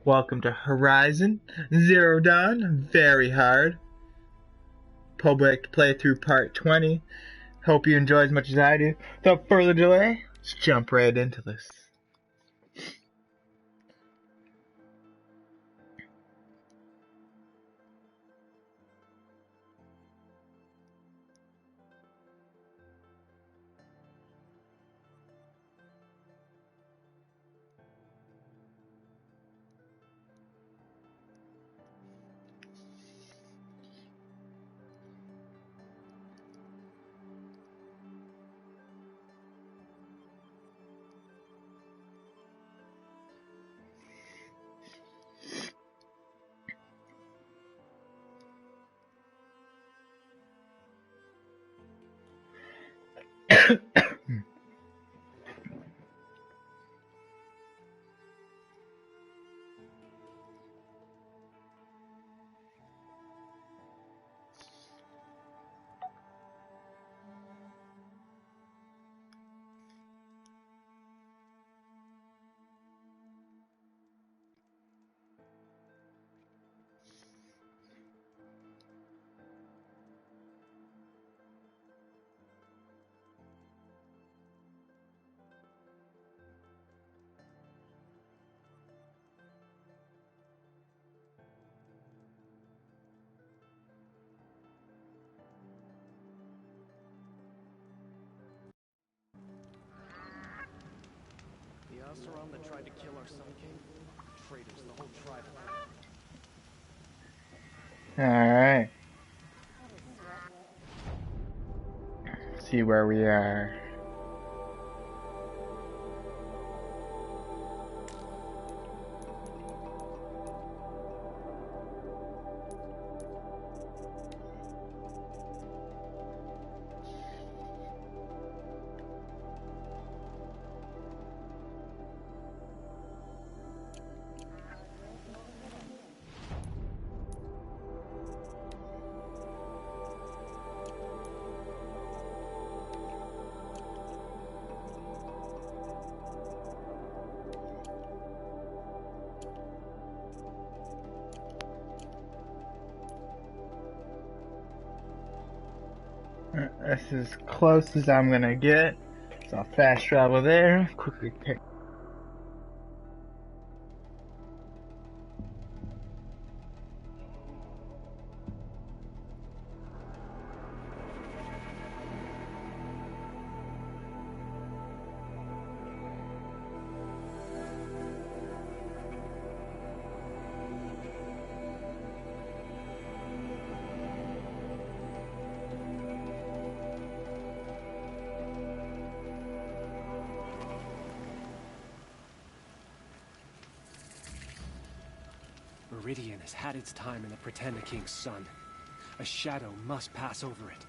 Welcome to Horizon Zero Dawn. Very hard. PoboBaked playthrough part 20. Hope you enjoy as much as I do. Without further delay, let's jump right into this. That tried to kill our Sun King? Traitors, the whole tribe. Alright. See where we are. This is as close as I'm gonna get, so I'll fast travel there, quickly pick. Meridian has had its time in the Pretender King's sun. A shadow must pass over it.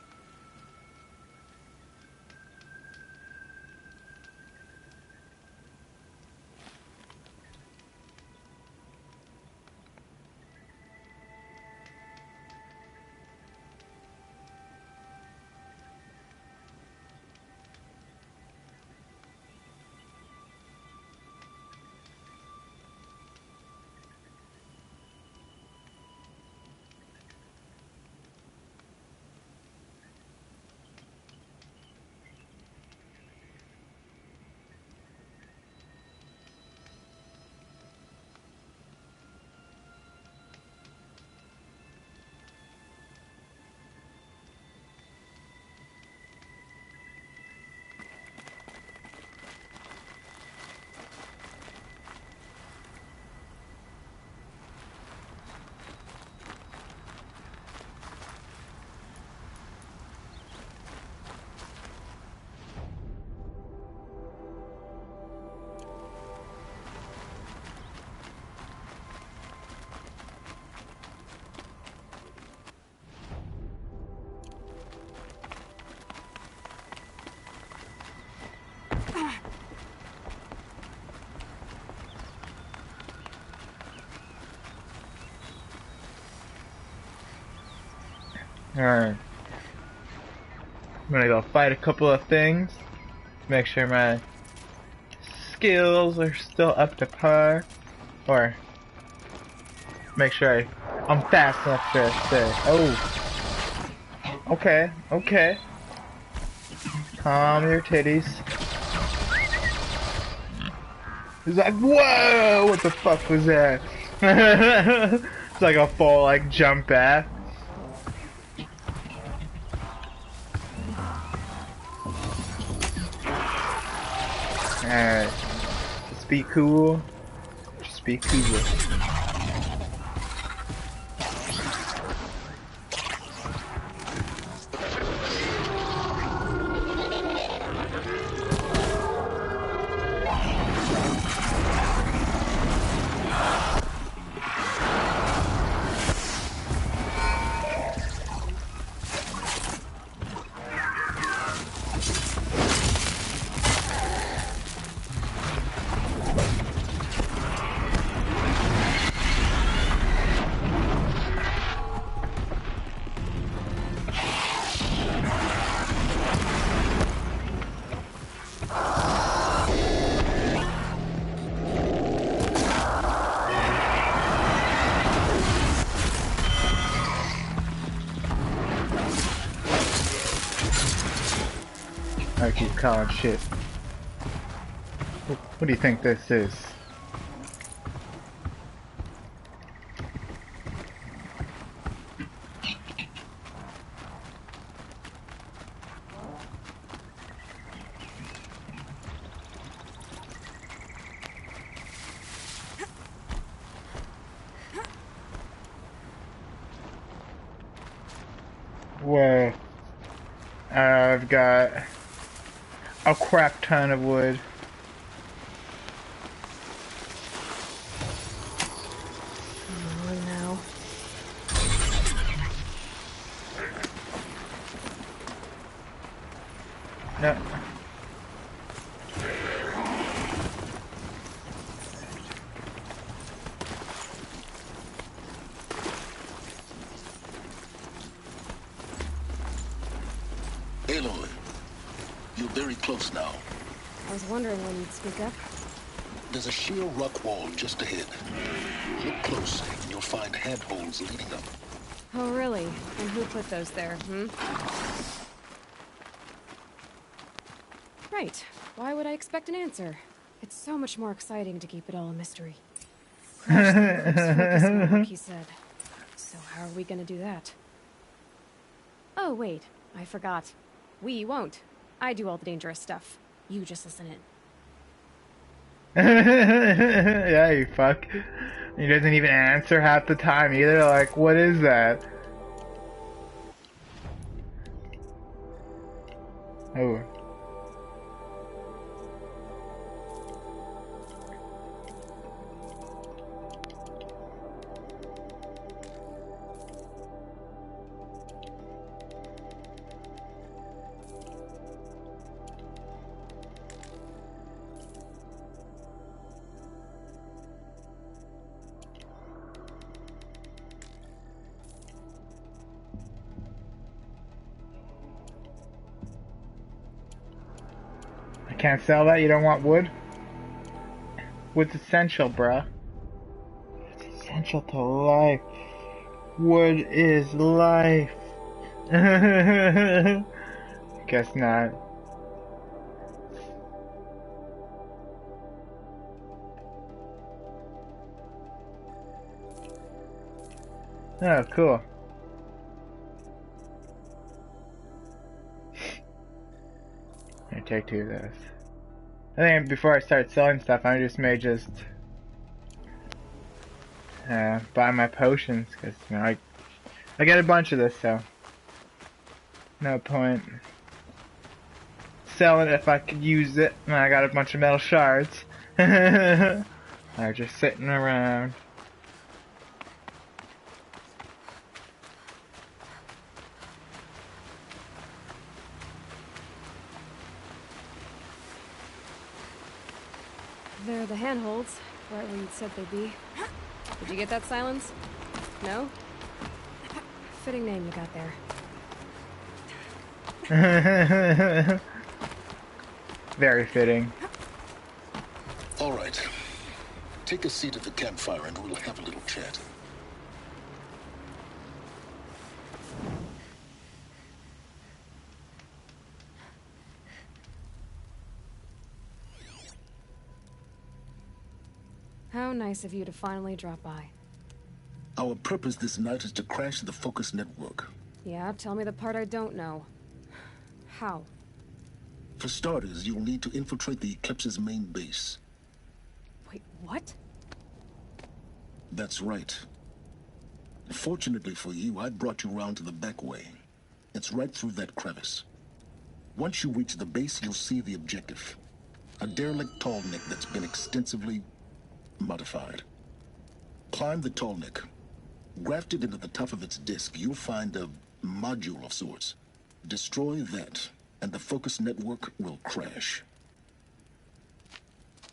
Alright. I'm gonna go fight a couple of things. Make sure my skills are still up to par. Or Make sure I'm fast enough to stay. Oh. Okay, okay. Calm your titties. He's like, whoa! What the fuck was that? It's like a full, like, jump back. Alright. Just be cool. Just be cool. I keep calling shit. What do you think this is? Whoa. I've got a crap ton of wood. Come on now. No. Aloy, you're very close now. I was wondering when you'd speak up. There's a sheer rock wall just ahead. Look close, and you'll find handholds leading up. Oh, really? And who put those there, Right. Why would I expect an answer? It's so much more exciting to keep it all a mystery. Crash the roofs, focus on work, he said. So how are we gonna do that? Oh, wait. I forgot. We won't. I do all the dangerous stuff. You just listen in. Yeah, you fuck. He doesn't even answer half the time either. Like, what is that? Oh. Can't sell that? You don't want wood? Wood's essential, bruh. It's essential to life. Wood is life. Guess not. Oh, cool. I'll take two of those. I think before I start selling stuff, I just may just buy my potions, because, you know, I get a bunch of this, so no point selling it if I could use it. And I got a bunch of metal shards. They're just sitting around. They're the handholds, right where you said they'd be. Did you get that, Silence? No? Fitting name you got there. Very fitting. All right. Take a seat at the campfire and we'll have a little chat. How nice of you to finally drop by. Our purpose this night is to crash the focus network. Yeah, tell me the part I don't know. How? For starters, you'll need to infiltrate the Eclipse's main base. Wait, what? That's right. Fortunately for you, I brought you round to the back way. It's right through that crevice. Once you reach the base, you'll see the objective. A derelict tall neck that's been extensively modified. Climb the tall neck. Grafted into the top of its disk, you'll find a module of sorts. Destroy that, and the focus network will crash.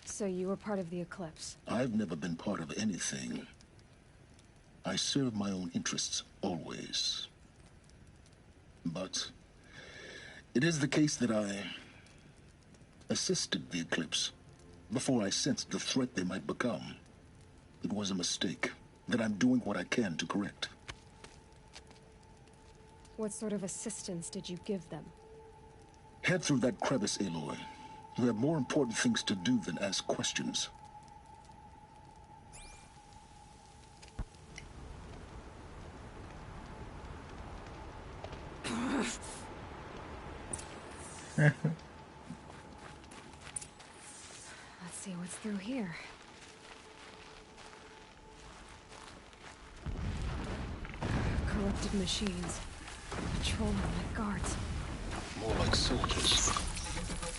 So you were part of the Eclipse? I've never been part of anything. I serve my own interests, always. But it is the case that I assisted the Eclipse before I sensed the threat they might become. It was a mistake that I'm doing what I can to correct. What sort of assistance did you give them? Head through that crevice, Aloy. You have more important things to do than ask questions. Let's see what's through here. Corrupted machines. Patrolling like guards. More like soldiers.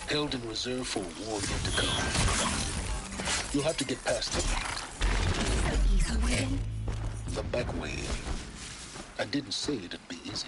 Held in reserve for a war yet to come. You'll have to get past them. Easy way in? The back way in. I didn't say it'd be easy.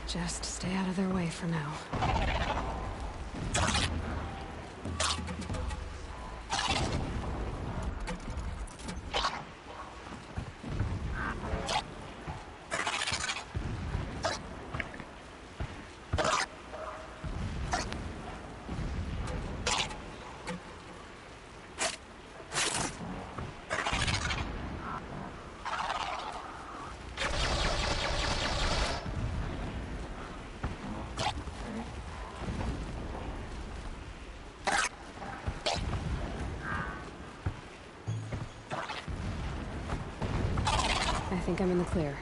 Just stay out of their way for now. I think I'm in the clear.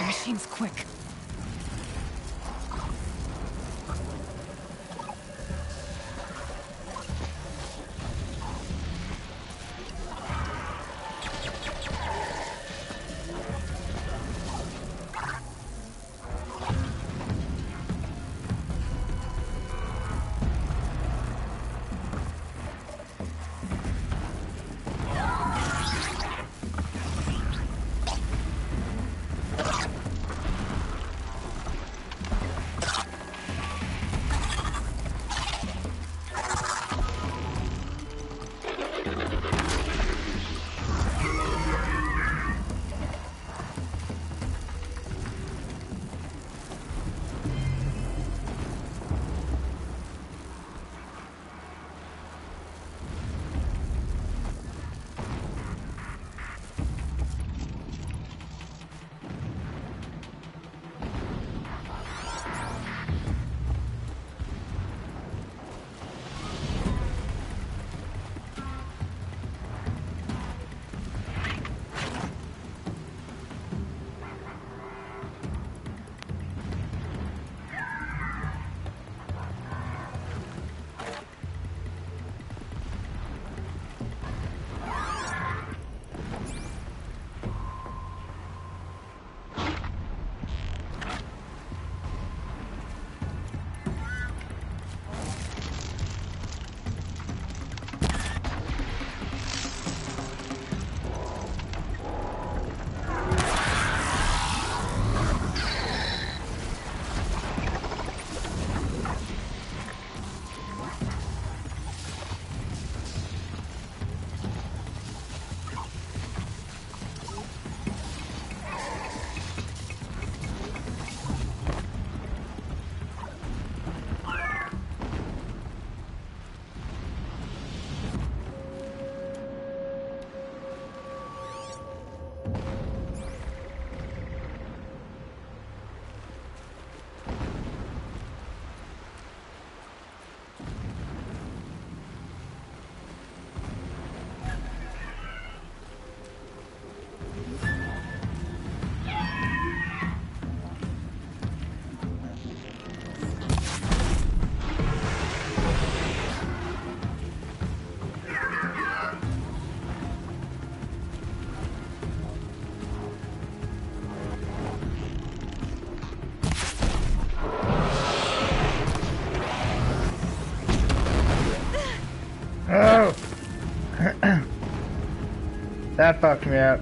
Machine's quick. That fucked me up.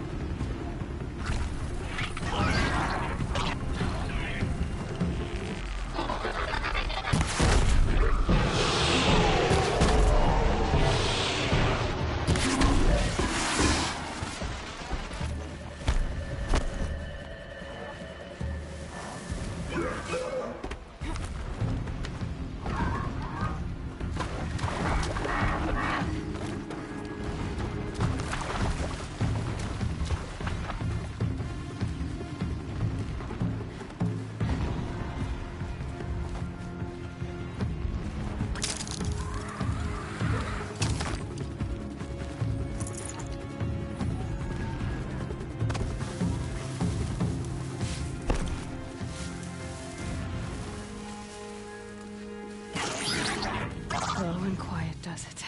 Slow and quiet does it.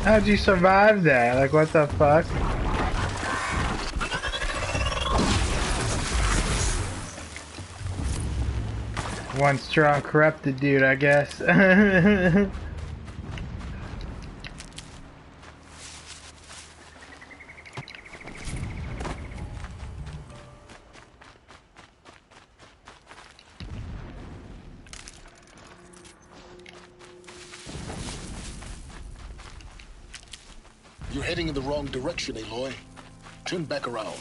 How'd you survive that? Like, what the fuck? One strong, corrupted dude, I guess. You're heading in the wrong direction, Aloy. Turn back around.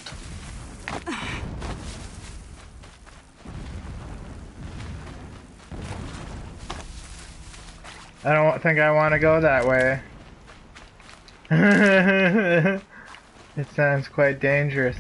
I don't think I want to go that way. It sounds quite dangerous.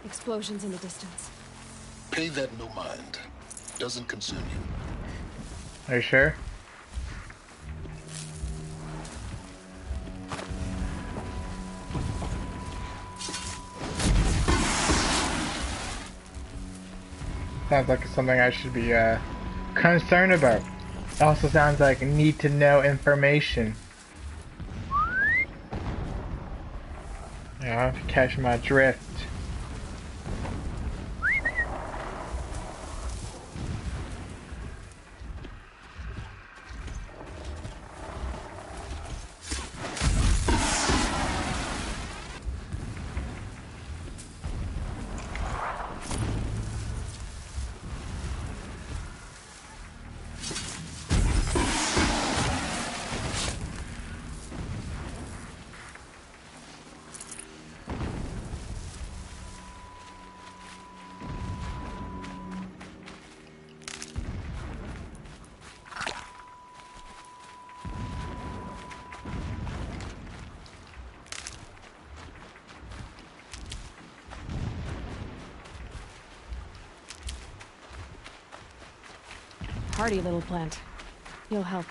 Explosions in the distance. Pay that no mind. Doesn't concern you. Are you sure? Sounds like something I should be concerned about. Also sounds like need to know information. Yeah, if you catch my drift. Hardy little plant. You'll help.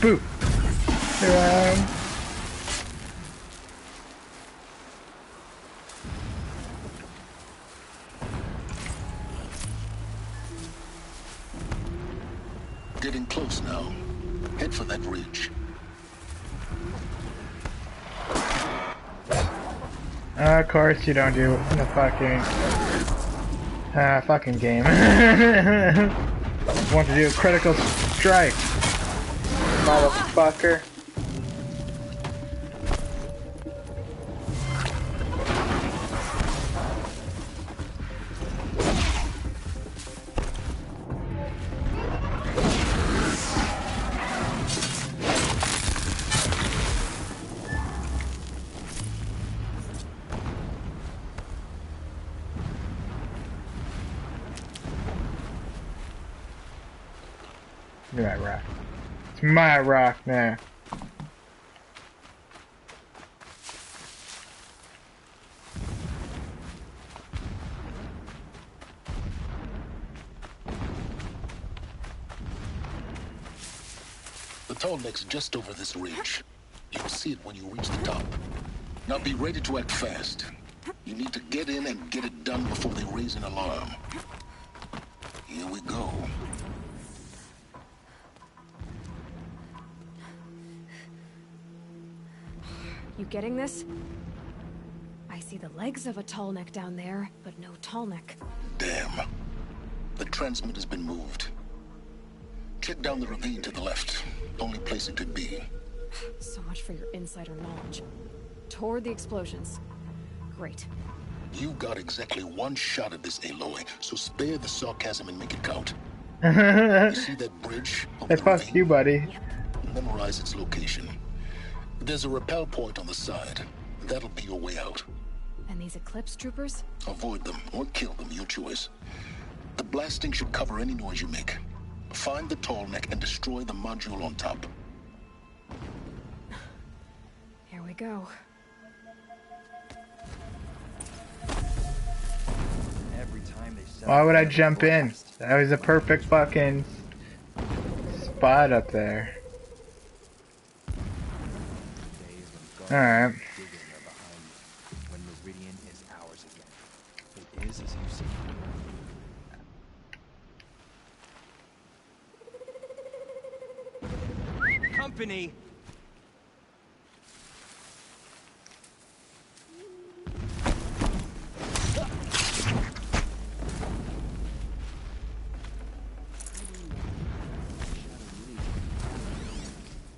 Boo! Here I am. Getting close now. Head for that ridge. Of course you don't do the fucking game. Want to do a critical strike, motherfucker. Give me that rock. It's my rock now. The tall neck's just over this ridge. You'll see it when you reach the top. Now be ready to act fast. You need to get in and get it done before they raise an alarm. Here we go. You getting this? I see the legs of a tall neck down there, but no tall neck. Damn. The transmitter's been moved. Check down the ravine to the left. Only place it could be. So much for your insider knowledge. Toward the explosions. Great. You got exactly one shot at this, Aloy, so spare the sarcasm and make it count. You see that bridge? Hey, fuck you, buddy. Memorize its location. There's a rappel point on the side. That'll be your way out. And these Eclipse troopers? Avoid them or kill them, your choice. The blasting should cover any noise you make. Find the tall neck and destroy the module on top. Here we go. Every time they set Why would I jump in? That was a perfect fucking spot up there. Alright. When Meridian is ours again. It is as you see. Company.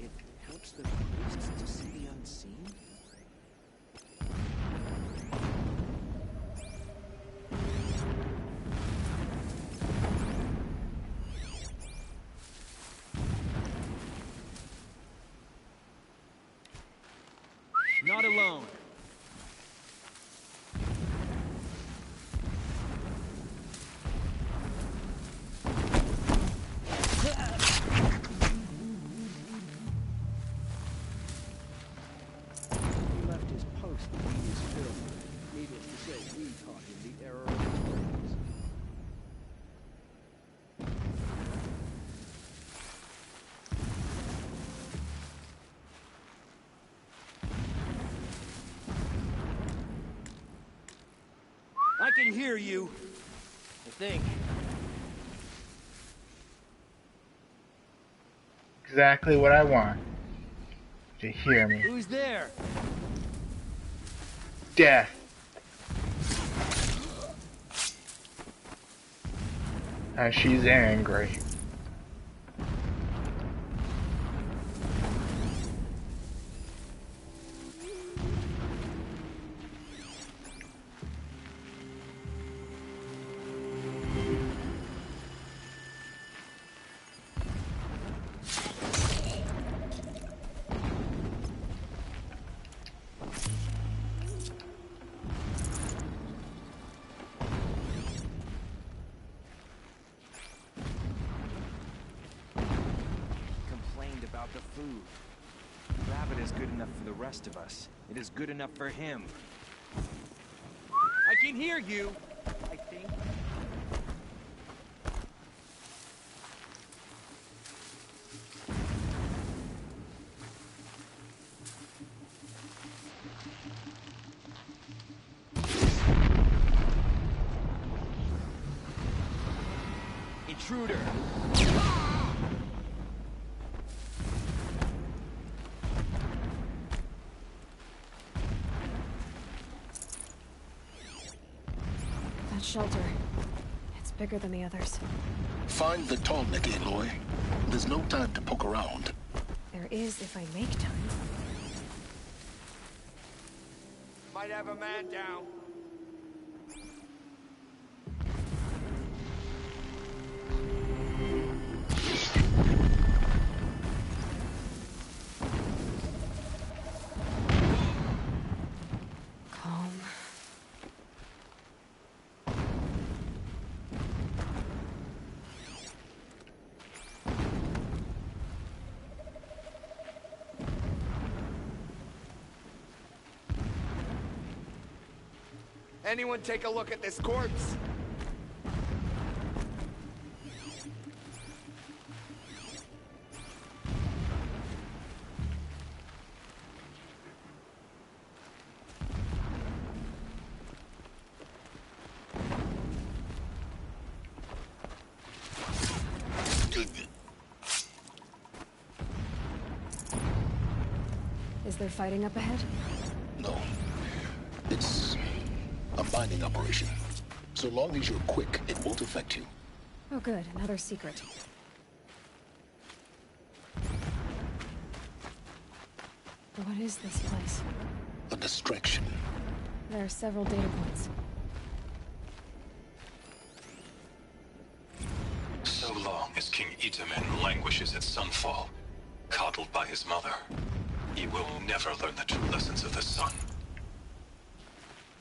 It helps the priests to see the unseen. Not alone. He left his post to feed his fill. Needless to say, we taught him the error of his ways. I can hear you. I think. Exactly what I want. To hear me. Who's there? Death. And she's angry. Complained about the food. Rabbit is good enough for the rest of us. It is good enough for him. I can hear you. I think. intruder. That shelter. It's bigger than the others. Find the tall neck, Aloy. There's no time to poke around. There is if I make time. Might have a man down. Calm. Anyone take a look at this corpse? Is there fighting up ahead? No. It's a mining operation. So long as you're quick, it won't affect you. Oh good, another secret. What is this place? A distraction. There are several data points. So long as King Itamen languishes at Sunfall, coddled by his mother, he will never learn the true lessons of the sun.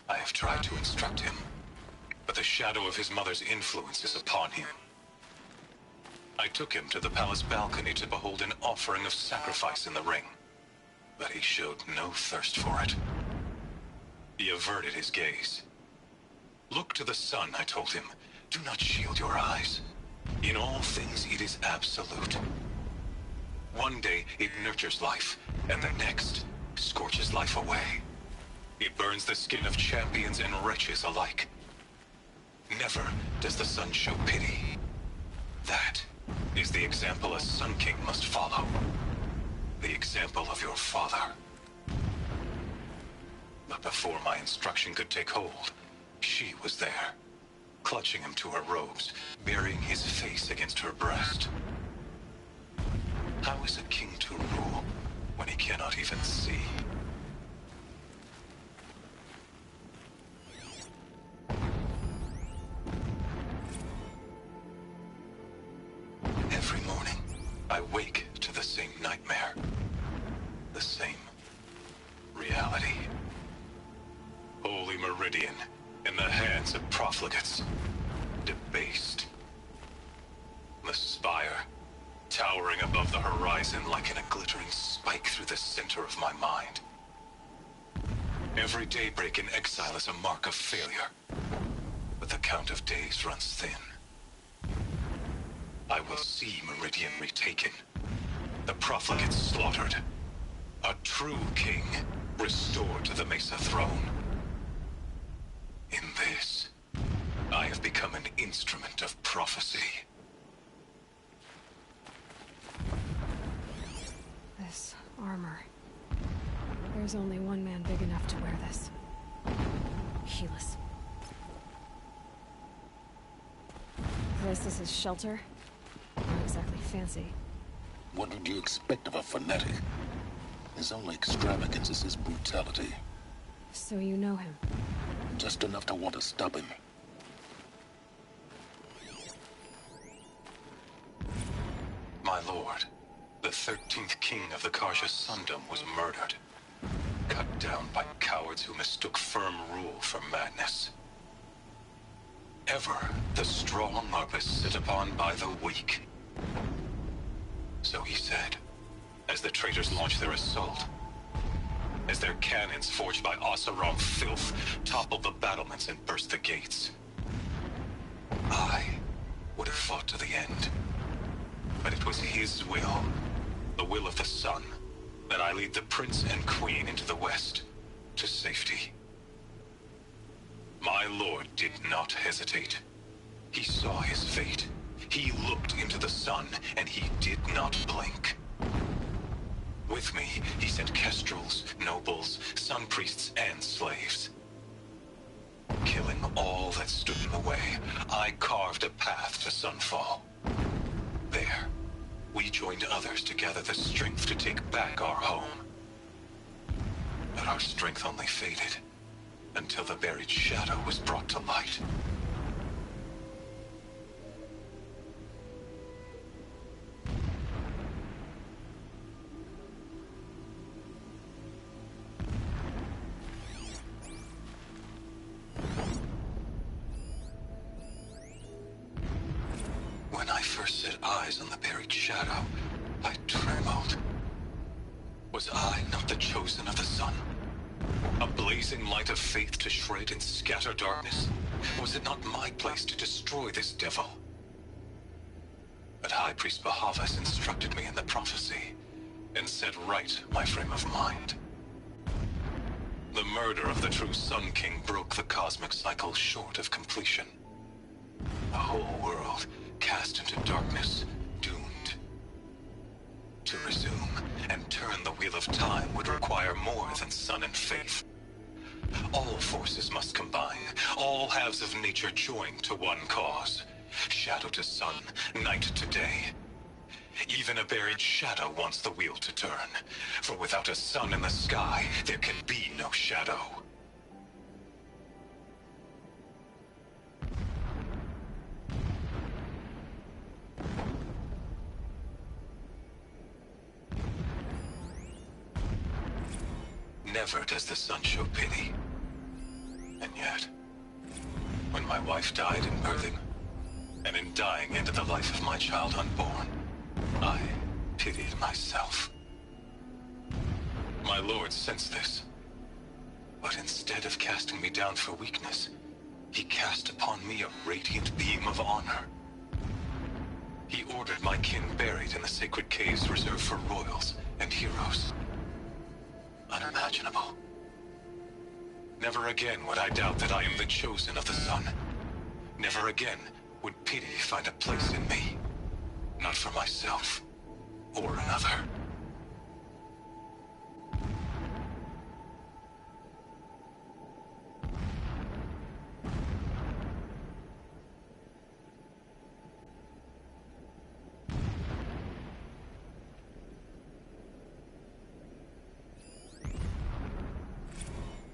I have tried to instruct him, but the shadow of his mother's influence is upon him. I took him to the palace balcony to behold an offering of sacrifice in the ring, but he showed no thirst for it. He averted his gaze. Look to the sun, I told him. Do not shield your eyes. In all things, it is absolute. One day, it nurtures life, and the next, scorches life away. It burns the skin of champions and wretches alike. Never does the sun show pity. That is the example a Sun King must follow. The example of your father. But before my instruction could take hold, she was there, clutching him to her robes, burying his face against her breast. How is a king to rule when he cannot even see? Every morning, I wake to the same nightmare. The same reality. Holy Meridian, in the hands of profligates. Debased. The spire, towering above the horizon like a glittering spike through the center of my mind. Every daybreak in exile is a mark of failure, but the count of days runs thin. I will see Meridian retaken, the profligates slaughtered, a true king restored to the Mesa throne. In this, I have become an instrument of prophecy. This armor. There's only one man big enough to wear this. Helis. This is his shelter. Not exactly fancy. What would you expect of a fanatic? His only extravagance is his brutality. So you know him? Just enough to want to stop him. My lord, the 13th king of the Karja Sundom was murdered. Cut down by cowards who mistook firm rule for madness. Ever the strong are beset upon by the weak. So he said, as the traitors launched their assault. As their cannons forged by Oseram filth toppled the battlements and burst the gates. I would have fought to the end. But it was his will, the will of the sun, that I lead the prince and queen into the west, to safety. My lord did not hesitate. He saw his fate. He looked into the sun, and he did not blink. With me, he sent kestrels, nobles, sun priests, and slaves. Killing all that stood in the way, I carved a path to Sunfall. There, we joined others to gather the strength to take back our home. But our strength only faded, until the buried shadow was brought to light. When I first set eyes on the buried shadow, I trembled. Was I not the chosen of the sun? A blazing light of faith to shred and scatter darkness? Was it not my place to destroy this devil? But High Priest Bahavas instructed me in the prophecy, and set right my frame of mind. The murder of the true Sun King broke the cosmic cycle short of completion. The whole world cast into darkness, doomed. To resume and turn the wheel of time would require more than sun and faith. All forces must combine, all halves of nature join to one cause. Shadow to sun, night to day. Even a buried shadow wants the wheel to turn, for without a sun in the sky, there can be no shadow. Never does the sun show pity. And yet, when my wife died in birthing, and in dying into the life of my child unborn, I pitied myself. My lord sensed this, but instead of casting me down for weakness, he cast upon me a radiant beam of honor. He ordered my kin buried in the sacred caves reserved for royals and heroes. Unimaginable. Never again would I doubt that I am the chosen of the sun. Never again would pity find a place in me. Not for myself, or another.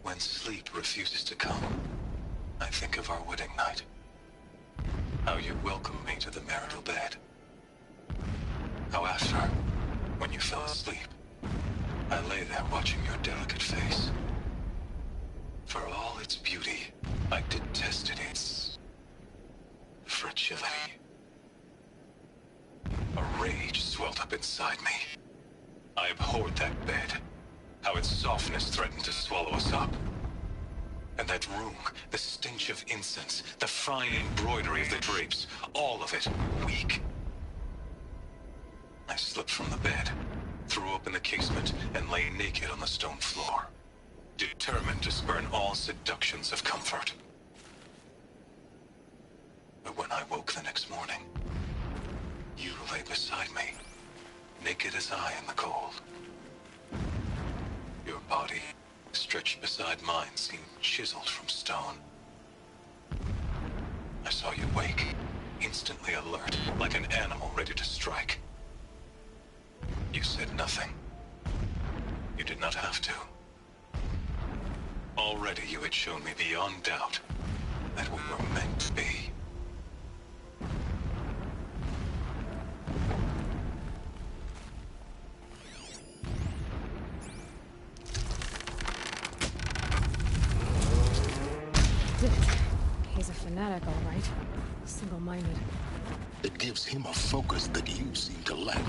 When sleep refuses to come, I think of our wedding night. How you welcomed me to the marital bed. How after, when you fell asleep, I lay there watching your delicate face. For all its beauty, I detested its fragility. A rage swelled up inside me. I abhorred that bed. How its softness threatened to swallow us up. And that room, the stench of incense, the fine embroidery of the drapes, all of it weak. I slipped from the bed, threw open the casement, and lay naked on the stone floor, determined to spurn all seductions of comfort. But when I woke the next morning, you lay beside me, naked as I in the cold. Your body, stretched beside mine, seemed chiseled from stone. I saw you wake, instantly alert, like an animal ready to strike. You said nothing. You did not have to. Already you had shown me beyond doubt that we were meant to be. He's a fanatic, all right. Single-minded. It gives him a focus that you seem to lack.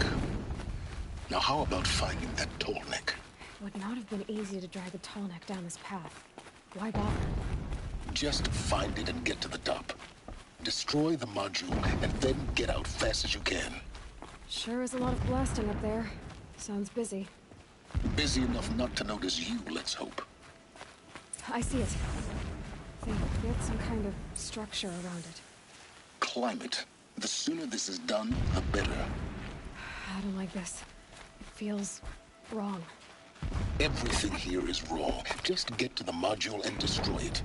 Now how about finding that Tallneck? It would not have been easy to drag a Tallneck down this path. Why bother? Just find it and get to the top. Destroy the module, and then get out fast as you can. Sure is a lot of blasting up there. Sounds busy. Busy enough not to notice you, let's hope. I see it. They built some kind of structure around it. Climb it. The sooner this is done, the better. I don't like this. It feels wrong. Everything here is wrong. Just get to the module and destroy it.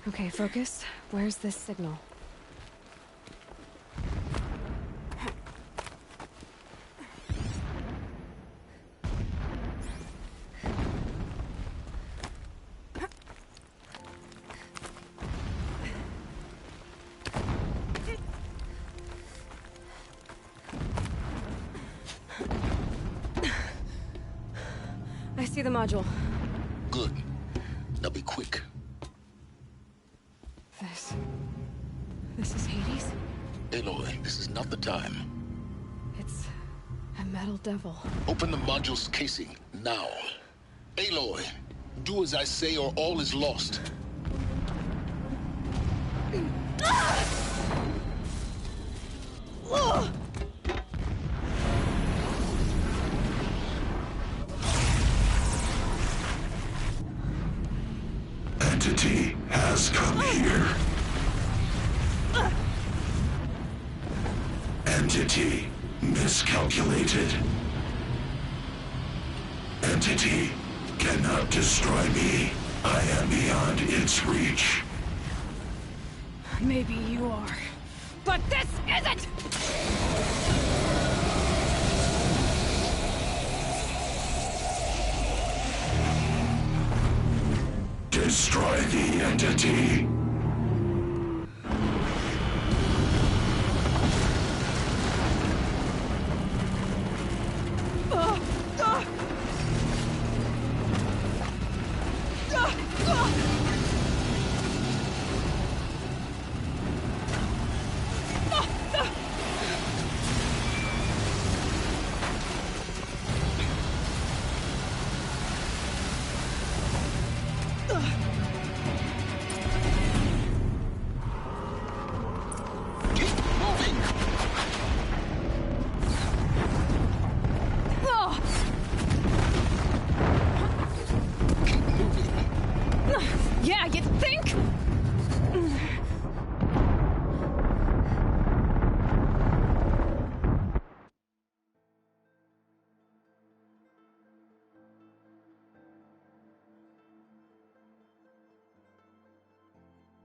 Okay, focus. Where's this signal? I see the module. Good. Now be quick. This is Hades? Aloy, this is not the time. It's a metal devil. Open the module's casing, now. Aloy, do as I say or all is lost. Entity has come here. Entity miscalculated. Entity cannot destroy me. I am beyond its reach. Maybe you are. But this isn't! Destroy the entity. Yeah, you think?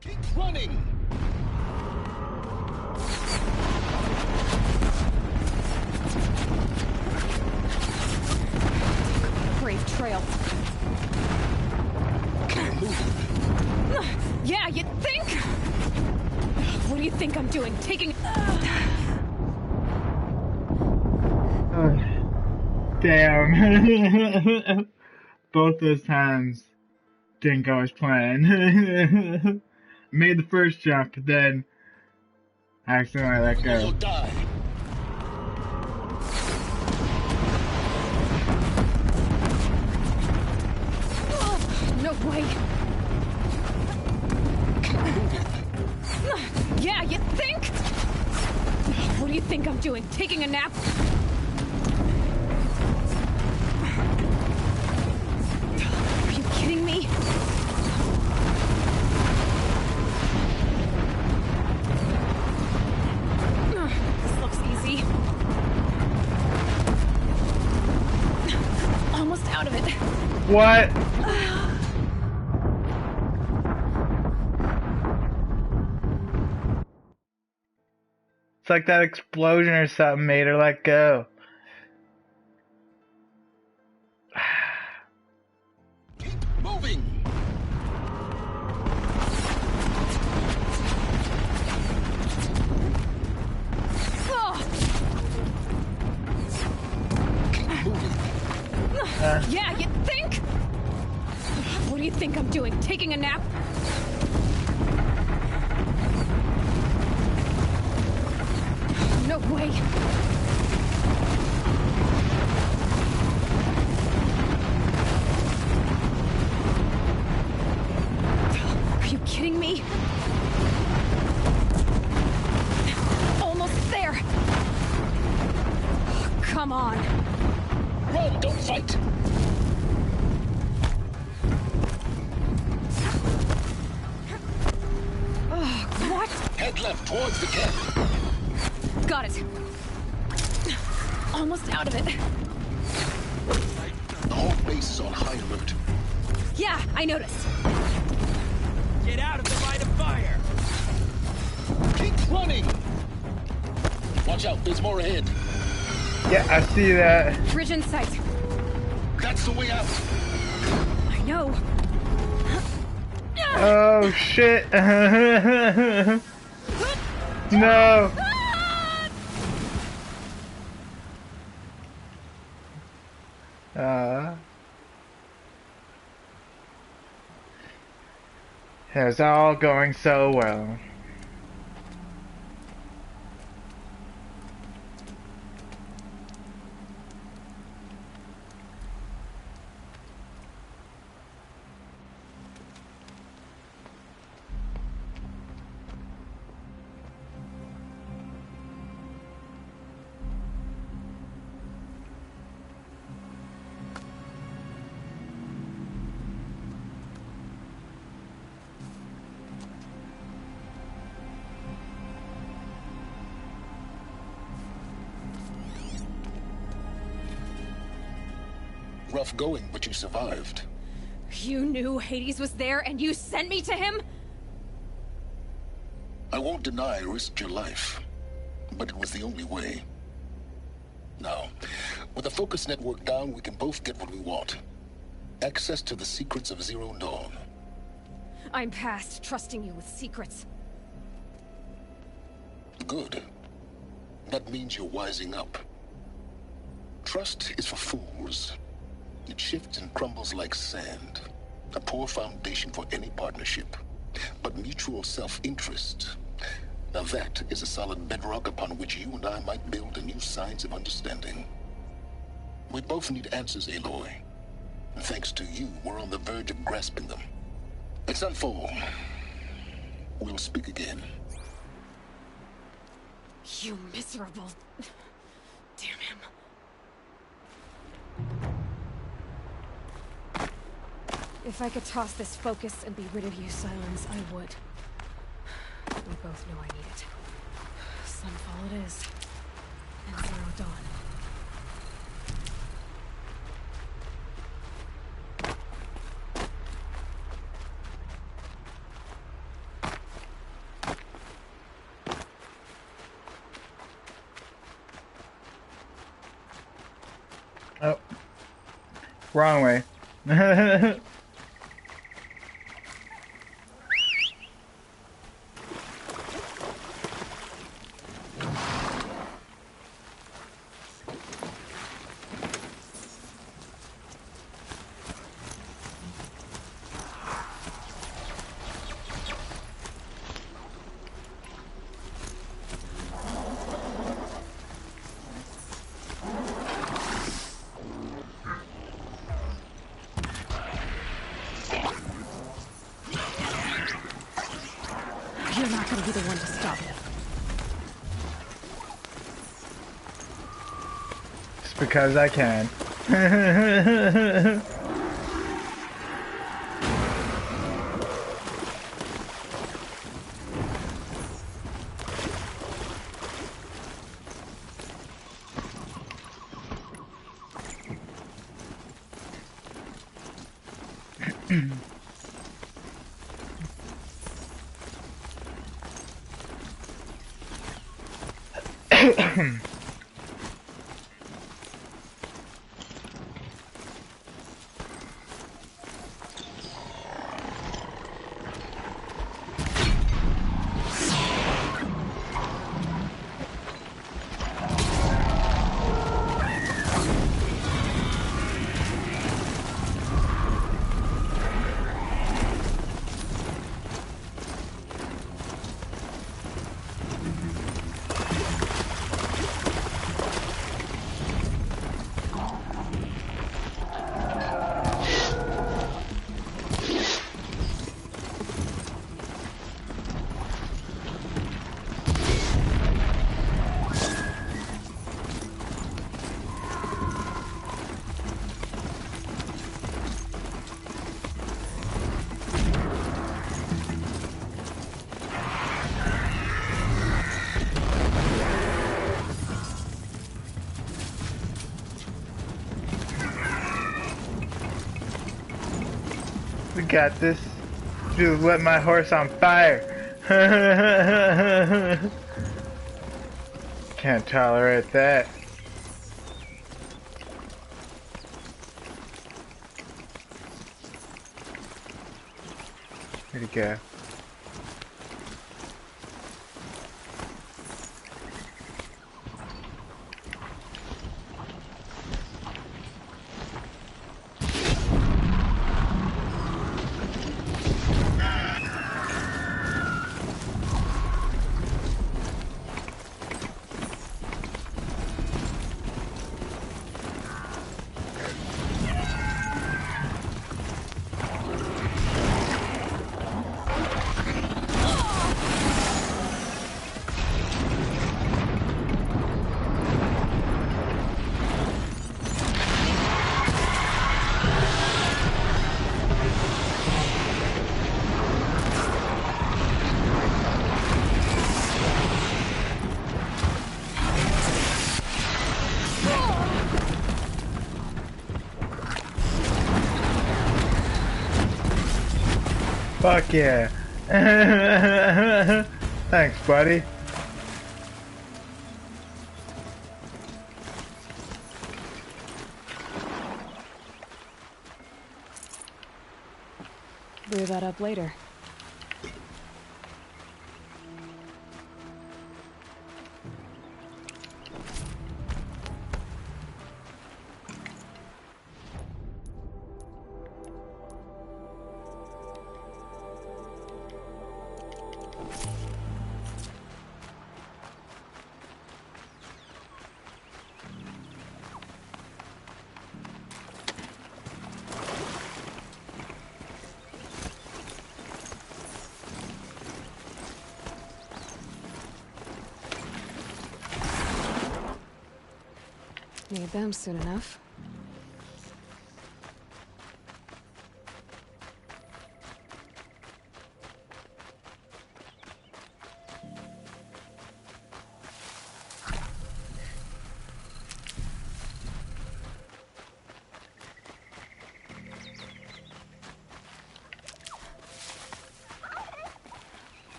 Keep running! Brave trail. Yeah, you think? What do you think I'm doing? Taking... Damn. Both those times didn't go as planned. Made the first jump, but then accidentally let go. You'll die. No way. Yeah, you think? What do you think I'm doing? Taking a nap? Are you kidding me? This looks easy. Almost out of it. What? It's like that explosion or something made her let go. Keep moving! Yeah, you think? What do you think I'm doing? Taking a nap? No way. Are you kidding me? Keep left towards the camp. Got it. Almost out of it. The whole base is on high alert. Yeah, I noticed. Get out of the line of fire! Keep running! Watch out, there's more ahead. Yeah, I see that. Bridge in sight. That's the way out. I know. Oh shit. No. It was all going so well. Rough going, but you survived. You knew Hades was there and you sent me to him? I won't deny I risked your life, but it was the only way. Now, with the focus network down, we can both get what we want. Access to the secrets of Zero Dawn. I'm past trusting you with secrets. Good. That means you're wising up. Trust is for fools. It shifts and crumbles like sand. A poor foundation for any partnership. But mutual self-interest, now that is a solid bedrock upon which you and I might build a new science of understanding. We both need answers, Aloy. And thanks to you, we're on the verge of grasping them. It's unfold. We'll speak again. You miserable... Damn him. If I could toss this focus and be rid of you, Silence, I would. We both know I need it. Sunfall it is. And Zero Dawn. Oh. Wrong way. You're not gonna be the one to stop it. It's because I can. got this. Dude, let my horse on fire. Can't tolerate that. Where'd he go? Fuck yeah. Thanks, buddy. Brew that up later. Need them soon enough.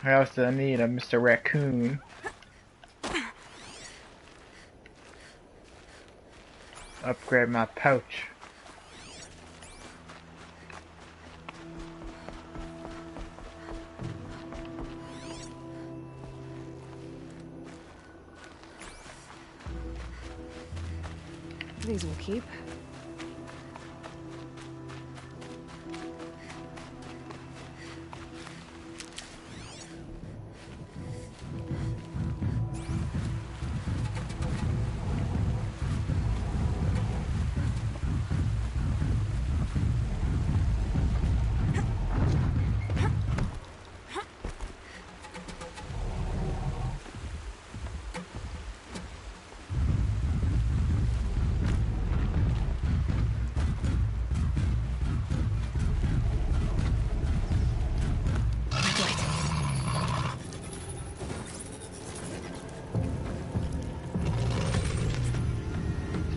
I also need a Mr. Raccoon. Upgrade my pouch. These will keep.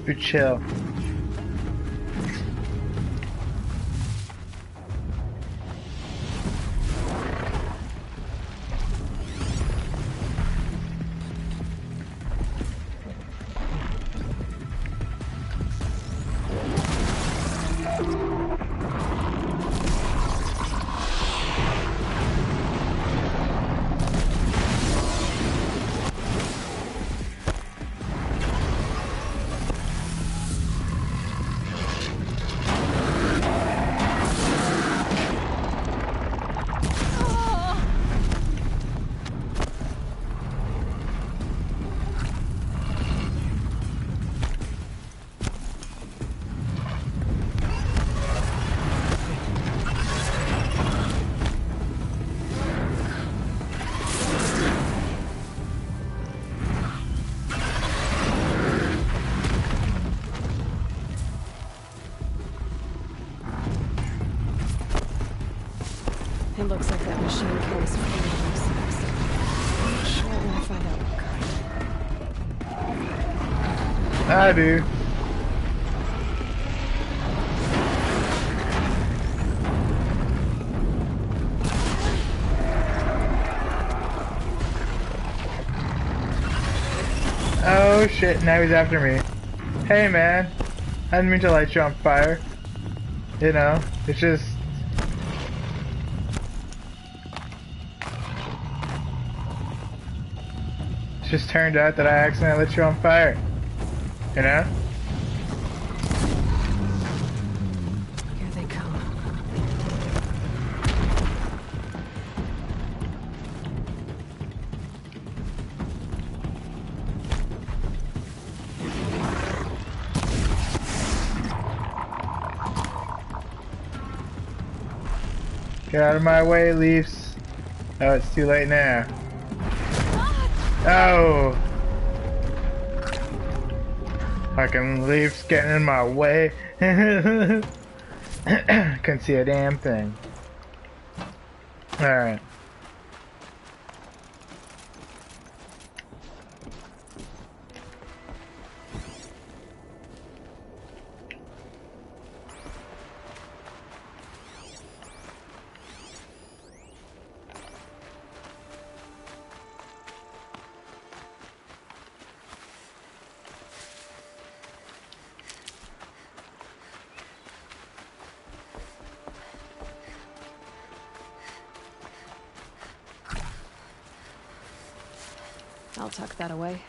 Be chill. It looks like that machine carries food of some sort. Sure, I want to find out what kind. I do. Oh shit, now he's after me. Hey man, I didn't mean to light you on fire. You know, it's just... It just turned out that I accidentally lit you on fire. You know? Here they come. Get out of my way, Leafs. Oh, it's too late now. Oh! Fucking Leafs getting in my way. Couldn't see a damn thing. Alright. I'll tuck that away.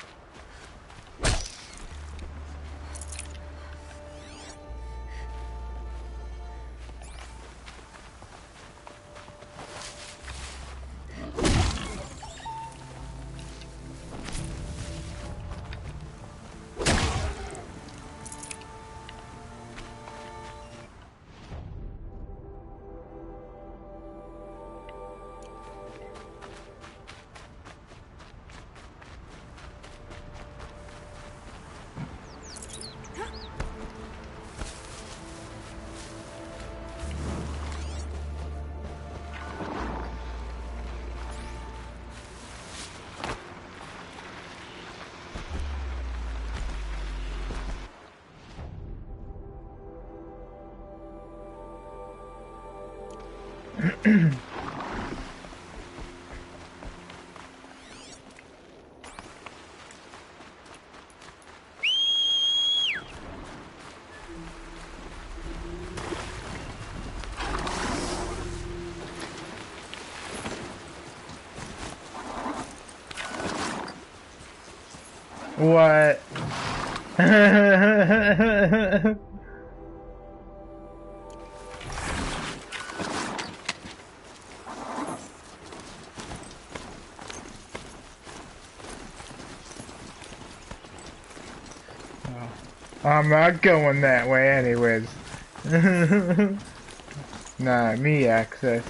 What? I'm not going that way anyways. Not me access.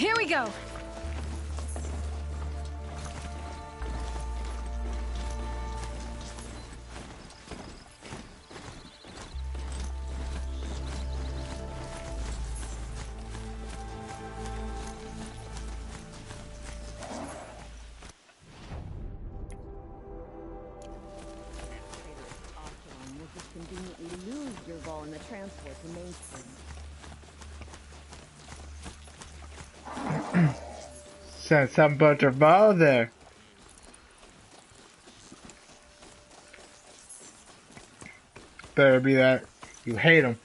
Here we go. Conveniently lose your ball in the transport to Main Street. Said something about your ball there. Better be that you hate him.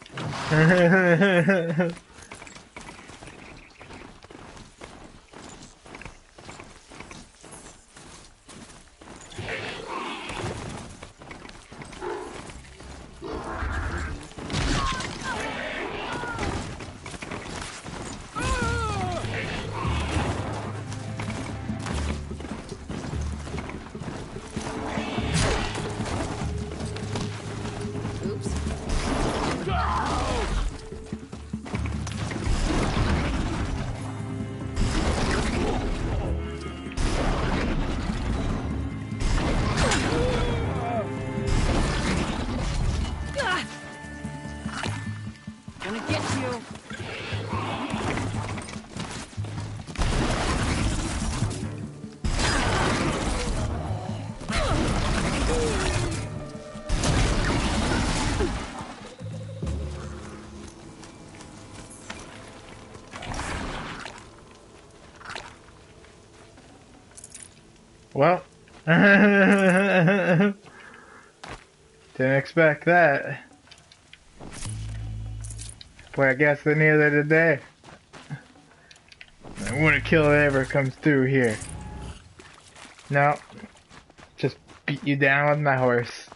Gonna get you. Well, didn't expect that. Boy, I guess neither did they. I wouldn't kill whatever comes through here. No, just beat you down with my horse.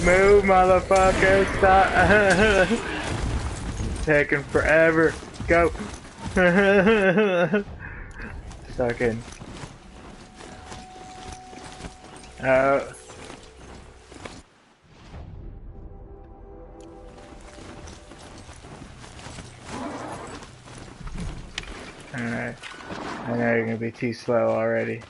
Move, motherfucker, stop. Taking forever. Go. Stuck in. Alright. I know you're gonna be too slow already.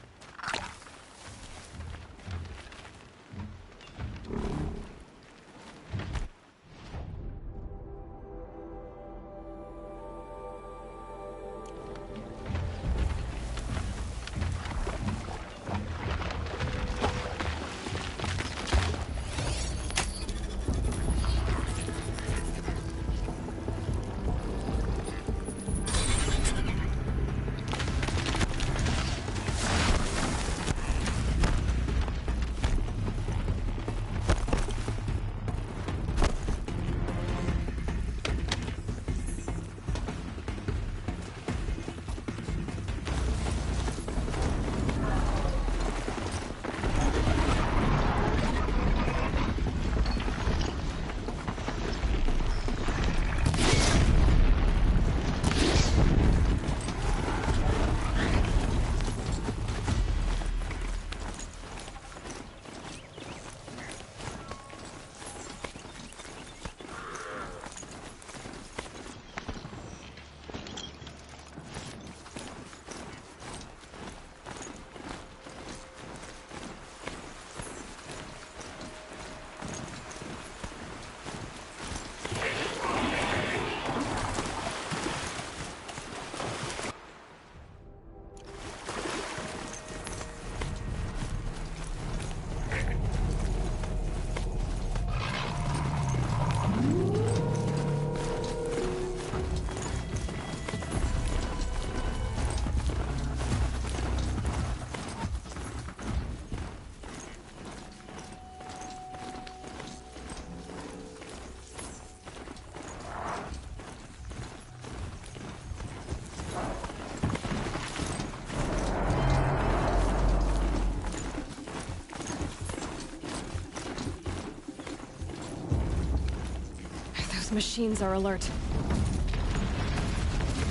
Those machines are alert.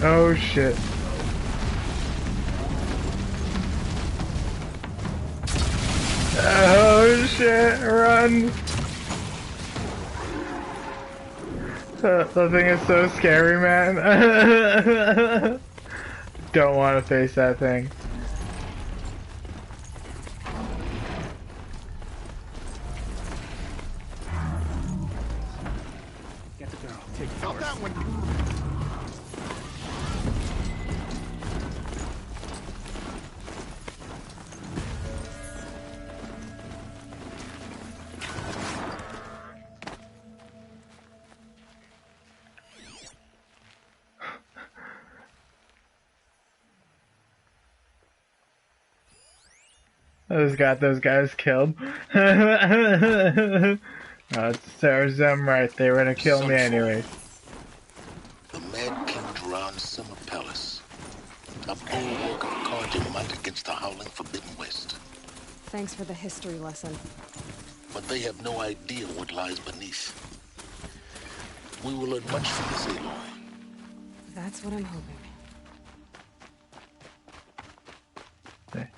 Oh shit. Oh shit, run! That thing is so scary, man. Don't want to face that thing. Get the girl. Take it. Out that one. I just got those guys killed. Oh, it serves them right. They were gonna kill me anyway. The Mad King drowned Summer Palace. A bold work of conjure might against the howling Forbidden West. Thanks for the history lesson. But they have no idea what lies beneath. We will learn much from this, Aloy. That's what I'm hoping. Okay.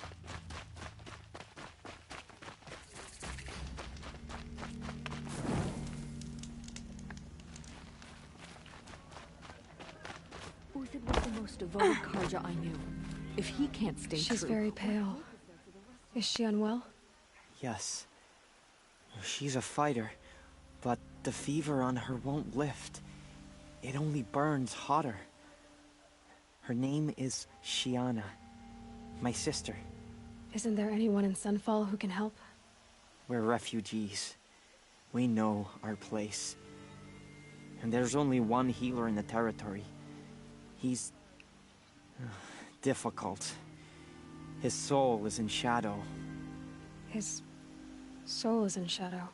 Uthid was the most devoted Karja I knew. If he can't stay She's true... very pale. Is she unwell? Yes. She's a fighter, but the fever on her won't lift. It only burns hotter. Her name is Shiana, my sister. Isn't there anyone in Sunfall who can help? We're refugees. We know our place. And there's only one healer in the territory. He's... difficult. His soul is in shadow. His soul is in shadow.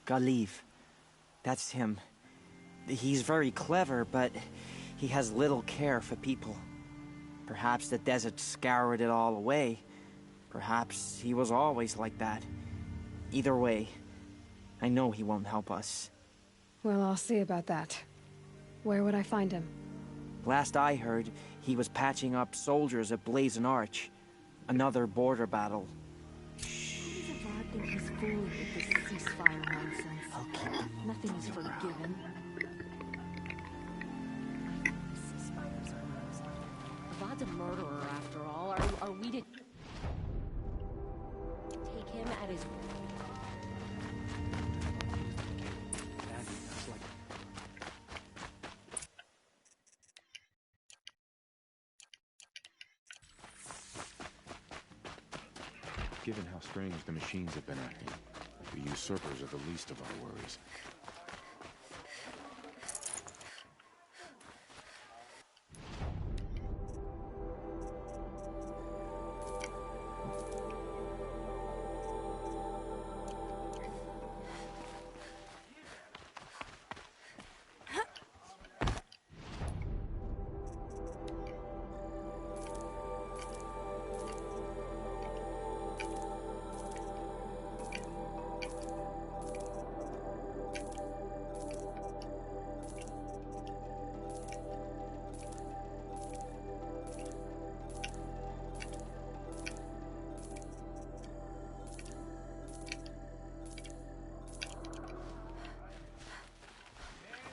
Galiv. That's him. He's very clever, but he has little care for people. Perhaps the desert scoured it all away. Perhaps he was always like that. Either way, I know he won't help us. Well, I'll see about that. Where would I find him? Last I heard, he was patching up soldiers at Blazon Arch. Another border battle. Zavad thinks he's fooled with this ceasefire nonsense. Nothing is forgiven. Avad's a murderer, after all. Are we to take him at his... That's like... Given how strange the machines have been acting, the usurpers are the least of our worries.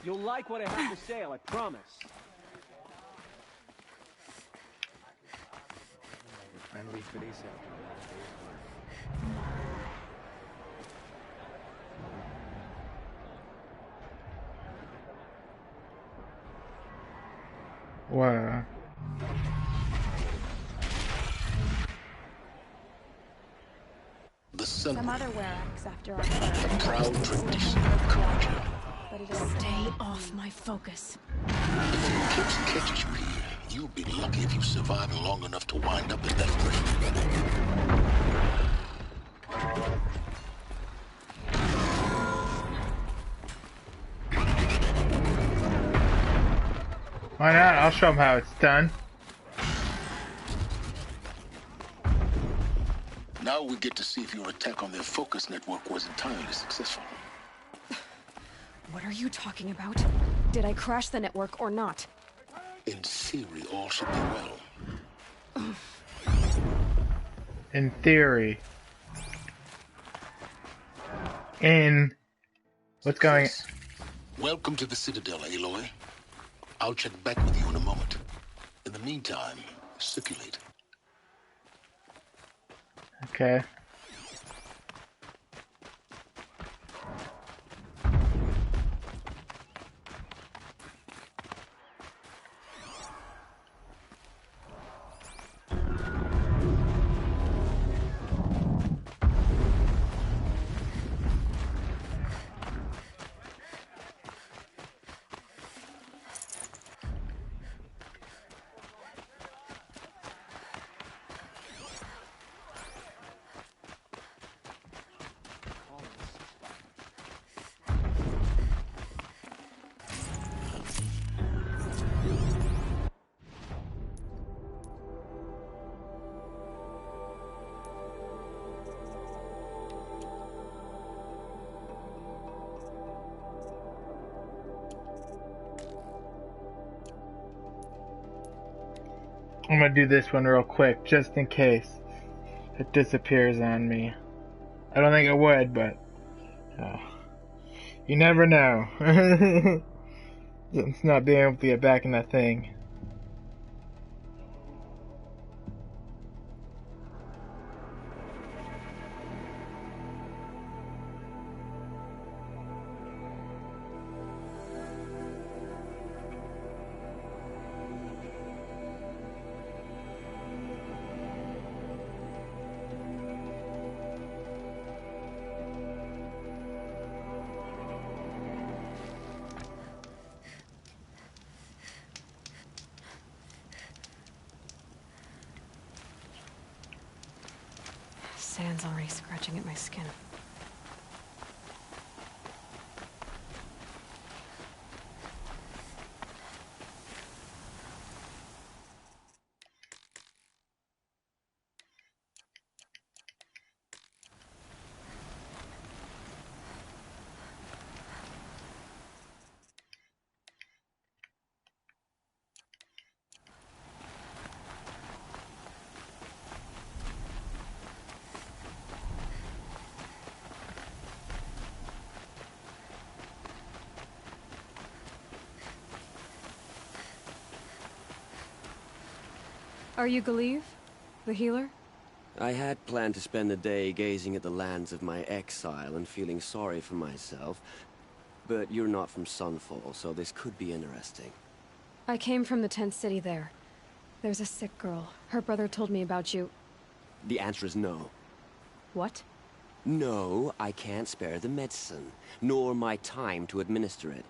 You'll like what I have to say, I promise. Friendly face after a long day's work. Wow. The sun, Some other Werax after our the proud tradition of Karja. but it is Stay off my focus. If the eclipse catches you here, you'll be lucky if you survive long enough to wind up in that grave. Why not? I'll show them how it's done. Now we get to see if your attack on their focus network was entirely successful. What are you talking about? Did I crash the network or not? In theory, all should be well. In theory. What's going... Welcome to the Citadel, Aloy. I'll check back with you in a moment. In the meantime, circulate. Okay. I'm gonna do this one real quick, just in case it disappears on me. I don't think it would, but you never know. It's not being able to get back in that thing. Sand's already scratching at my skin. Are you Galeev? The healer? I had planned to spend the day gazing at the lands of my exile and feeling sorry for myself, but you're not from Sunfall, so this could be interesting. I came from the tent city there. There's a sick girl. Her brother told me about you. The answer is no. What? No, I can't spare the medicine, nor my time to administer it.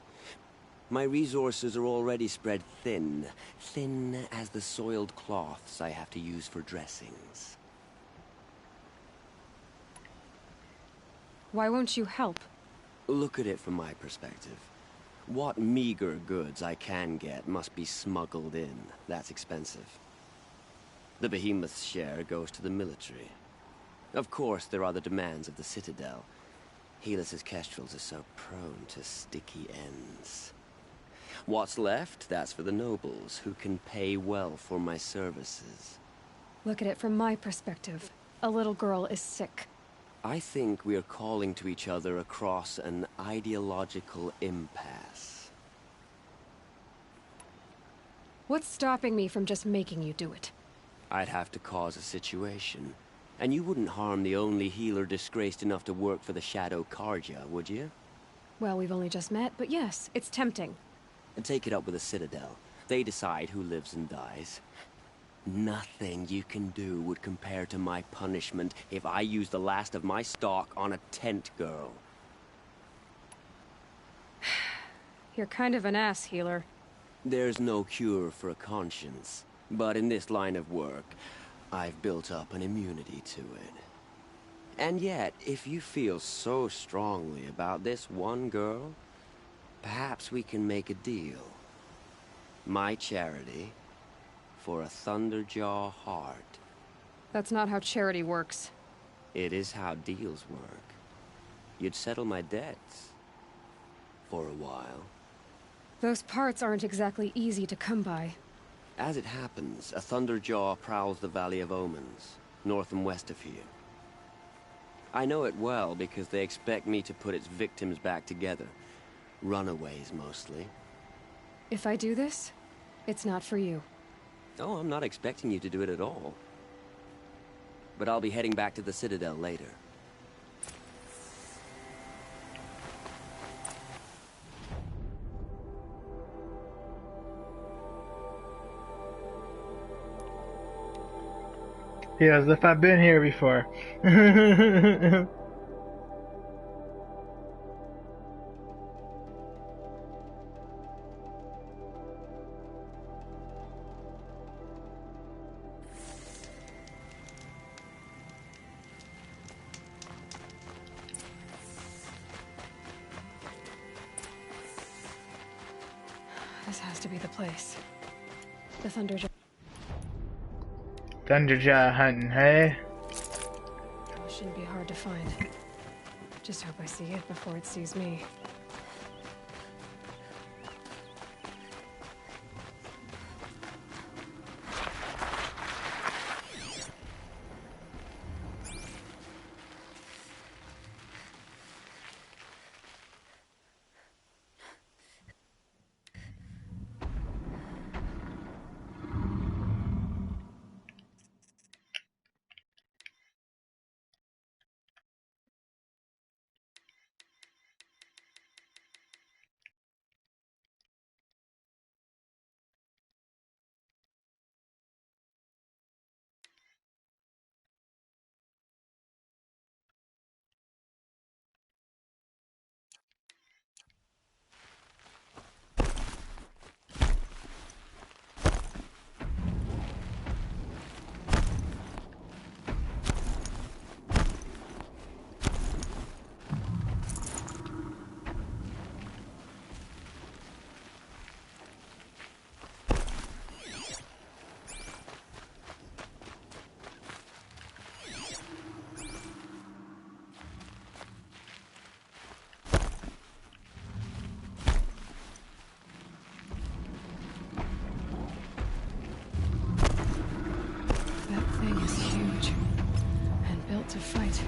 My resources are already spread thin. Thin as the soiled cloths I have to use for dressings. Why won't you help? Look at it from my perspective. What meager goods I can get must be smuggled in. That's expensive. The behemoth's share goes to the military. Of course, there are the demands of the Citadel. Helis's kestrels are so prone to sticky ends. What's left, that's for the nobles, who can pay well for my services. Look at it from my perspective. A little girl is sick. I think we are calling to each other across an ideological impasse. What's stopping me from just making you do it? I'd have to cause a situation. And you wouldn't harm the only healer disgraced enough to work for the Shadow Carja, would you? Well, we've only just met, but yes, it's tempting. And take it up with the Citadel. They decide who lives and dies. Nothing you can do would compare to my punishment if I use the last of my stock on a tent girl. You're kind of an ass, healer. There's no cure for a conscience. But in this line of work, I've built up an immunity to it. And yet, if you feel so strongly about this one girl, perhaps we can make a deal. My charity for a Thunderjaw heart. That's not how charity works. It is how deals work. You'd settle my debts. For a while. Those parts aren't exactly easy to come by. As it happens, a Thunderjaw prowls the Valley of Omens, north and west of here. I know it well because they expect me to put its victims back together. Runaways, mostly. If I do this, it's not for you. Oh, I'm not expecting you to do it at all. But I'll be heading back to the Citadel later. He as if I've been here before. This has to be the place. The Thunderjaw. Thunderjaw hunting, hey? Well, it shouldn't be hard to find. Just hope I see it before it sees me. That thing is huge. And built to fight.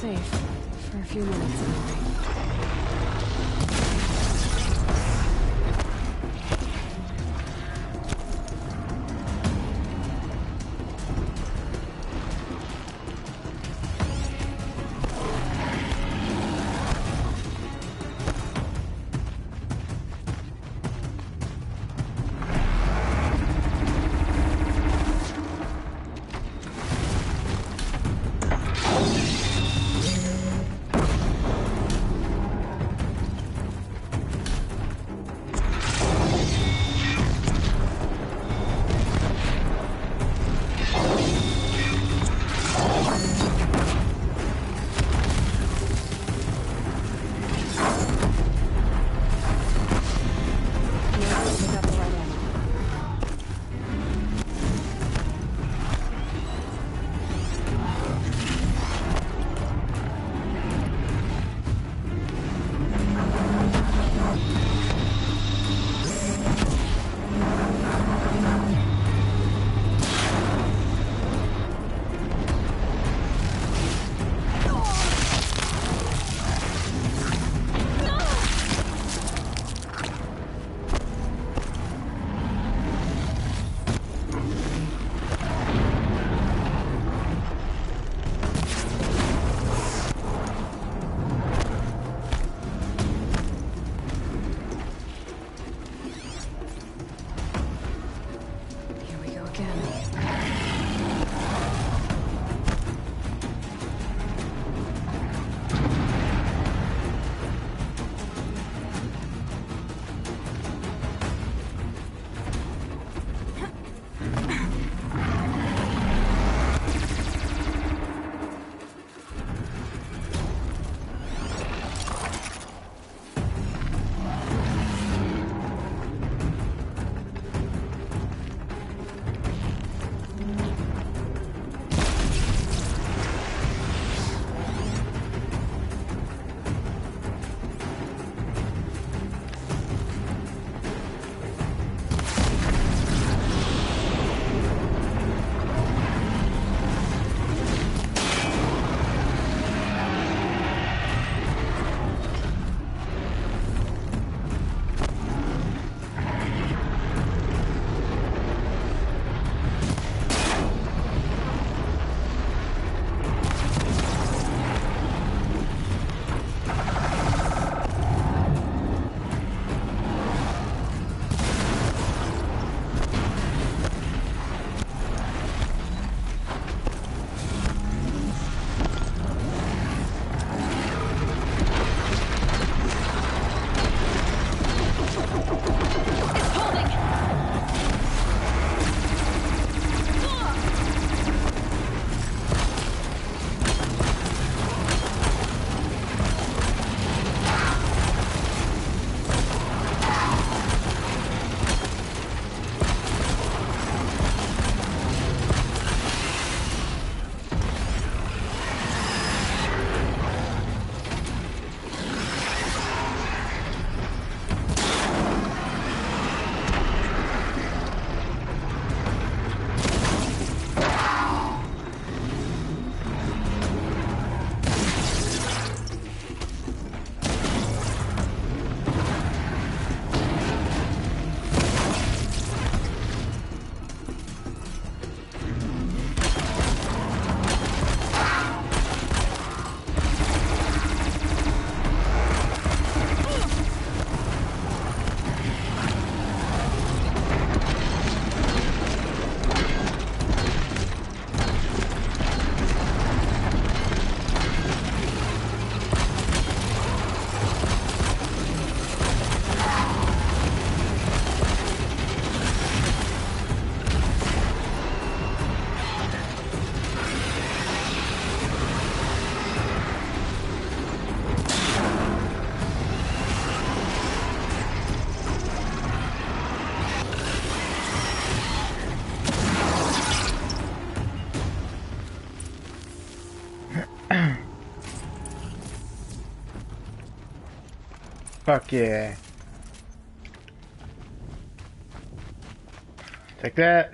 safe. For a few minutes, anyway. Fuck yeah. Take that.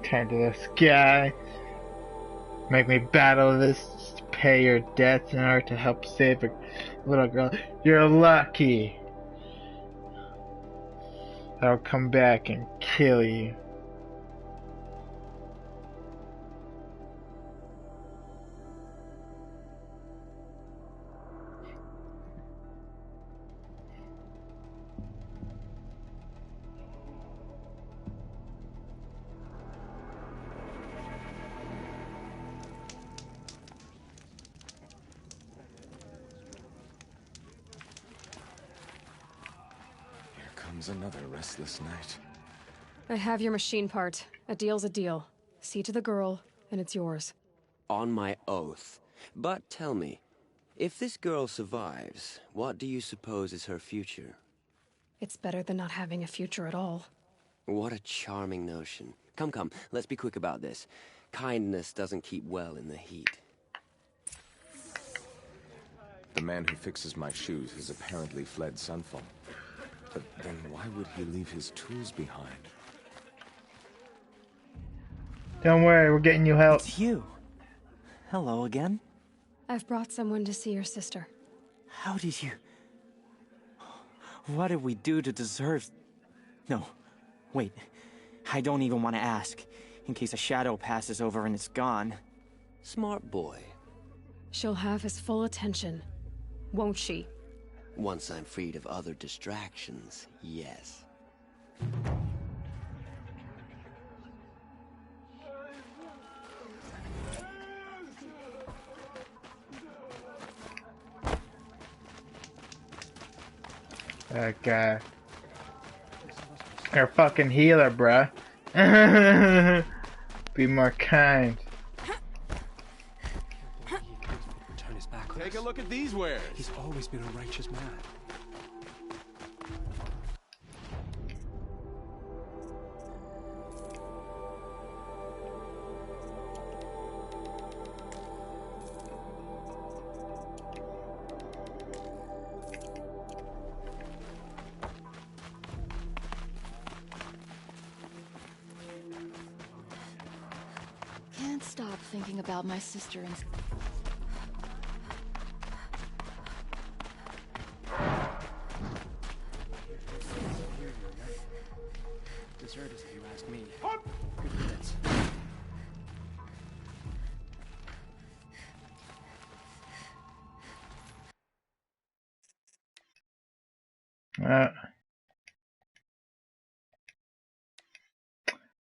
Turn to the sky. Make me battle this to pay your debts in order to help save a little girl. You're lucky. I'll come back and kill you. Another restless night. I have your machine part. A deal's a deal. See to the girl, and it's yours. On my oath. But tell me, if this girl survives, what do you suppose is her future? It's better than not having a future at all. What a charming notion. Come, come, let's be quick about this. Kindness doesn't keep well in the heat. The man who fixes my shoes has apparently fled Sunfall. But then why would he leave his tools behind? Don't worry, we're getting you help. It's you. Hello again. I've brought someone to see your sister. How did you... What did we do to deserve... No, wait. I don't even want to ask, in case a shadow passes over and it's gone. Smart boy. She'll have his full attention, won't she? Once I'm freed of other distractions, yes. That guy. Our fucking healer, bruh. Be more kind. Take a look at these wares. He's always been a righteous man. Can't stop thinking about my sister and... Deserters, if you ask me. Good minutes.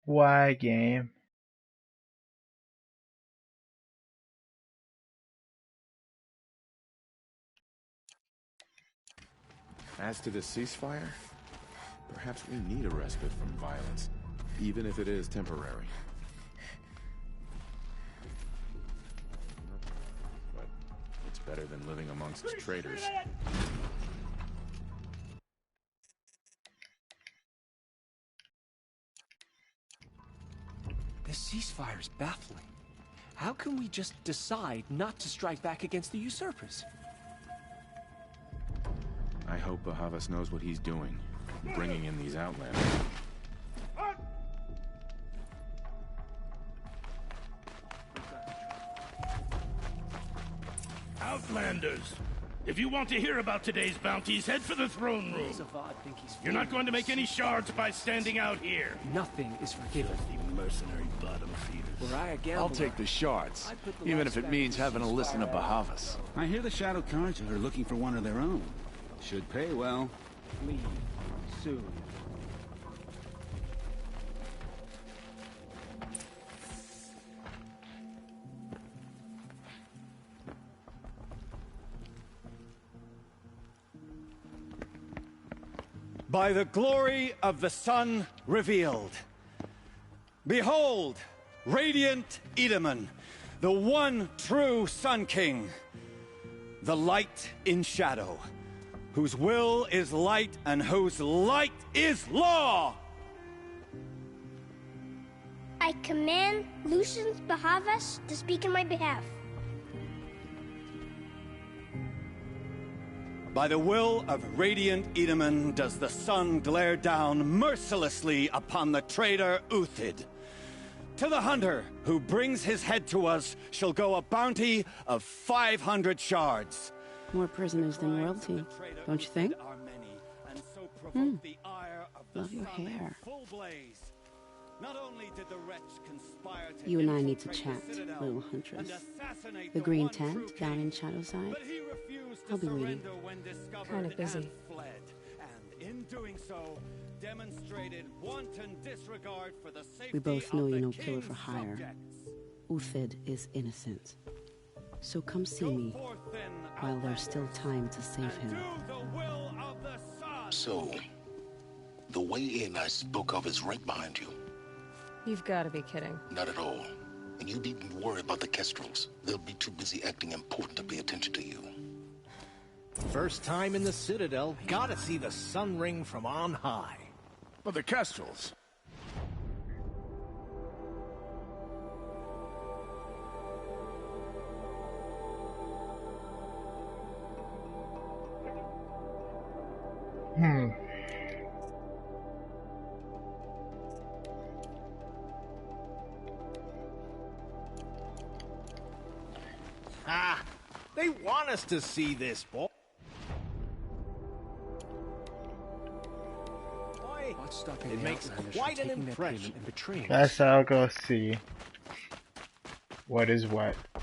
Why, game? As to the ceasefire, perhaps we need a respite from violence, even if it is temporary. But it's better than living amongst traitors. This ceasefire is baffling. How can we just decide not to strike back against the usurpers? I hope Bahavas knows what he's doing, bringing in these outlanders. Outlanders! If you want to hear about today's bounties, head for the throne room. You're not going to make any shards by standing out here. Nothing is forgiven. Filthy mercenary bottom feeders. Were I a gambler, I'll take the shards, even if it means having to listen to Bahavas. I hear the Shadow Cards are looking for one of their own. Should pay well. Leave soon. By the glory of the sun revealed. Behold, radiant Edaman, the one true Sun King, the light in shadow, whose will is light and whose light is law! I command Lucius Bahavas to speak in my behalf. By the will of radiant Edaman does the sun glare down mercilessly upon the traitor Uthid. To the hunter who brings his head to us shall go a bounty of 500 shards. More prisoners than royalty, don't you think? Love your hair. You and I need to chat, little huntress. The green tent down in Shadowside. I'll be waiting. Kind of busy. In doing so, demonstrated wanton disregard for the safety We both know of you're the no killer for king's hire. subjects. Uthid is innocent. So come see me while there's still time to save him. So, the way in I spoke of is right behind you. You've got to be kidding. Not at all. And you needn't worry about the Kestrels. They'll be too busy acting important to pay attention to you. First time in the Citadel, gotta see the sun ring from on high. But the Kestrels. Ah, they want us to see this, boy. What's stopping It the makes Outlanders quite from an taking their impression. payment and betraying Guess I'll go see what is what. I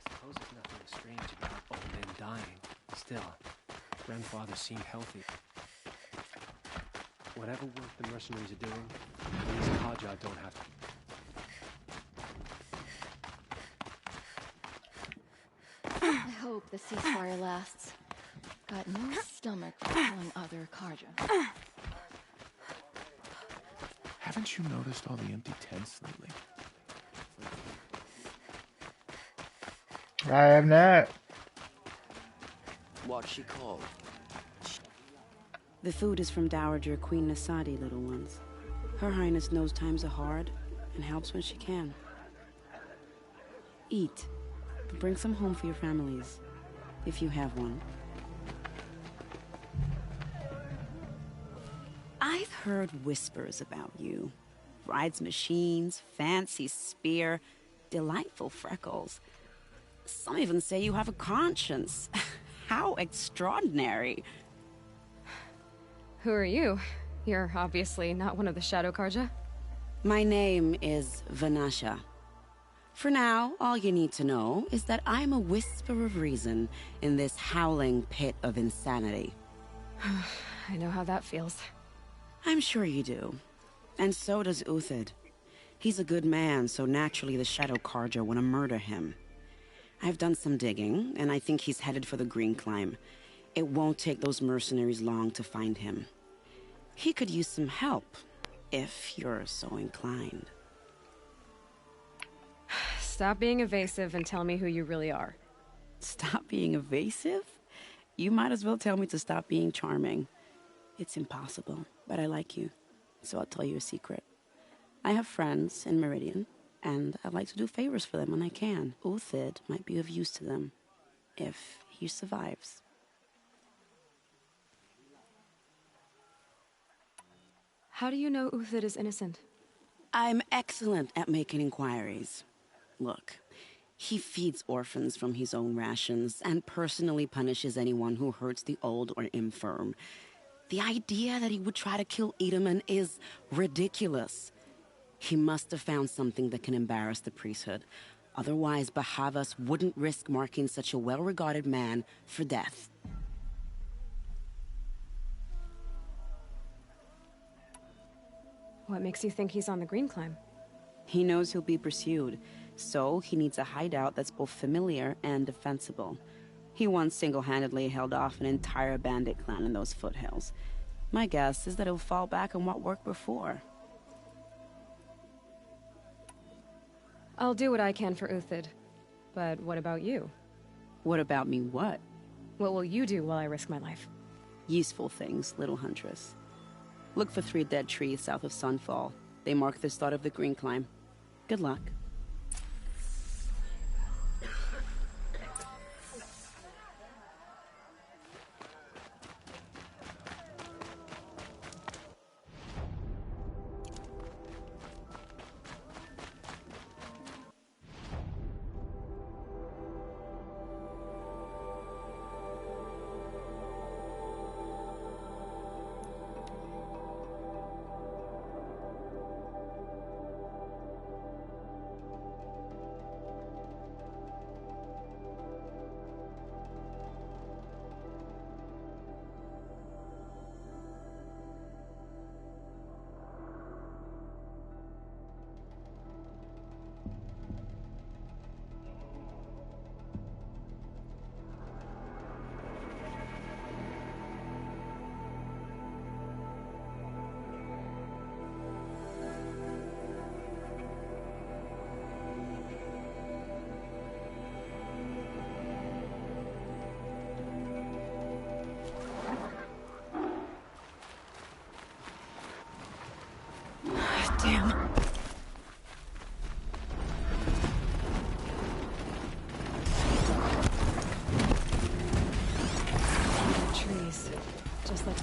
suppose there's nothing strange about old men dying. Still, grandfather seemed healthy. Whatever work the mercenaries are doing, these Kaja don't have to. I hope the ceasefire lasts. Got no stomach for killing other Karja. Haven't you noticed all the empty tents lately? I have not. What's she called? The food is from Dowager Queen Nasadi, little ones. Her Highness knows times are hard and helps when she can. Eat, but bring some home for your families, if you have one. I've heard whispers about you. Rides machines, fancy spear, delightful freckles. Some even say you have a conscience. How extraordinary. Who are you? You're obviously not one of the Shadow Karja. My name is Vanasha. For now, all you need to know is that I'm a whisper of reason in this howling pit of insanity. I know how that feels. I'm sure you do. And so does Uthid. He's a good man, so naturally the Shadow Karja want to murder him. I've done some digging, and I think he's headed for the Green Climb. It won't take those mercenaries long to find him. He could use some help, if you're so inclined. Stop being evasive and tell me who you really are. Stop being evasive? You might as well tell me to stop being charming. It's impossible, but I like you, so I'll tell you a secret. I have friends in Meridian, and I like to do favors for them when I can. Uthid might be of use to them, if he survives. How do you know Uthid is innocent? I'm excellent at making inquiries. Look, he feeds orphans from his own rations and personally punishes anyone who hurts the old or infirm. The idea that he would try to kill Edelman is ridiculous. He must have found something that can embarrass the priesthood. Otherwise, Bahavas wouldn't risk marking such a well-regarded man for death. What makes you think he's on the Green Climb? He knows he'll be pursued, so he needs a hideout that's both familiar and defensible. He once single-handedly held off an entire bandit clan in those foothills. My guess is that he'll fall back on what worked before. I'll do what I can for Uthid. But what about you? What about me what? What will you do while I risk my life? Useful things, little huntress. Look for 3 dead trees south of Sunfall. They mark the start of the Green Climb. Good luck.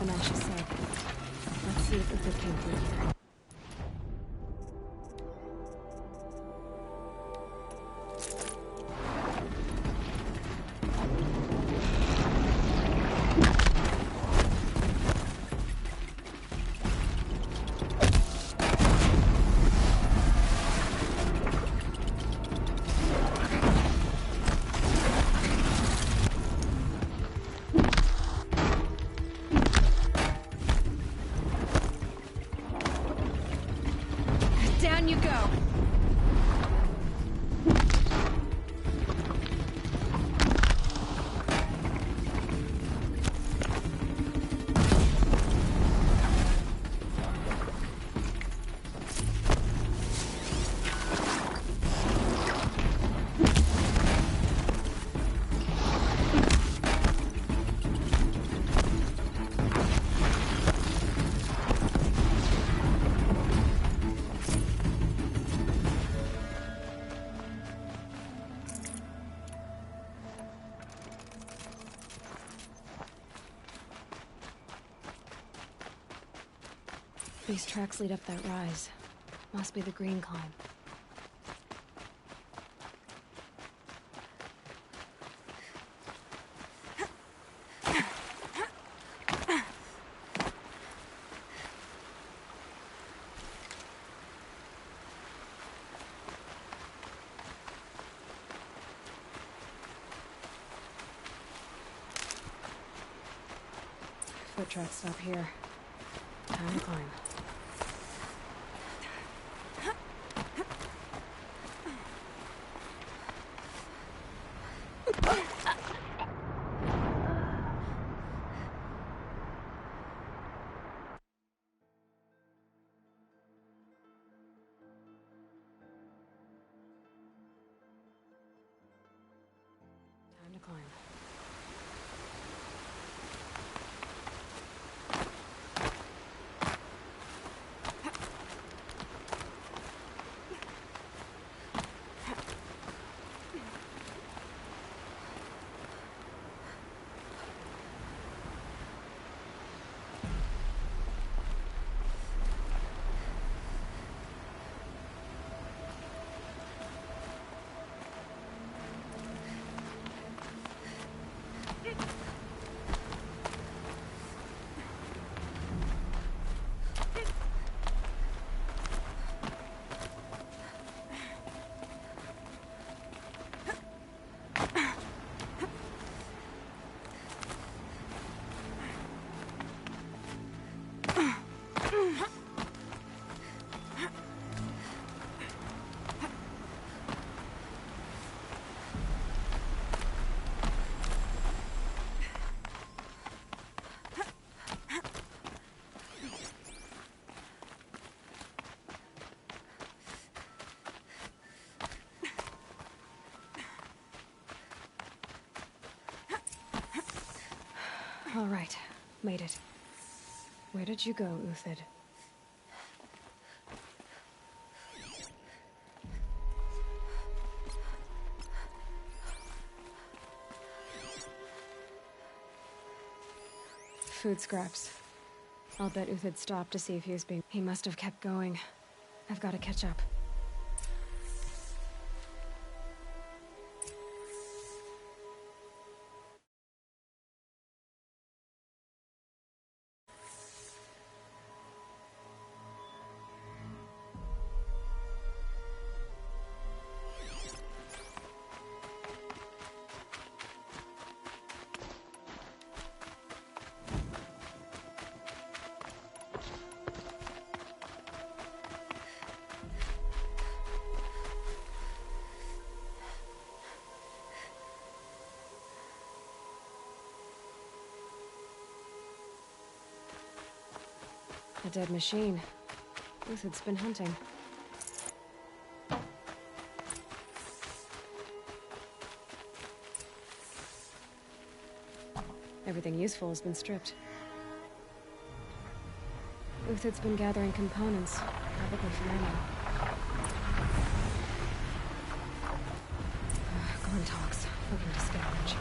nothing else she said. Let's see if Uthid came through here. Down you go. These tracks lead up that rise. Must be the green climb. Foot tracks stop here. Time to climb. Time to climb. All right, made it. Where did you go, Uthid? Food scraps. I'll bet Uthid stopped to see if he was being... He must have kept going. I've got to catch up. A dead machine. Uthid's been hunting. Everything useful has been stripped. Uthid's been gathering components, probably for ammo. Glintogs, looking to scavenge.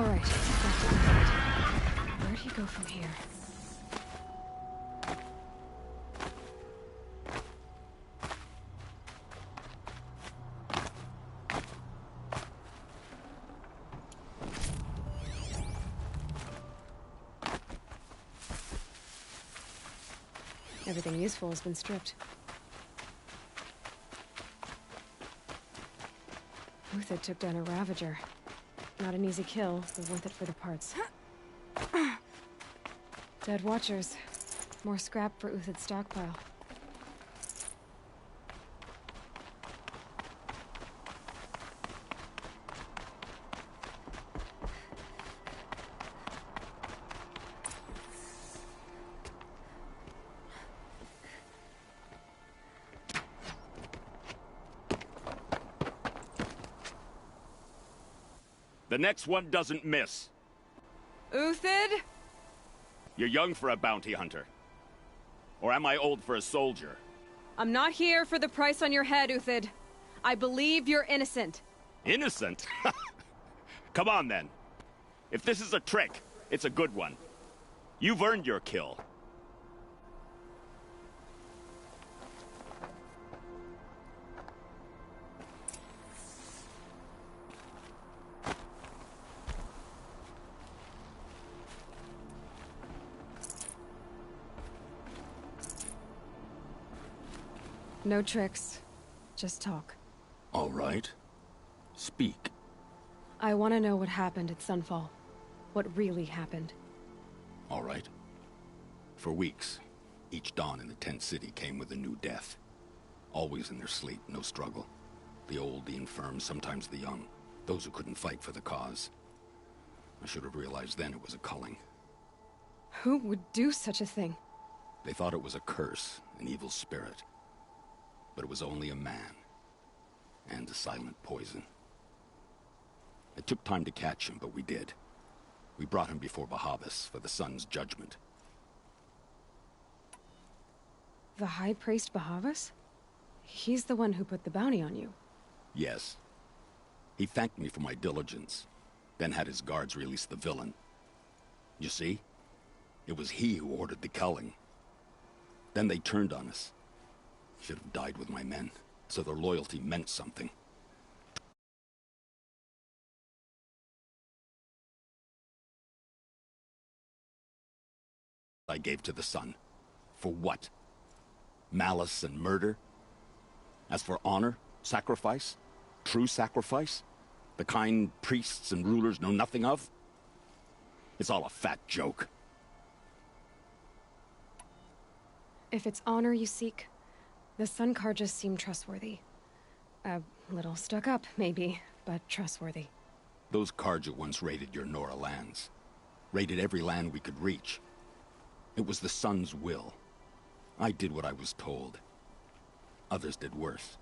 Alright, back to Uthed. Where do you go from here? Everything useful has been stripped. Uthed took down a Ravager. Not an easy kill, but worth it for the parts. Dead Watchers. More scrap for Uthed's stockpile. The next one doesn't miss. Uthed? You're young for a bounty hunter. Or am I old for a soldier? I'm not here for the price on your head, Uthed. I believe you're innocent. Innocent? Come on, then. If this is a trick, it's a good one. You've earned your kill. No tricks. Just talk. All right. Speak. I want to know what happened at Sunfall. What really happened. All right. For weeks, each dawn in the tent city came with a new death. Always in their sleep, no struggle. The old, the infirm, sometimes the young. Those who couldn't fight for the cause. I should have realized then it was a culling. Who would do such a thing? They thought it was a curse, an evil spirit. But it was only a man. And a silent poison. It took time to catch him, but we did. We brought him before Bahavas for the sun's judgment. The High Priest Bahavas? He's the one who put the bounty on you. Yes. He thanked me for my diligence, then had his guards release the villain. You see? It was he who ordered the culling. Then they turned on us. Should have died with my men, so their loyalty meant something. I gave to the sun. For what? Malice and murder? As for honor, sacrifice, true sacrifice, the kind priests and rulers know nothing of? It's all a fat joke. If it's honor you seek, the Sun Karjas seem trustworthy. A little stuck up, maybe, but trustworthy. Those Karja once raided your Nora lands. Raided every land we could reach. It was the Sun's will. I did what I was told. Others did worse.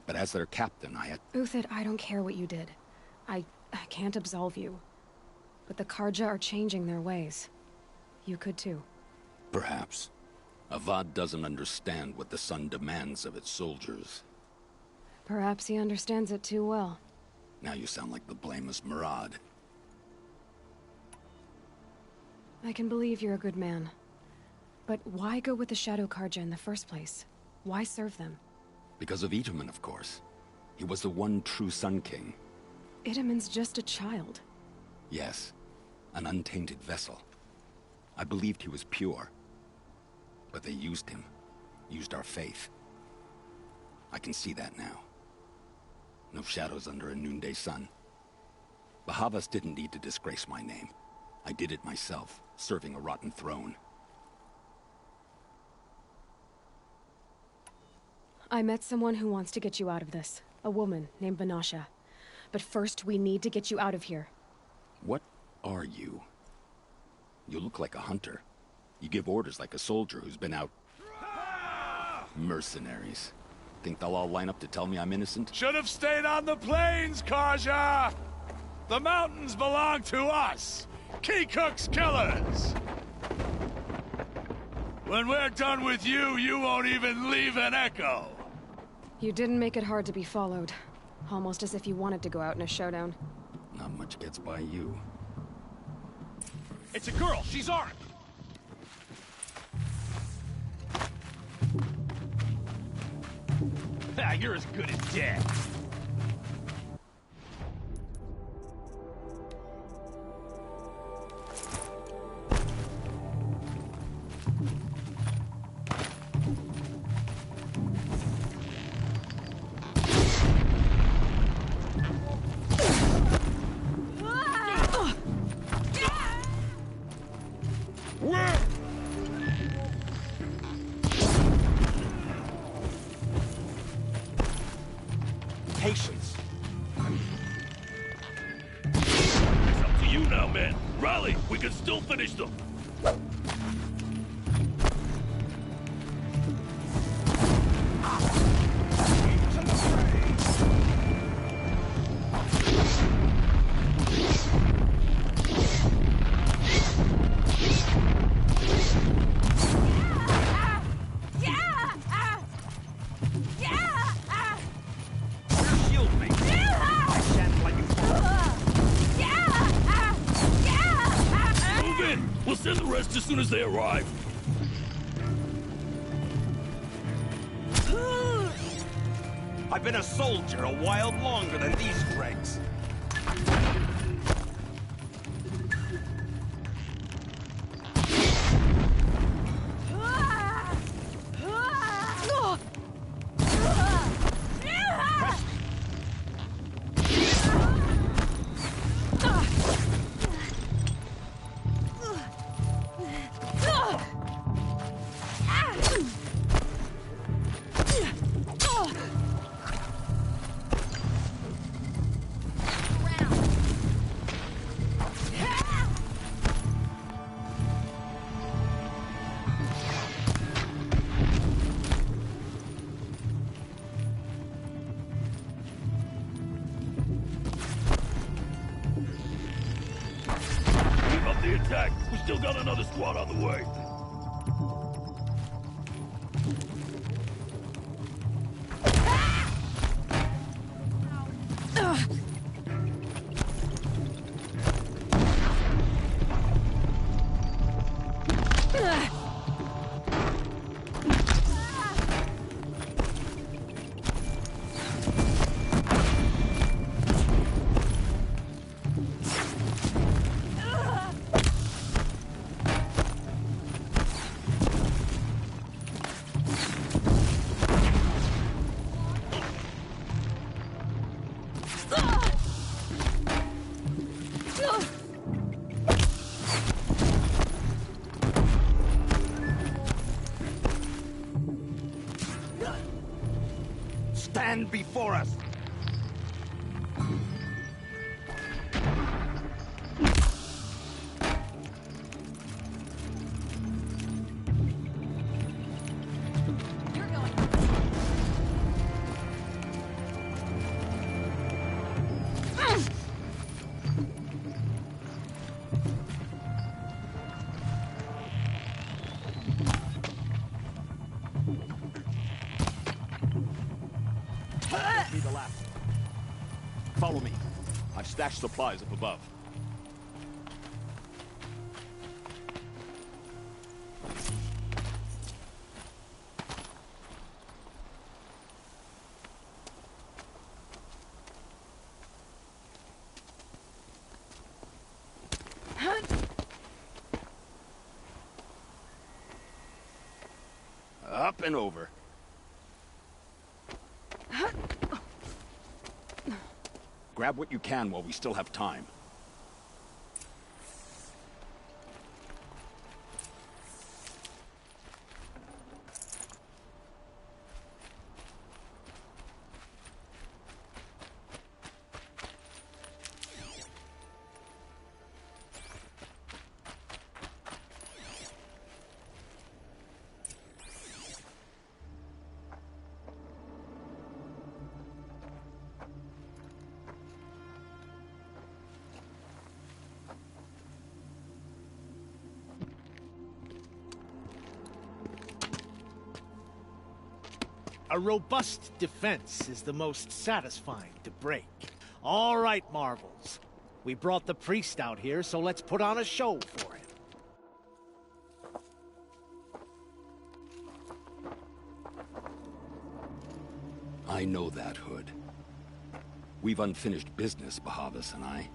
But as their captain, I had... Uthed, I don't care what you did. I can't absolve you. But the Karja are changing their ways. You could too. Perhaps. Avad doesn't understand what the Sun demands of its soldiers. Perhaps he understands it too well. Now you sound like the blameless Murad. I can believe you're a good man. But why go with the Shadow Karja in the first place? Why serve them? Because of Itamen, of course. He was the one true Sun King. Itamen's just a child. Yes. An untainted vessel. I believed he was pure. But they used him. Used our faith. I can see that now. No shadows under a noonday sun. Bahavas didn't need to disgrace my name. I did it myself, serving a rotten throne. I met someone who wants to get you out of this. A woman named Banasha. But first, we need to get you out of here. What are you? You look like a hunter. You give orders like a soldier who's been out... Mercenaries. Think they'll all line up to tell me I'm innocent? Should have stayed on the plains, Karja! The mountains belong to us! Keycook's killers! When we're done with you, you won't even leave an echo! You didn't make it hard to be followed. Almost as if you wanted to go out in a showdown. Not much gets by you. It's a girl. She's armed. Ah, you're as good as dead. Patience. It's up to you now, man. Rally, we can still finish them. Shield me. I shan't let you Move in. We'll send the rest as soon as they arrive. I've been a soldier a while longer than these dregs. Keep up the attack. We still got another squad on the way. Stand before us! Be the last. Follow me. I've stashed supplies up above. Up and over. Grab what you can while we still have time. A robust defense is the most satisfying to break. All right, Marvels. We brought the priest out here, so let's put on a show for him. I know that, Hood. We've unfinished business, Bahavas and I.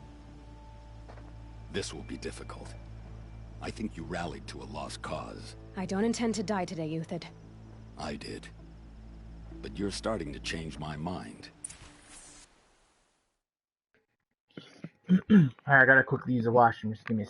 This will be difficult. I think you rallied to a lost cause. I don't intend to die today, Euthyd. I did. But you're starting to change my mind. Alright, I gotta quickly use the washroom. Just give me a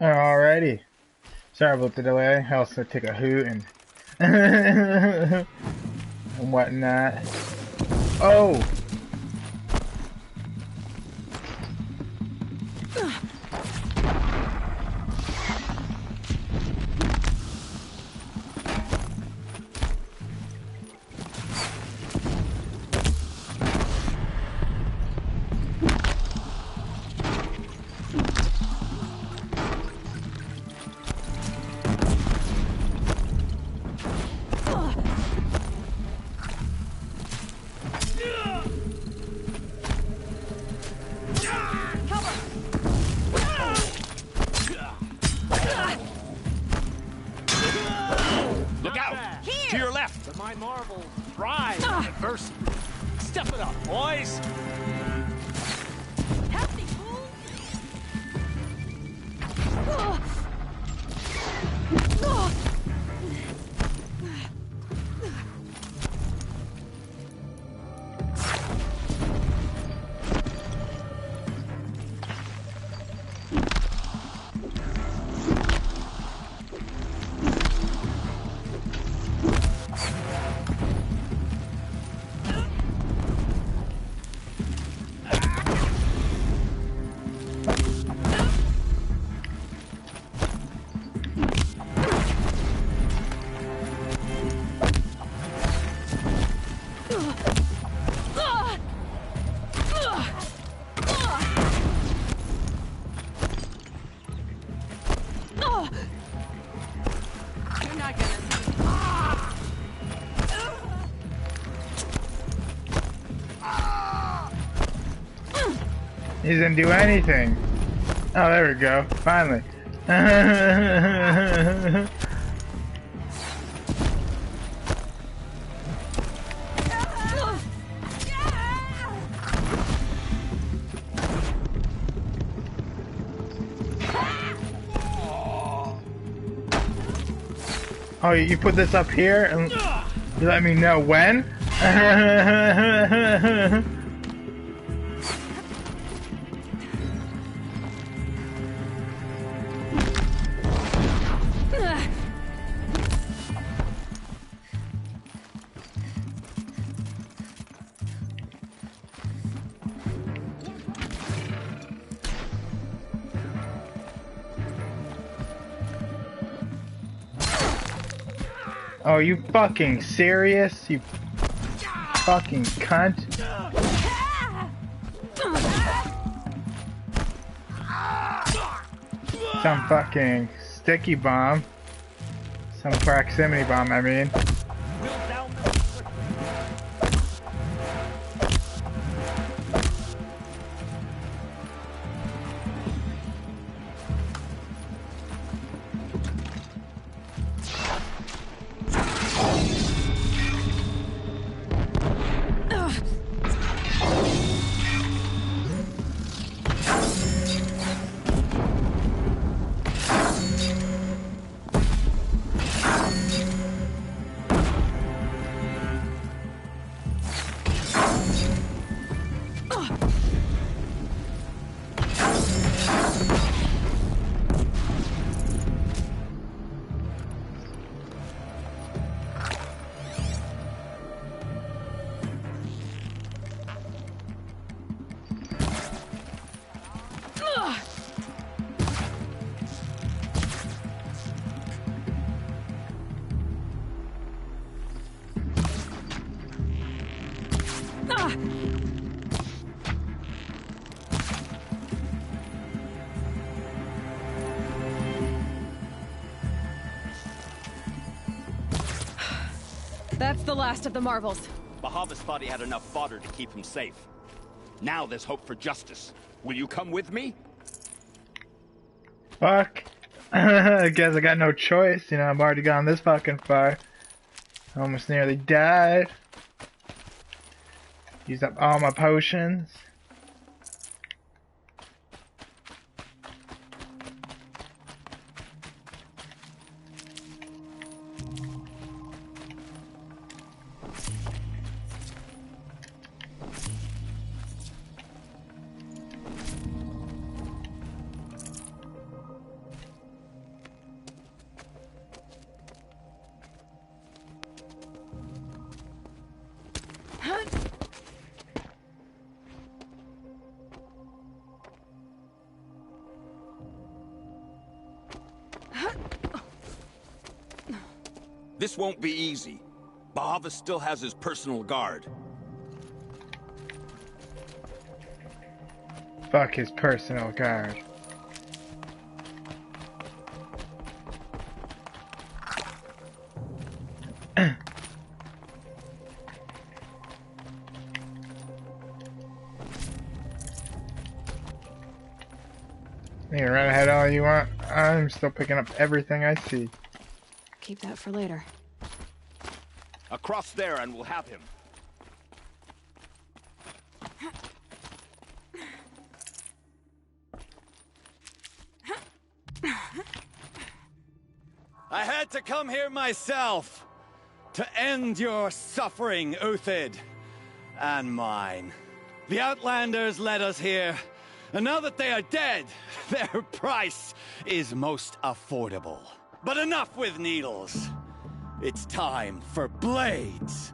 Alrighty. Sorry about the delay. I also took a hoot and and whatnot. Oh! He didn't do anything. Oh, there we go. Finally. Oh, you put this up here and you let me know when? Oh, you fucking serious? You fucking cunt. Some fucking sticky bomb. Some proximity bomb, I mean. That's the last of the marvels. Bahavas thought he had enough fodder to keep him safe. Now there's hope for justice. Will you come with me? Fuck. I guess I got no choice. You know, I've already gone this fucking far. I almost nearly died. Used up all my potions. This won't be easy. Bahavas still has his personal guard. Fuck his personal guard. You can run ahead all you want. I'm still picking up everything I see. Keep that for later. Across there and we'll have him. I had to come here myself to end your suffering, Uthid, and mine. The Outlanders led us here, and now that they are dead, their price is most affordable. But enough with needles. It's time for blades.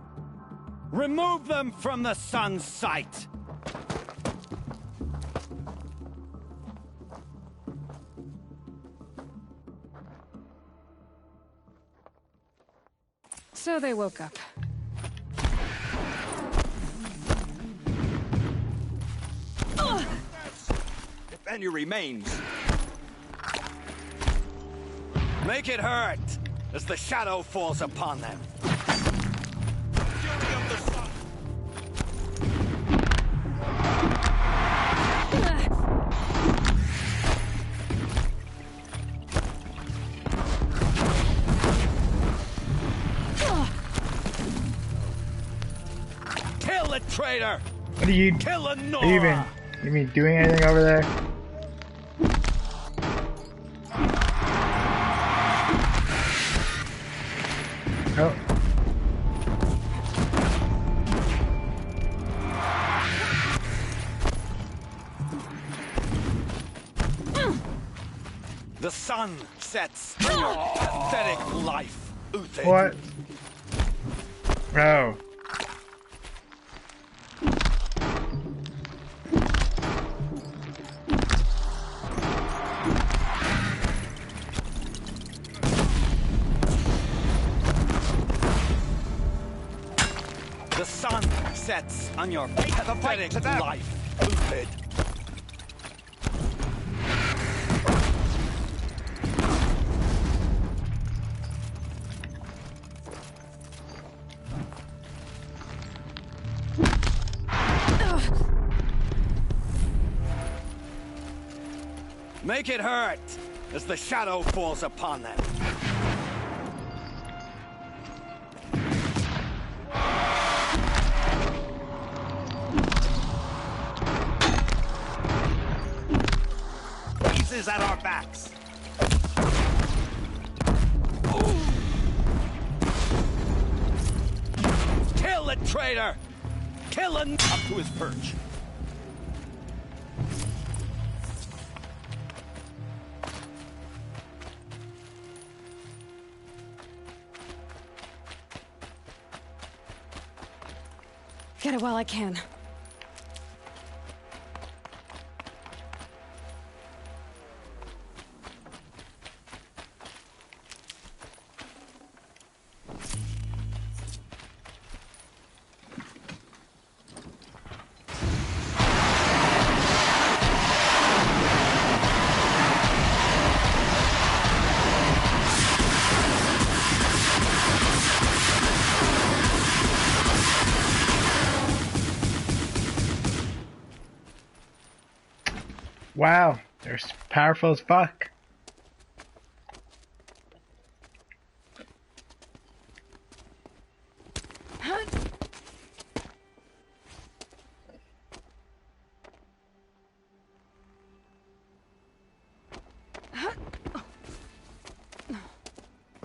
Remove them from the sun's sight. So they woke up. If any remains. Make it hurt as the shadow falls upon them. Fury of the sun. Kill the traitor! What are you Kill a Nora! You mean doing anything over there? Oh. The sun sets in your pathetic life, Uthid. What? Oh. The sun sets on your pathetic life, Uthid. Make it hurt as the shadow falls upon them. Pieces at our backs. Kill the traitor! Kill him up to his perch. Get it while I can. Wow, they're powerful as fuck.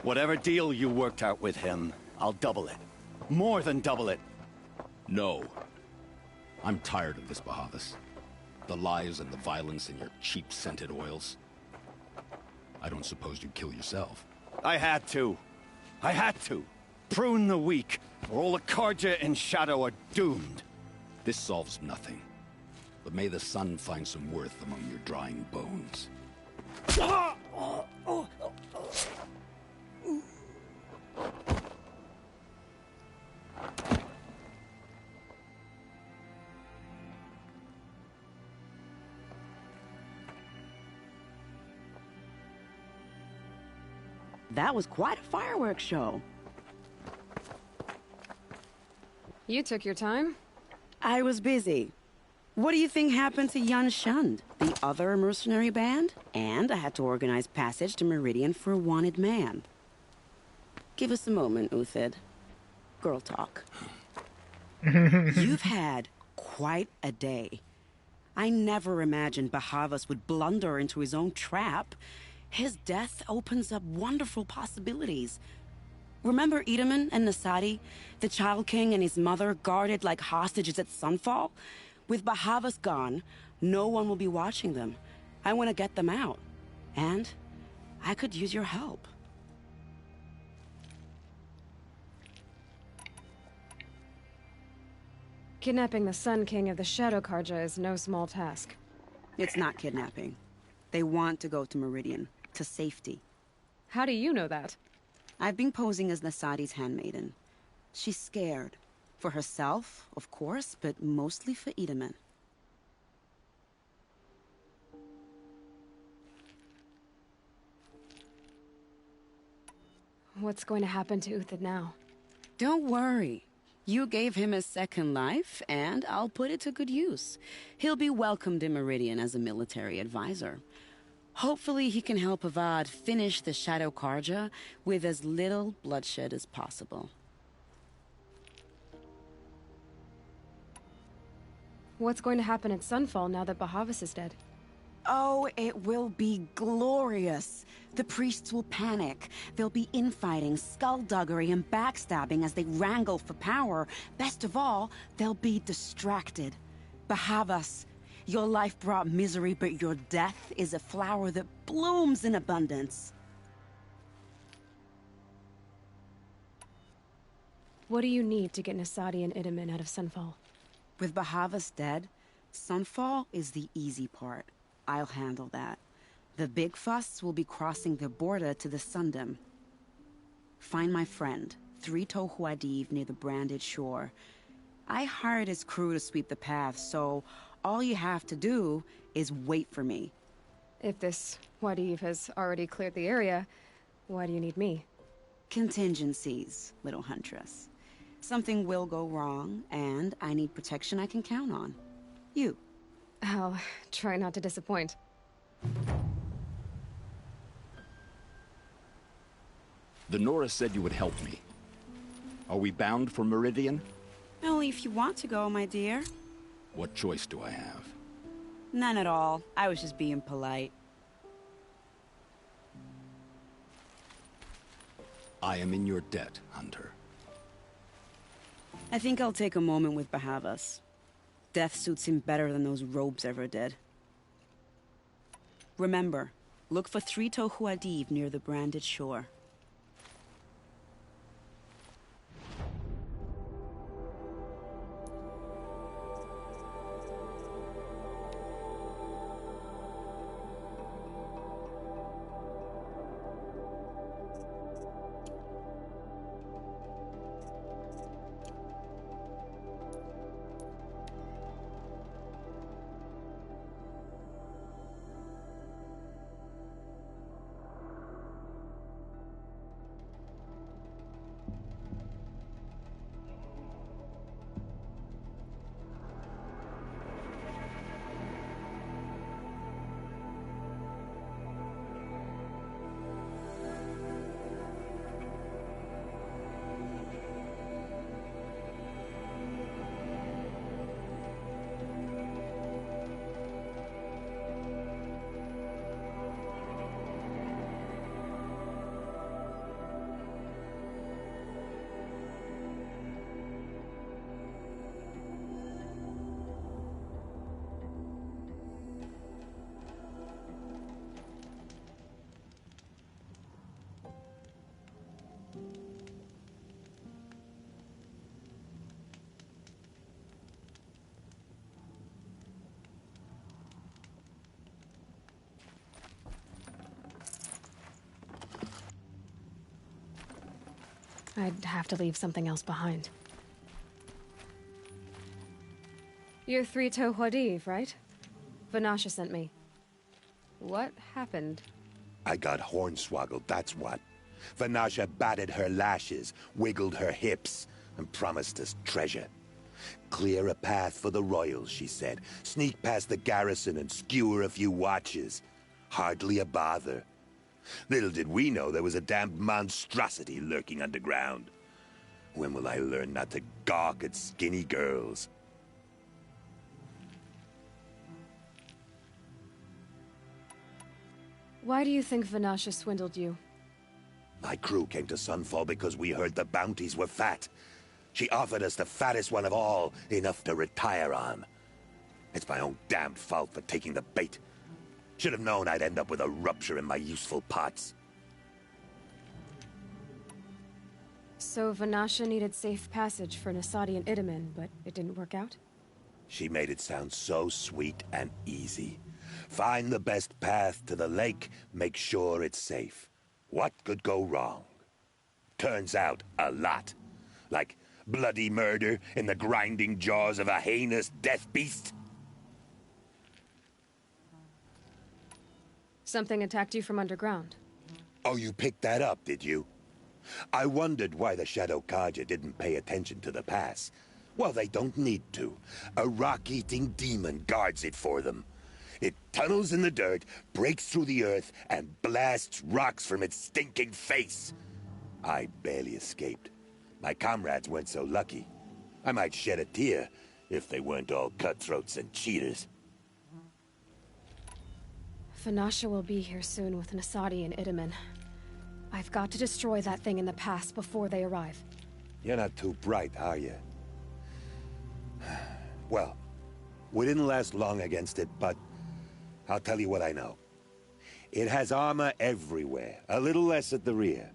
Whatever deal you worked out with him, I'll double it. More than double it. No. I'm tired of this, Bahavas. The lies and the violence and your cheap-scented oils. I don't suppose you'd kill yourself. I had to. I had to. Prune the weak, or all the Karja in Shadow are doomed. This solves nothing. But may the sun find some worth among your drying bones. That was quite a fireworks show. You took your time. I was busy. What do you think happened to Yan Shund, the other mercenary band? And I had to organize passage to Meridian for a wanted man. Give us a moment, Uthid. Girl talk. You've had quite a day. I never imagined Bahavas would blunder into his own trap. His death opens up wonderful possibilities. Remember Itamen and Nasadi? The Child King and his mother guarded like hostages at Sunfall? With Bahavas gone, no one will be watching them. I want to get them out. And I could use your help. Kidnapping the Sun King of the Shadow Karja is no small task. It's not kidnapping. They want to go to Meridian, to safety. How do you know that? I've been posing as Nasadi's handmaiden. She's scared. For herself, of course, but mostly for Itamen. What's going to happen to Uthid now? Don't worry. You gave him a second life, and I'll put it to good use. He'll be welcomed in Meridian as a military advisor. Hopefully he can help Avad finish the Shadow Karja with as little bloodshed as possible. What's going to happen at Sunfall now that Bahavas is dead? Oh, it will be glorious. The priests will panic. There'll be infighting, skullduggery, and backstabbing as they wrangle for power. Best of all, they'll be distracted. Bahavas, your life brought misery, but your death is a flower that blooms in abundance. What do you need to get Nasadi and Itamen out of Sunfall? With Bahavas dead, Sunfall is the easy part. I'll handle that. The big fuss will be crossing the border to the Sundom. Find my friend, Three-Toe Huadiv, near the branded shore. I hired his crew to sweep the path, so all you have to do is wait for me. If this Huadiv has already cleared the area, why do you need me? Contingencies, little huntress. Something will go wrong, and I need protection I can count on. You. I'll try not to disappoint. The Nora said you would help me. Are we bound for Meridian? Only if you want to go, my dear. What choice do I have? None at all. I was just being polite. I am in your debt, Hunter. I think I'll take a moment with Bahavas. Death suits him better than those robes ever did. Remember, look for Three-Toe Huadiv near the branded shore. I'd have to leave something else behind. You're Three-Toe Huadiv, right? Vanasha sent me. What happened? I got hornswoggled, that's what. Vanasha batted her lashes, wiggled her hips, and promised us treasure. Clear a path for the royals, she said. Sneak past the garrison and skewer a few watches. Hardly a bother. Little did we know there was a damned monstrosity lurking underground. When will I learn not to gawk at skinny girls? Why do you think Vanasha swindled you? My crew came to Sunfall because we heard the bounties were fat. She offered us the fattest one of all, enough to retire on. It's my own damned fault for taking the bait. Should have known I'd end up with a rupture in my useful parts. So Vanasha needed safe passage for Nasadi and Itamen, but it didn't work out? She made it sound so sweet and easy. Find the best path to the lake, make sure it's safe. What could go wrong? Turns out, a lot. Like bloody murder in the grinding jaws of a heinous death beast. Something attacked you from underground. Oh, you picked that up, did you? I wondered why the Shadow Kaja didn't pay attention to the pass. Well, they don't need to. A rock-eating demon guards it for them. It tunnels in the dirt, breaks through the earth, and blasts rocks from its stinking face. I barely escaped. My comrades weren't so lucky. I might shed a tear if they weren't all cutthroats and cheaters. Vanasha will be here soon with Nasadi and Itamen. I've got to destroy that thing in the pass before they arrive. You're not too bright, are you? Well, we didn't last long against it, but I'll tell you what I know. It has armor everywhere, a little less at the rear.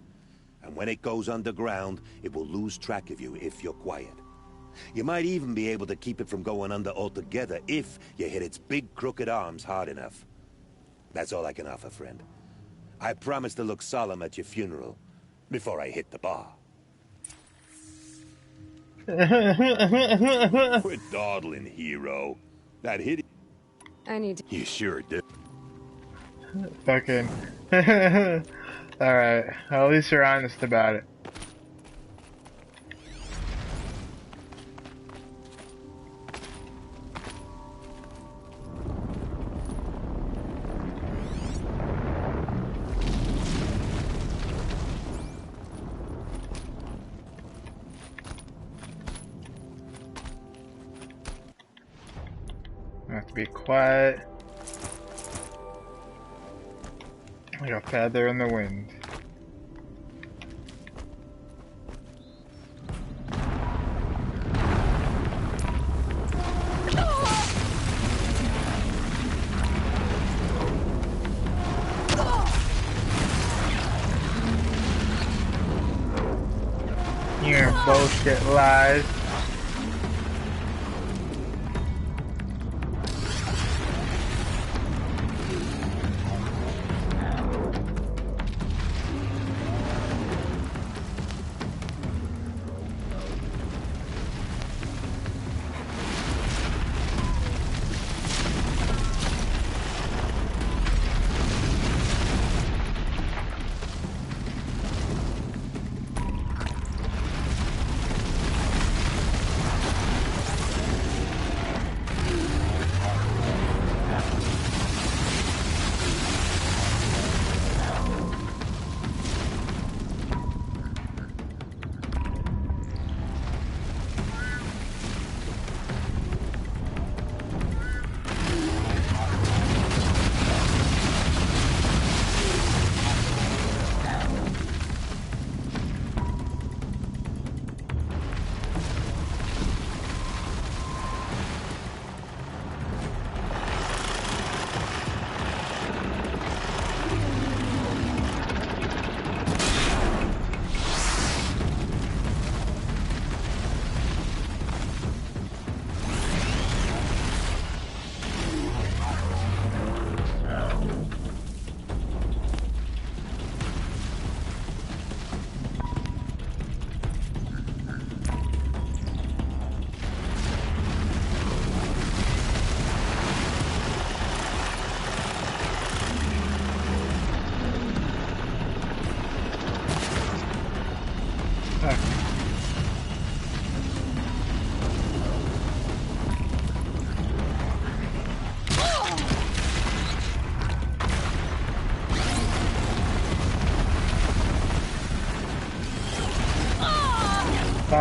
And when it goes underground, it will lose track of you if you're quiet. You might even be able to keep it from going under altogether if you hit its big crooked arms hard enough. That's all I can offer, friend. I promise to look solemn at your funeral before I hit the bar. Quit dawdling, hero. That hit. I need to. You sure did. Fucking. Alright. Well, at least you're honest about it. I have to be quiet. Like a feather in the wind. Your bullshit lies.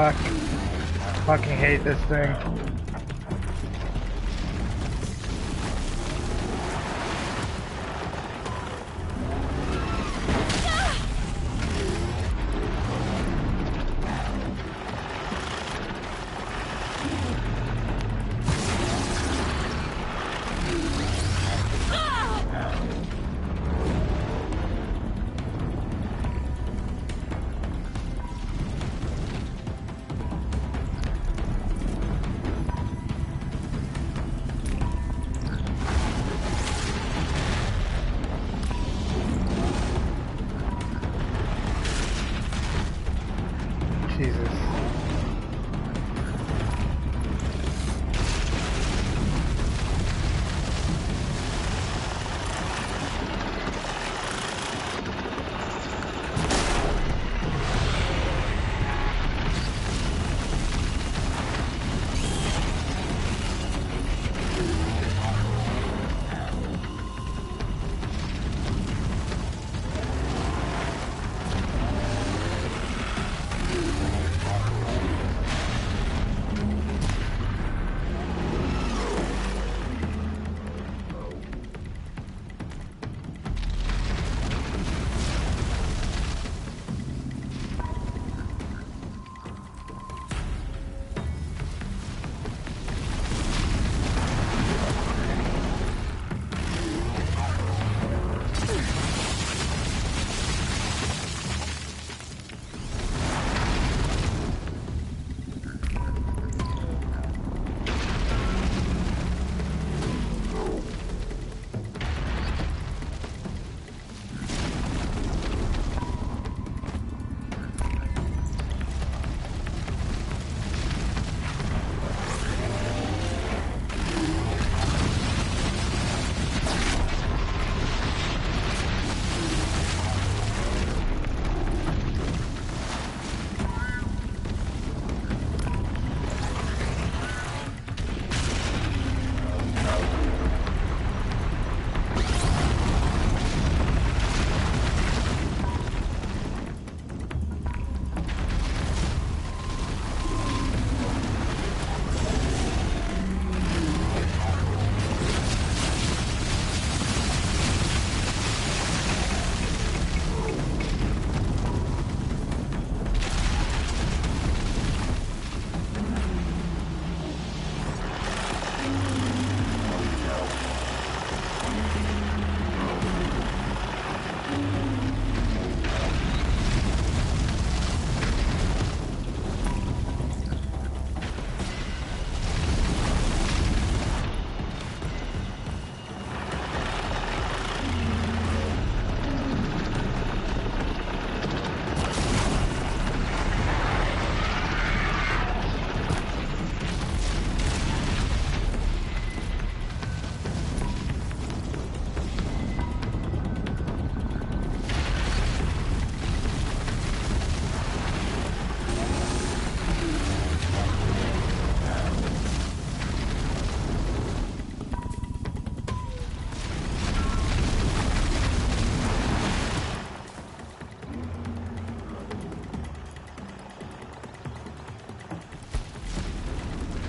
Fuck. Fucking hate this thing. Jesus.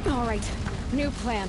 All right, new plan.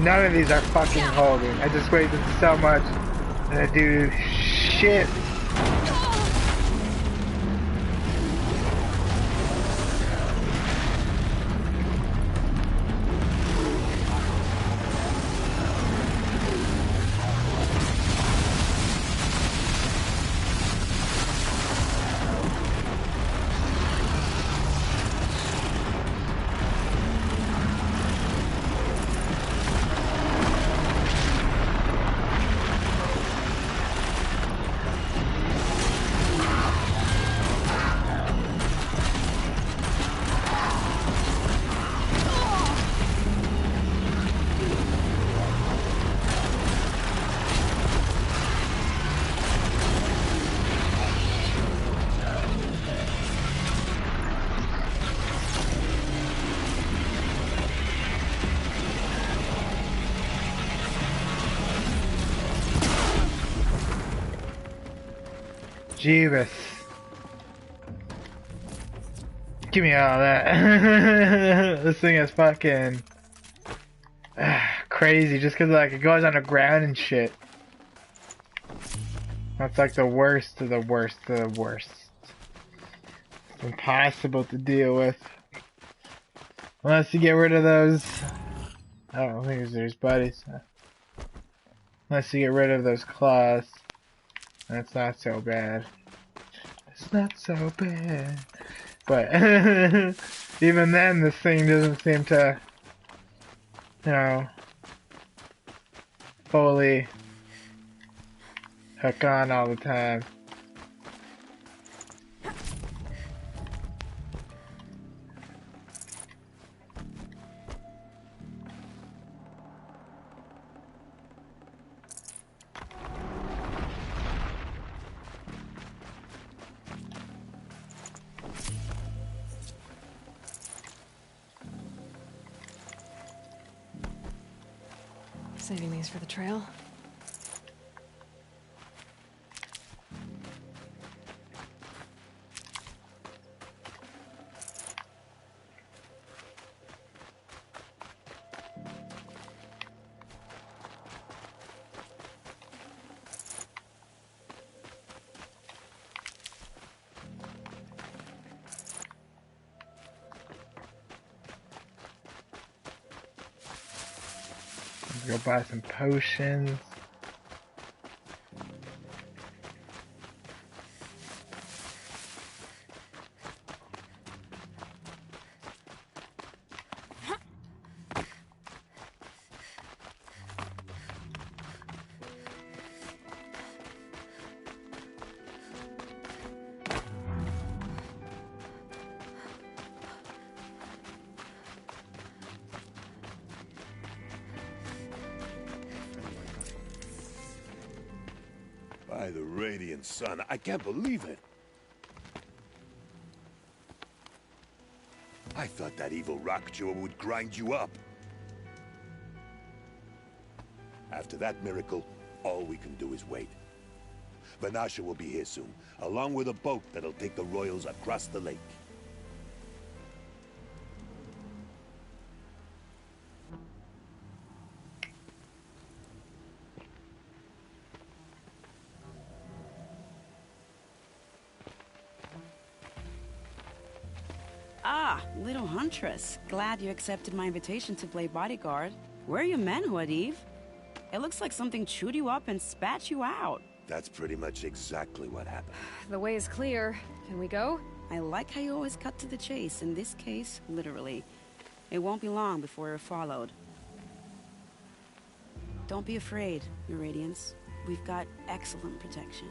None of these are fucking holding. I just wasted so much. And I do shit. Jeebus. Give me all that. This thing is fucking crazy just cause like it goes underground and shit. That's like the worst of the worst of the worst. It's impossible to deal with. Unless you get rid of those. I don't think there's buddies. Unless you get rid of those claws. That's not so bad. It's not so bad. But even then, this thing doesn't seem to, you know, fully hook on all the time. Saving these for the trail. Go buy some potions. By the radiant sun, I can't believe it. I thought that evil rock jaw would grind you up. After that miracle, all we can do is wait. Vanasha will be here soon, along with a boat that'll take the royals across the lake. Ah, little huntress. Glad you accepted my invitation to play bodyguard. Where are your men, Huadiv? It looks like something chewed you up and spat you out. That's pretty much exactly what happened. The way is clear. Can we go? I like how you always cut to the chase. In this case, literally. It won't be long before you're followed. Don't be afraid, Your Radiance. We've got excellent protection.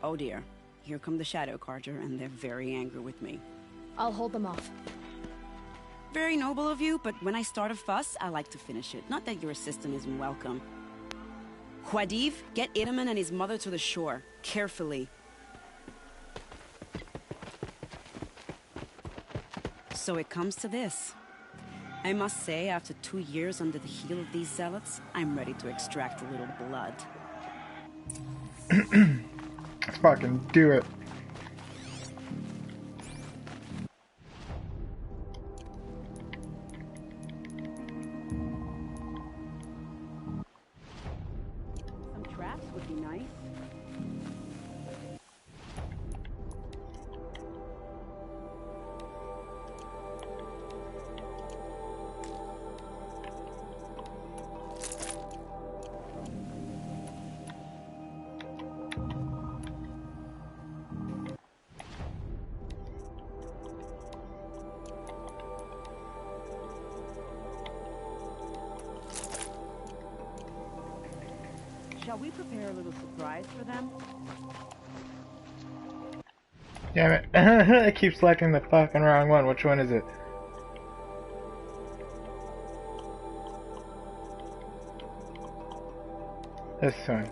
Oh dear, here come the Shadow Carter, and they're very angry with me. I'll hold them off. Very noble of you, but when I start a fuss, I like to finish it. Not that your assistant isn't welcome. Huadiv, get Itaman and his mother to the shore. Carefully. So it comes to this. I must say, after 2 years under the heel of these zealots, I'm ready to extract a little blood. Let's fucking do it. Some traps would be nice. Shall we prepare a little surprise for them? Damn it. I keep selecting the fucking wrong one. Which one is it? This one.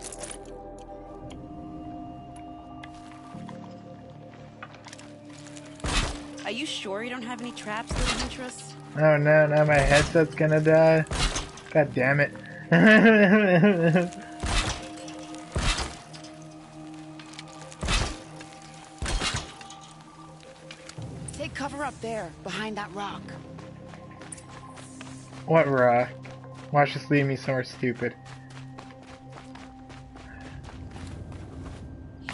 Are you sure you don't have any traps, little huntress? Oh no, now my headset's gonna die. God damn it. Take cover up there, behind that rock. What rock? Watch this lead me somewhere stupid.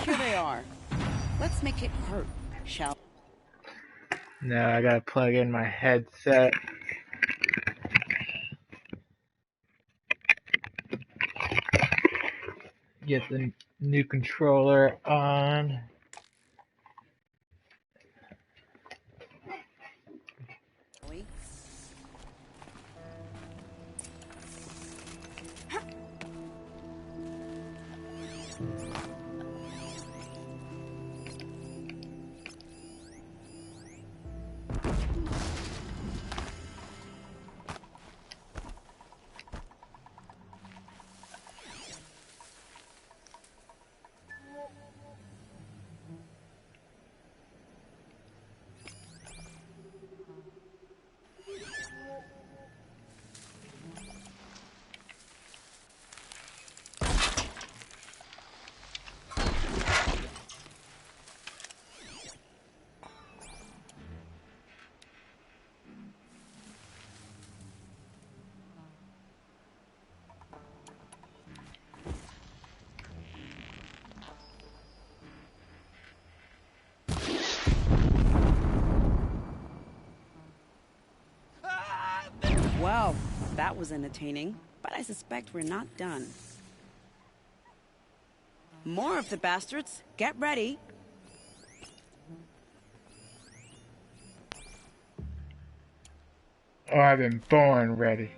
Here they are. Let's make it hurt, shall we? No, I gotta plug in my headset. Get the new controller on. That was entertaining, but I suspect we're not done. More of the bastards. Get ready. Oh, I've been born ready.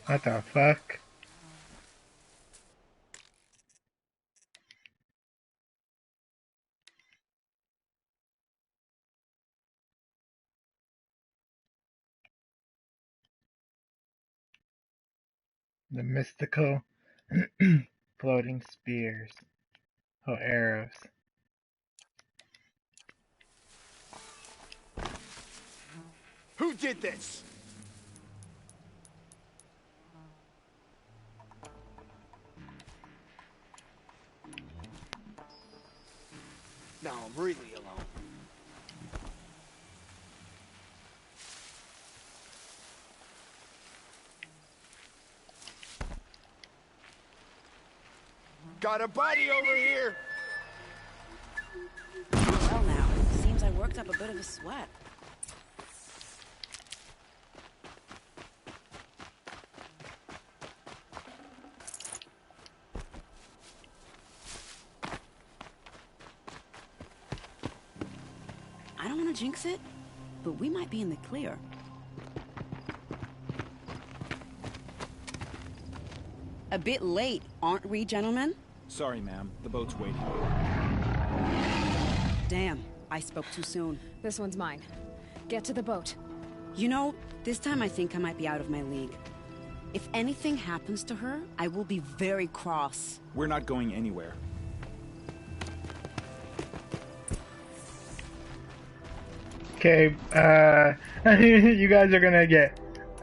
What the fuck? The mystical floating spears. Oh, arrows. Who did this? Now I'm really alone. Got a body over here! Well now, seems I worked up a bit of a sweat. I don't want to jinx it, but we might be in the clear. A bit late, aren't we, gentlemen? Sorry, ma'am. The boat's waiting. Damn, I spoke too soon. This one's mine. Get to the boat. You know, this time I think I might be out of my league. If anything happens to her, I will be very cross. We're not going anywhere. Okay, you guys are gonna get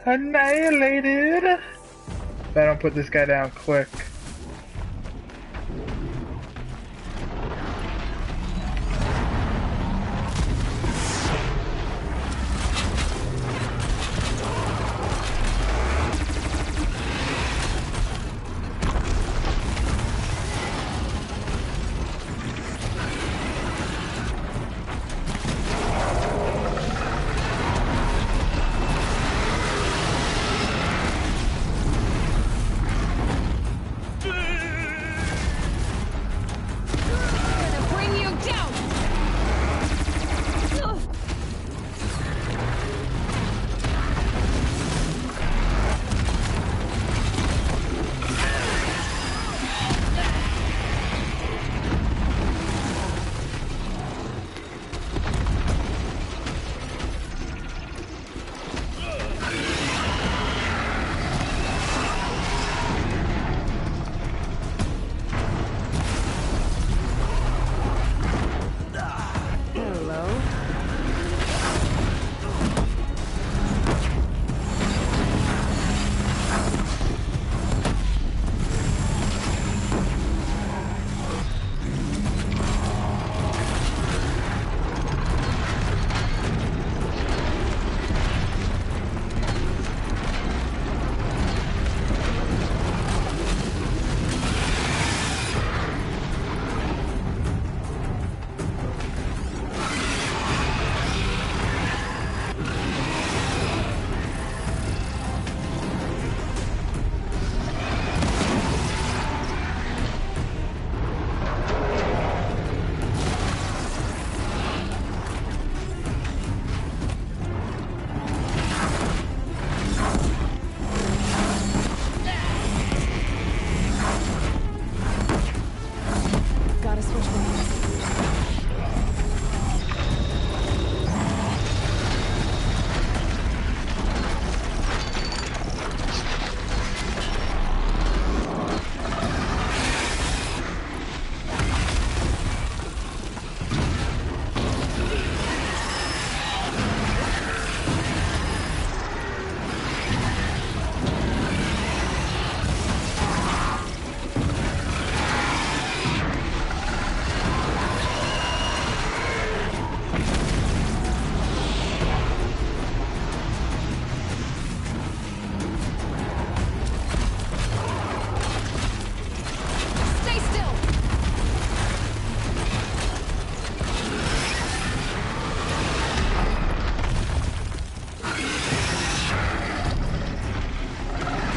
annihilated if I don't put this guy down quick.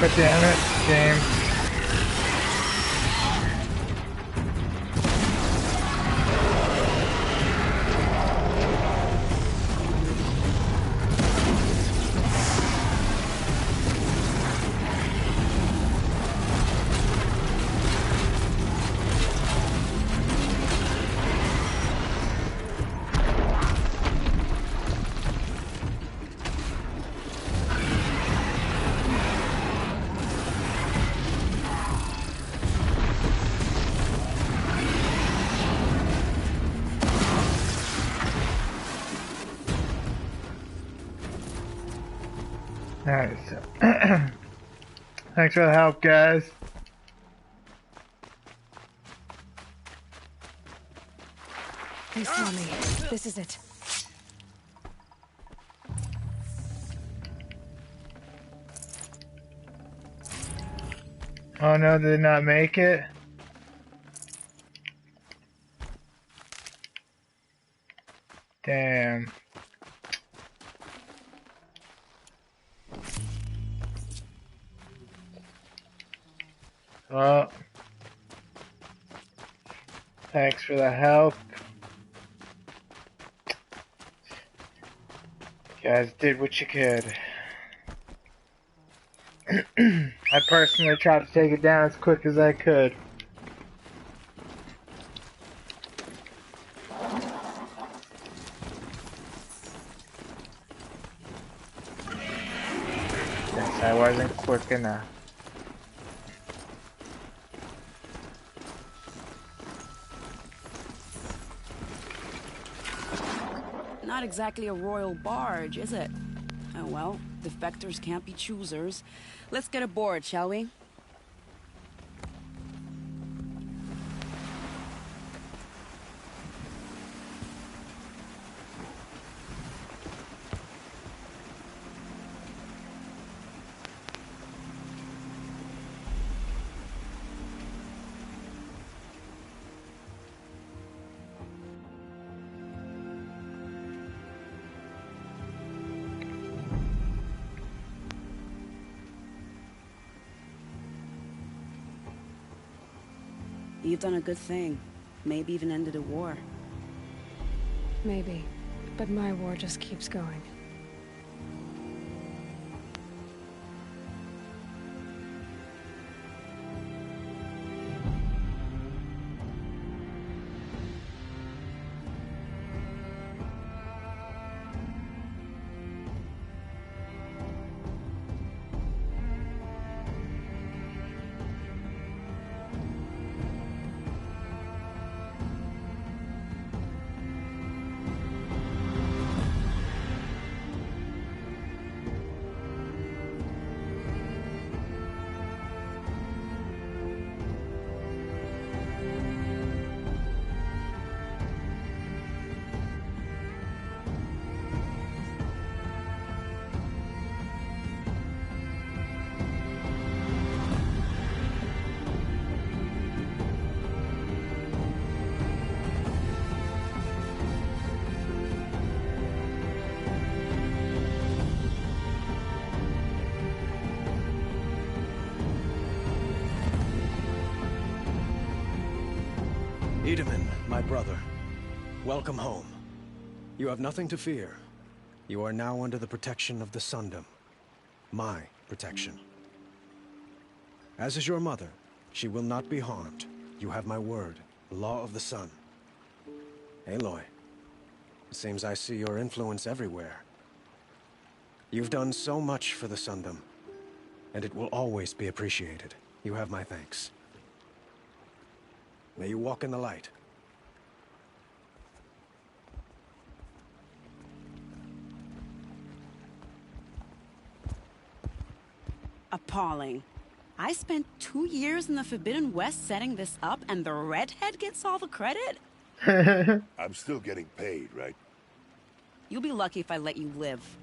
God damn it, game. Alright, so thanks for the help, guys. They saw me. This is it. Oh no, did not make it? Damn. Well, thanks for the help. You guys did what you could. I personally tried to take it down as quick as I could. Guess I wasn't quick enough. Not exactly a royal barge, is it? Oh well, defectors can't be choosers. Let's get aboard, shall we? You've done a good thing. Maybe even ended a war. Maybe. But my war just keeps going. Iedemann, my brother, welcome home. You have nothing to fear. You are now under the protection of the Sundom. My protection. As is your mother, she will not be harmed. You have my word, the law of the sun. Aloy, it seems I see your influence everywhere. You've done so much for the Sundom, and it will always be appreciated. You have my thanks. May you walk in the light. Appalling. I spent 2 years in the Forbidden West setting this up, and the redhead gets all the credit? I'm still getting paid, right? You'll be lucky if I let you live.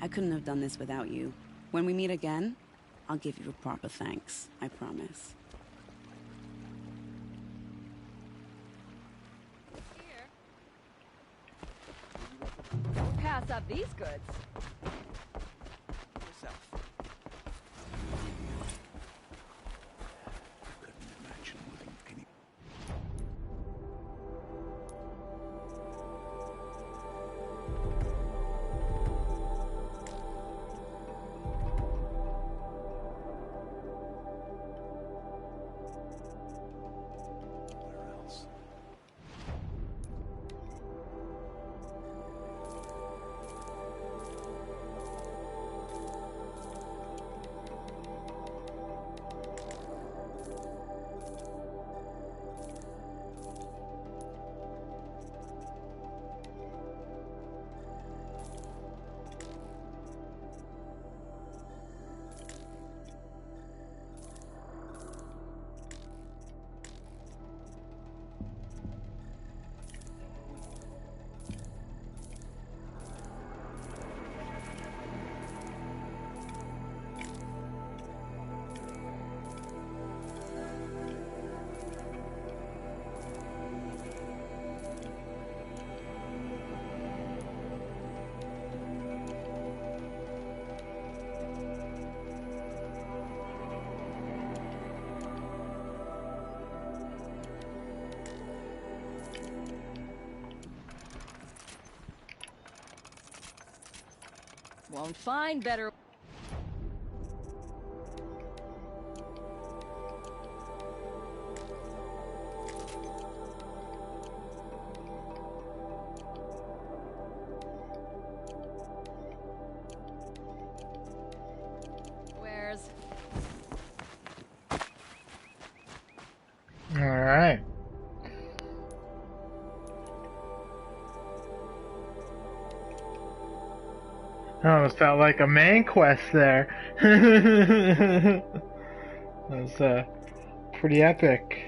I couldn't have done this without you. When we meet again, I'll give you a proper thanks. I promise. Don't pass up these goods. Won't find better. Where's... Alright. I almost felt like a main quest there. That was pretty epic.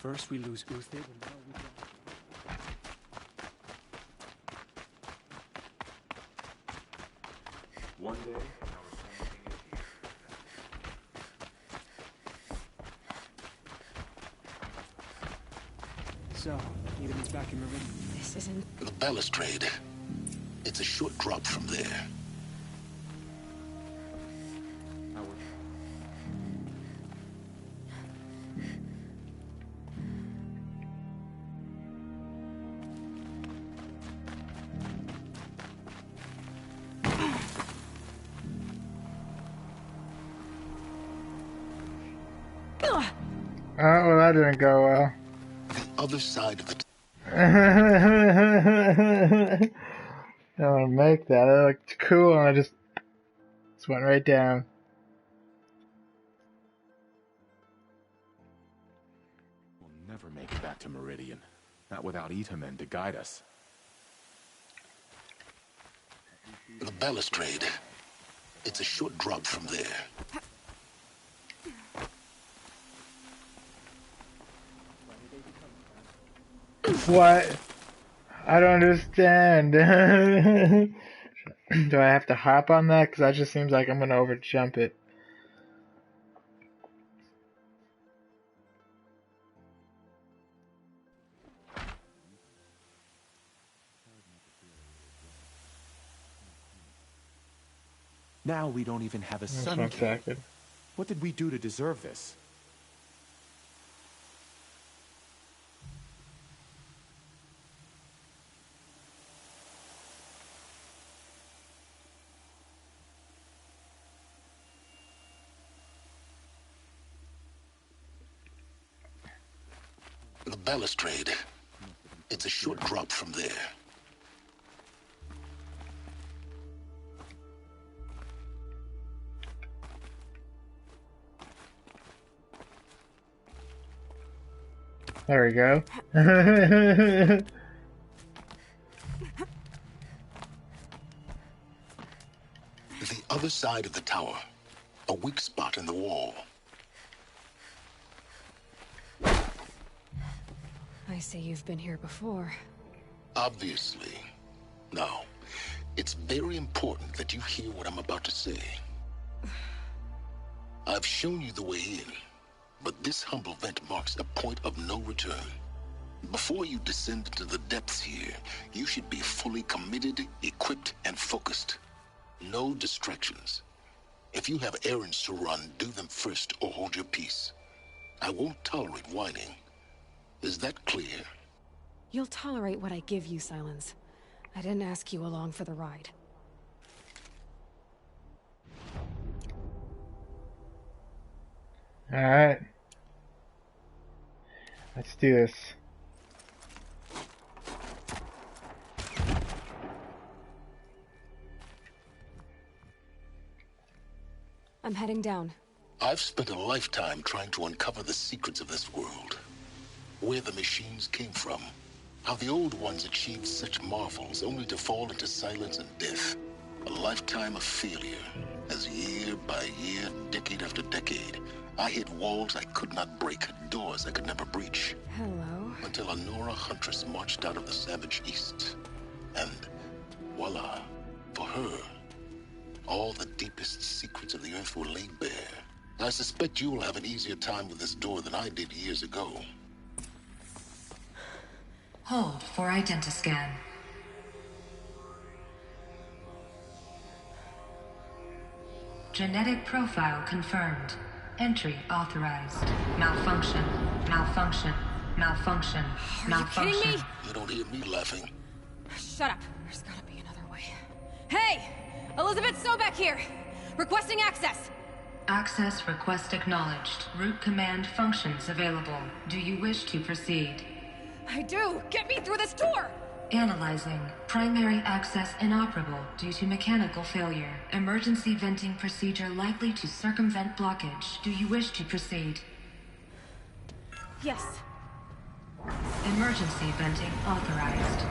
First we lose Uthid, and now we got... One day, So, Edemon's back in Meridian. This isn't... The balustrade. It's a short drop from there. Oh, well, that didn't go well. The other side of the... I don't want to make that. It looked cool, and I just went right down. we'll never make it back to Meridian. Not without Itamen to guide us. The balustrade. It's a short drop from there. What? I don't understand. Do I have to hop on that? Because that just seems like I'm going to overjump it. Now we don't even have a Just sun one king. second. What did we do to deserve this? The balustrade. It's a short drop from there. There we go. The other side of the tower. A weak spot in the wall. I see you've been here before. Obviously. Now, it's very important that you hear what I'm about to say. I've shown you the way in, but this humble vent marks a point of no return. Before you descend into the depths here, you should be fully committed, equipped, and focused. No distractions. If you have errands to run, do them first or hold your peace. I won't tolerate whining. Is that clear? You'll tolerate what I give you, Silence. I didn't ask you along for the ride. Alright. Let's do this. I'm heading down. I've spent a lifetime trying to uncover the secrets of this world. Where the machines came from. How the old ones achieved such marvels only to fall into silence and death. A lifetime of failure, as year by year, decade after decade, I hit walls I could not break, doors I could never breach. Hello? Until a Nora huntress marched out of the savage east. And voila, for her, all the deepest secrets of the earth were laid bare. I suspect you will have an easier time with this door than I did years ago. Hold for identiscan. Genetic profile confirmed. Entry authorized. Malfunction. Malfunction. Malfunction. Are Malfunction. you kidding me? You don't hear me laughing. Shut up. There's gotta be another way. Hey! Elizabeth Sobek here! Requesting access! Access request acknowledged. Root command functions available. Do you wish to proceed? I do! Get me through this door! Analyzing. Primary access inoperable due to mechanical failure. Emergency venting procedure likely to circumvent blockage. Do you wish to proceed? Yes. Emergency venting authorized.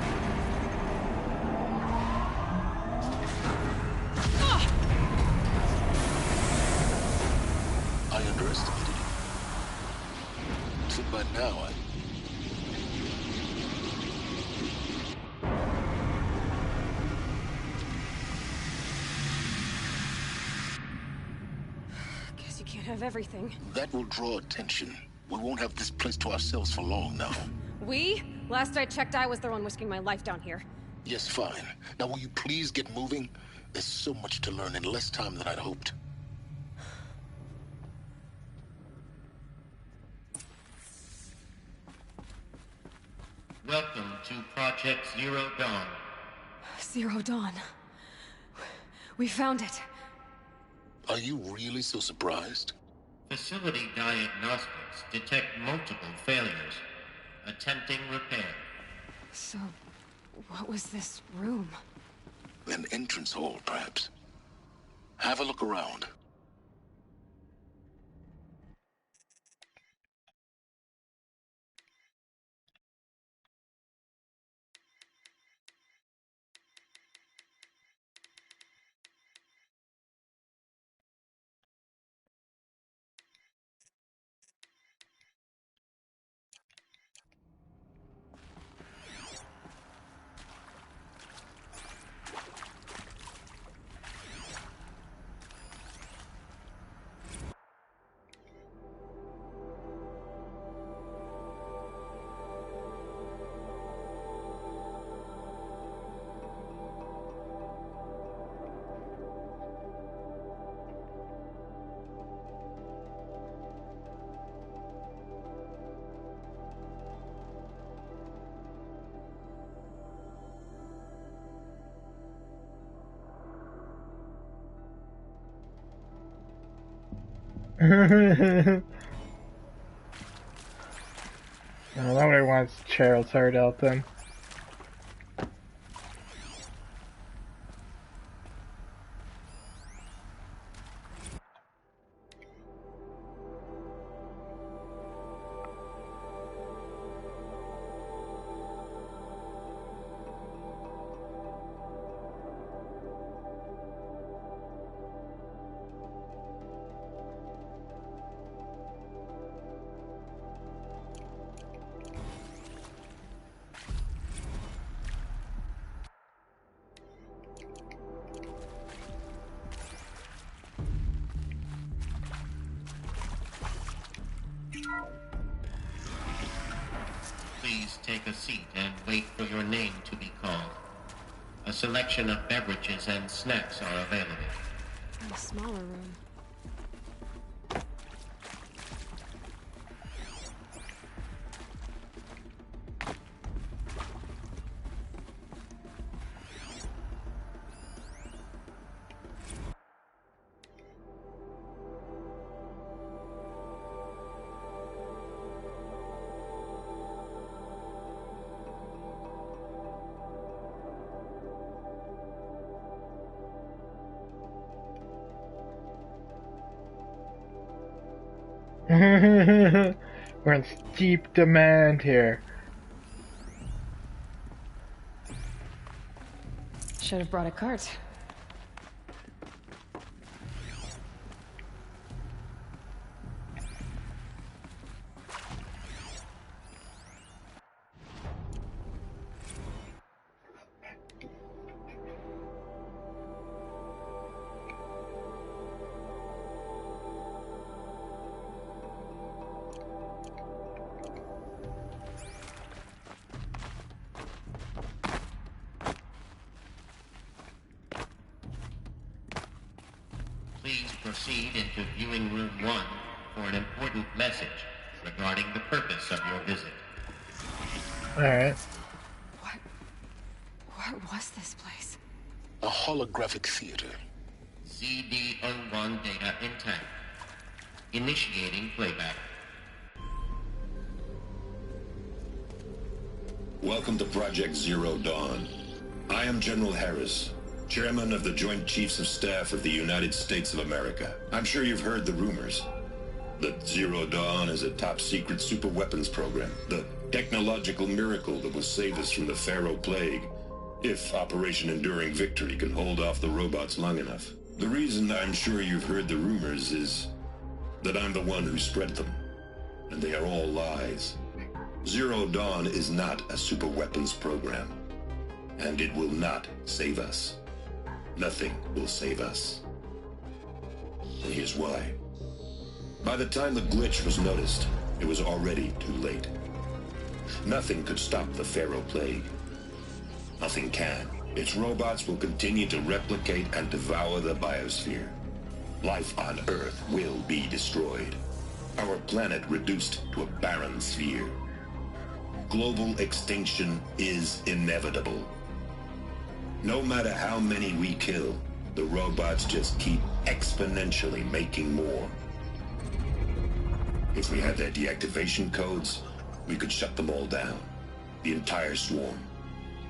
I underestimated you. So by now, Guess you can't have everything. that will draw attention. We won't have this place to ourselves for long now. We? Last I checked, I was the one risking my life down here. Yes, fine. Now will you please get moving? There's so much to learn in less time than I'd hoped. Welcome to Project Zero Dawn. Zero Dawn. We found it. Are you really so surprised? Facility diagnostics detect multiple failures. Attempting repair. So, what was this room? An entrance hall, perhaps. Have a look around. No, nobody wants Cheryl's heart out then. Please take a seat and wait for your name to be called. A selection of beverages and snacks are available. A smaller room. We're in steep demand here. Should have brought a cart. Please proceed into viewing room 1 for an important message regarding the purpose of your visit. Alright. What was this place? A holographic theater. CD01 data intact. Initiating playback. Welcome to Project Zero Dawn. I am General Harris, Chairman of the Joint Chiefs of Staff of the United States of America. I'm sure you've heard the rumors that Zero Dawn is a top-secret super-weapons program, the technological miracle that will save us from the Pharaoh Plague, if Operation Enduring Victory can hold off the robots long enough. The reason I'm sure you've heard the rumors is that I'm the one who spread them, and they are all lies. Zero Dawn is not a super-weapons program, and it will not save us. Nothing will save us. And here's why. By the time the glitch was noticed, it was already too late. Nothing could stop the Pharaoh Plague. Nothing can. Its robots will continue to replicate and devour the biosphere. Life on Earth will be destroyed. Our planet reduced to a barren sphere. Global extinction is inevitable. No matter how many we kill, the robots just keep exponentially making more. If we had their deactivation codes, we could shut them all down. The entire swarm.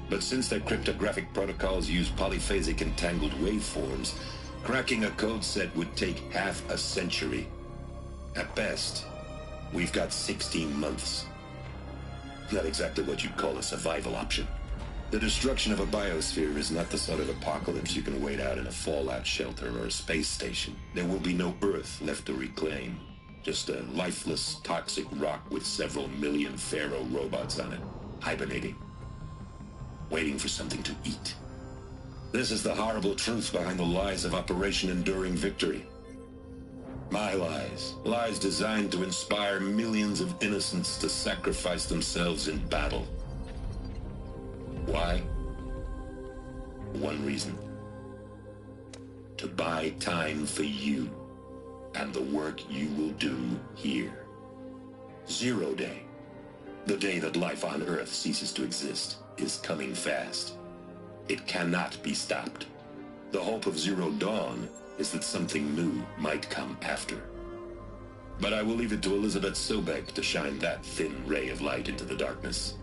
But since their cryptographic protocols use polyphasic entangled waveforms, cracking a code set would take half a century. At best, we've got 16 months. Not exactly what you'd call a survival option. The destruction of a biosphere is not the sort of apocalypse you can wait out in a fallout shelter or a space station. There will be no Earth left to reclaim. Just a lifeless, toxic rock with several million Pharaoh robots on it, hibernating, waiting for something to eat. This is the horrible truth behind the lies of Operation Enduring Victory. My lies. Lies designed to inspire millions of innocents to sacrifice themselves in battle. Why? One reason. To buy time for you and the work you will do here. Zero Day, the day that life on Earth ceases to exist, is coming fast. It cannot be stopped. The hope of Zero Dawn is that something new might come after. But I will leave it to Elizabeth Sobek to shine that thin ray of light into the darkness.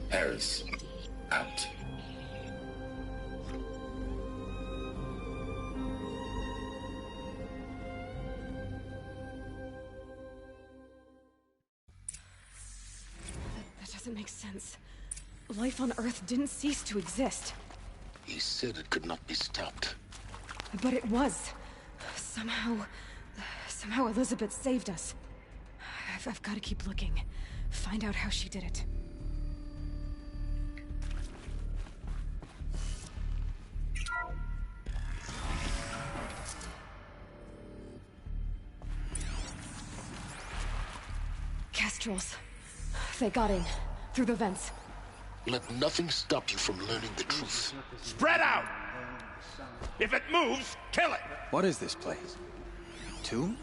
Harris, out. That doesn't make sense. Life on Earth didn't cease to exist. He said it could not be stopped. But it was. Somehow Elizabeth saved us. I've got to keep looking. Find out how she did it. Kestrels. They got in. Through the vents. Let nothing stop you from learning the truth. Spread out! If it moves, kill it! What is this place? Tomb?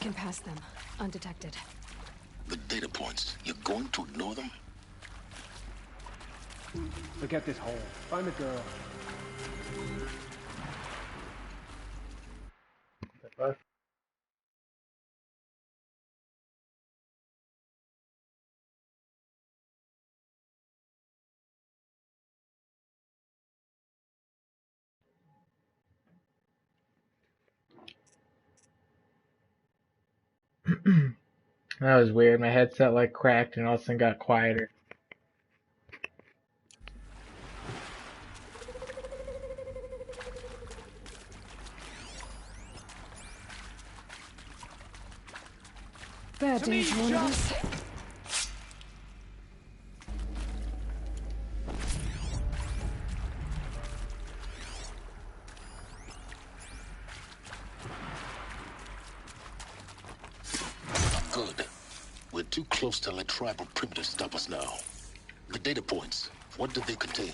can pass them, undetected. The data points, you're going to ignore them? Forget this hole. Find the girl. That was weird. My headset like cracked and all of a sudden got quieter. Bad days, one of us. Good. We're too close to let tribal primitives stop us now. The data points, what did they contain?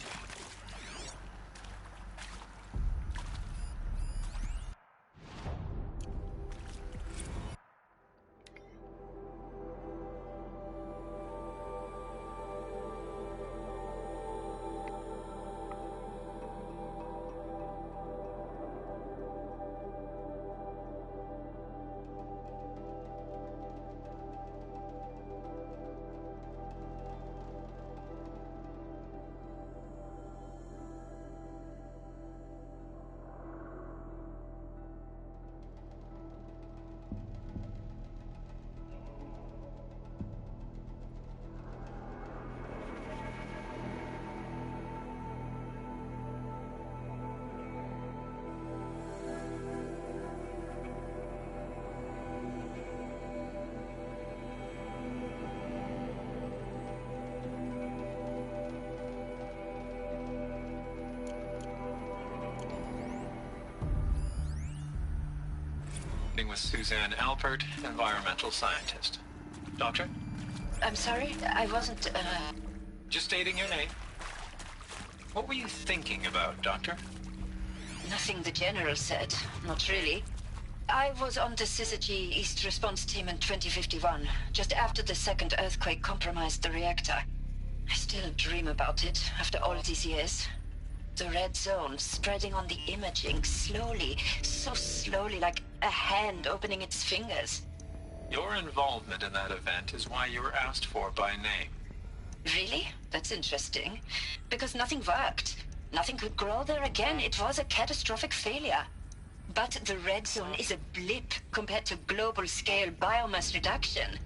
With Suzanne Alpert, environmental scientist. Doctor? I'm sorry, I wasn't, Just stating your name. What were you thinking about, Doctor? Nothing the General said. Not really. I was on the Syzygy East Response Team in 2051, just after the second earthquake compromised the reactor. I still dream about it, after all these years. The red zone spreading on the imaging, slowly, so slowly, like a hand opening its fingers. Your involvement in that event is why you were asked for by name. Really? That's interesting. Because nothing worked. Nothing could grow there again. It was a catastrophic failure. But the red zone is a blip compared to global-scale biomass reduction.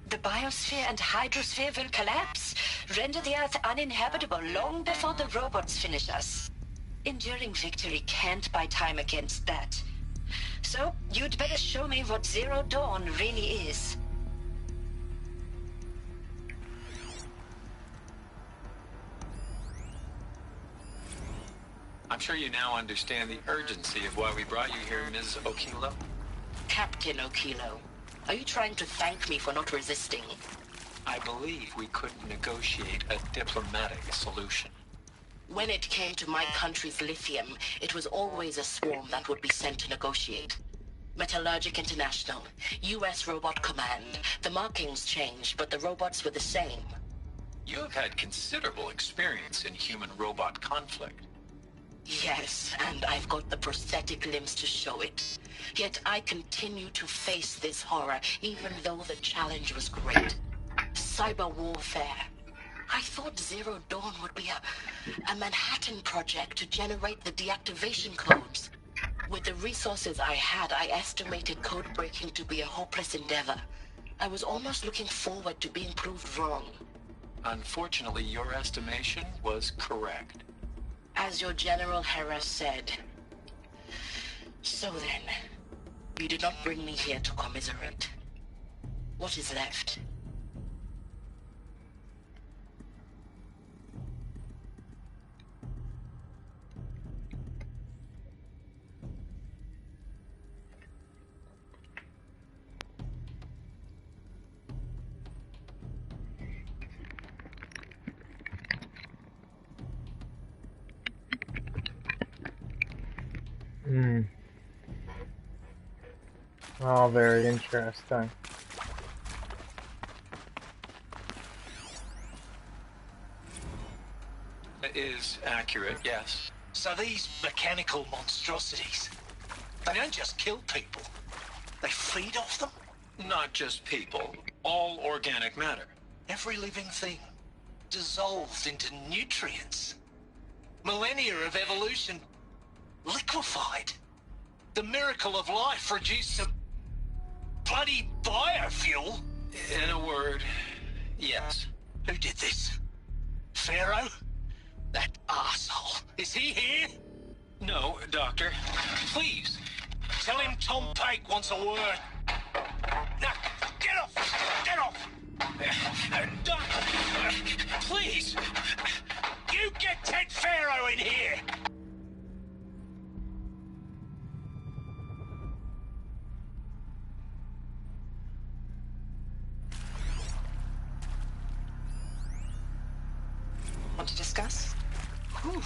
The biosphere and hydrosphere will collapse, render the Earth uninhabitable long before the robots finish us. Enduring victory can't buy time against that. So, you'd better show me what Zero Dawn really is. I'm sure you now understand the urgency of why we brought you here, Ms. Okilo. Captain Okilo, are you trying to thank me for not resisting? I believe we couldn't negotiate a diplomatic solution. When it came to my country's lithium, it was always a swarm that would be sent to negotiate. Metallurgic International, U.S. Robot Command. The markings changed, but the robots were the same. You have had considerable experience in human-robot conflict. Yes, and I've got the prosthetic limbs to show it. Yet I continue to face this horror, even though the challenge was great. Cyber warfare. I thought Zero Dawn would be a Manhattan project to generate the deactivation codes. With the resources I had, I estimated code breaking to be a hopeless endeavor. I was almost looking forward to being proved wrong. Unfortunately, your estimation was correct. As your General Hera said. So then, you did not bring me here to commiserate. What is left? Oh, very interesting. It is accurate, yes. So these mechanical monstrosities, they don't just kill people. They feed off them? Not just people. All organic matter. Every living thing dissolved into nutrients. Millennia of evolution liquefied. The miracle of life reduced to bloody biofuel. In a word, yes. Who did this? Pharaoh? That arsehole. Is he here? No, Doctor. Please, tell him Tom Pake wants a word. Now, get off! Get off! Doctor, please! You get Ted Pharaoh in here! Want to discuss? Whew.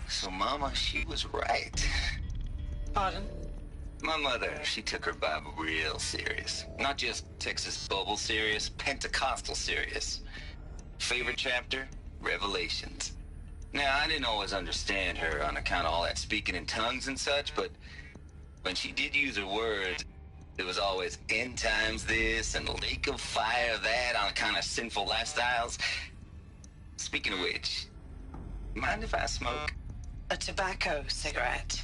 So Mama, she was right. Pardon? My mother, she took her Bible real serious. Not just Texas Bible serious, Pentecostal serious. Favorite chapter? Revelations. Now, I didn't always understand her on account of all that speaking in tongues and such, but when she did use her words, it was always end times this and lake of fire that on account of sinful lifestyles. Speaking of which, mind if I smoke? A tobacco cigarette.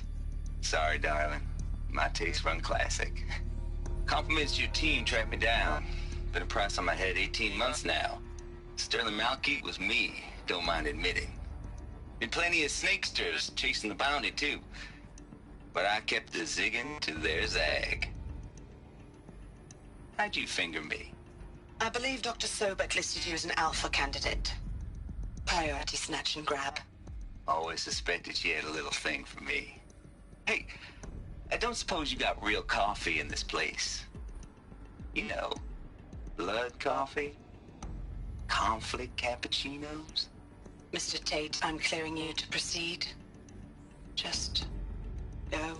Sorry, darling. My taste run classic. Compliments to your team tracked me down. Been a price on my head 18 months now. Sterling Malkeet was me, don't mind admitting. Been plenty of snakesters chasing the bounty, too. But I kept the zigging to their zag. How'd you finger me? I believe Dr. Sobek listed you as an alpha candidate. Priority snatch and grab. Always suspected she had a little thing for me. Hey, I don't suppose you got real coffee in this place. You know, blood coffee? Conflict cappuccinos? Mr. Tate, I'm clearing you to proceed. Just go.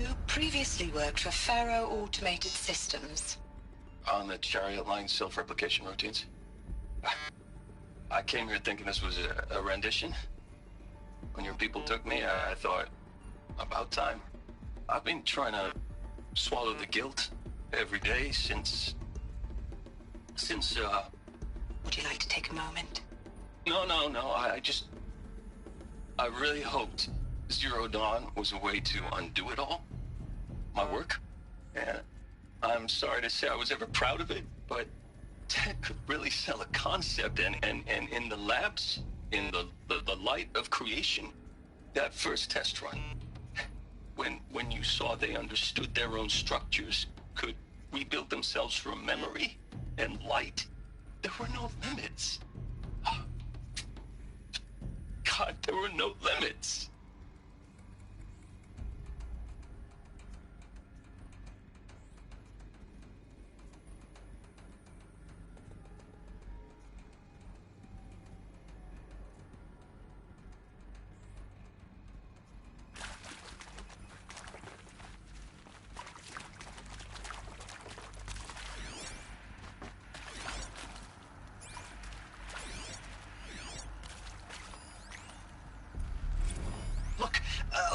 You previously worked for Pharaoh Automated Systems. On the Chariot Line self-replication routines? I came here thinking this was a rendition. When your people took me, I thought, about time. I've been trying to swallow the guilt every day since... Would you like to take a moment? No, I really hoped Zero Dawn was a way to undo it all. My work. And I'm sorry to say I was ever proud of it, but Ted could really sell a concept, and in the labs, in the light of creation, that first test run, when you saw they understood their own structures, could rebuild themselves from memory and light, there were no limits. God, there were no limits.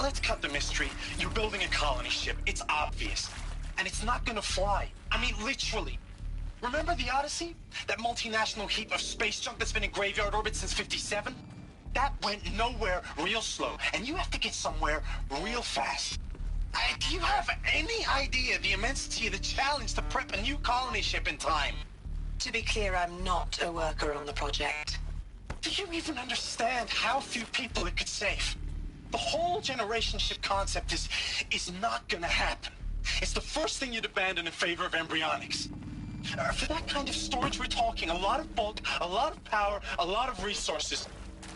Let's cut the mystery. You're building a colony ship. It's obvious. And it's not gonna fly. I mean, literally. Remember the Odyssey? That multinational heap of space junk that's been in graveyard orbit since '57? That went nowhere real slow. And you have to get somewhere real fast. Do you have any idea the immensity of the challenge to prep a new colony ship in time? To be clear, I'm not a worker on the project. Do you even understand how few people it could save? The whole generation ship concept is not gonna happen. It's the first thing you'd abandon in favor of embryonics. For that kind of storage, we're talking a lot of bulk, a lot of power, a lot of resources.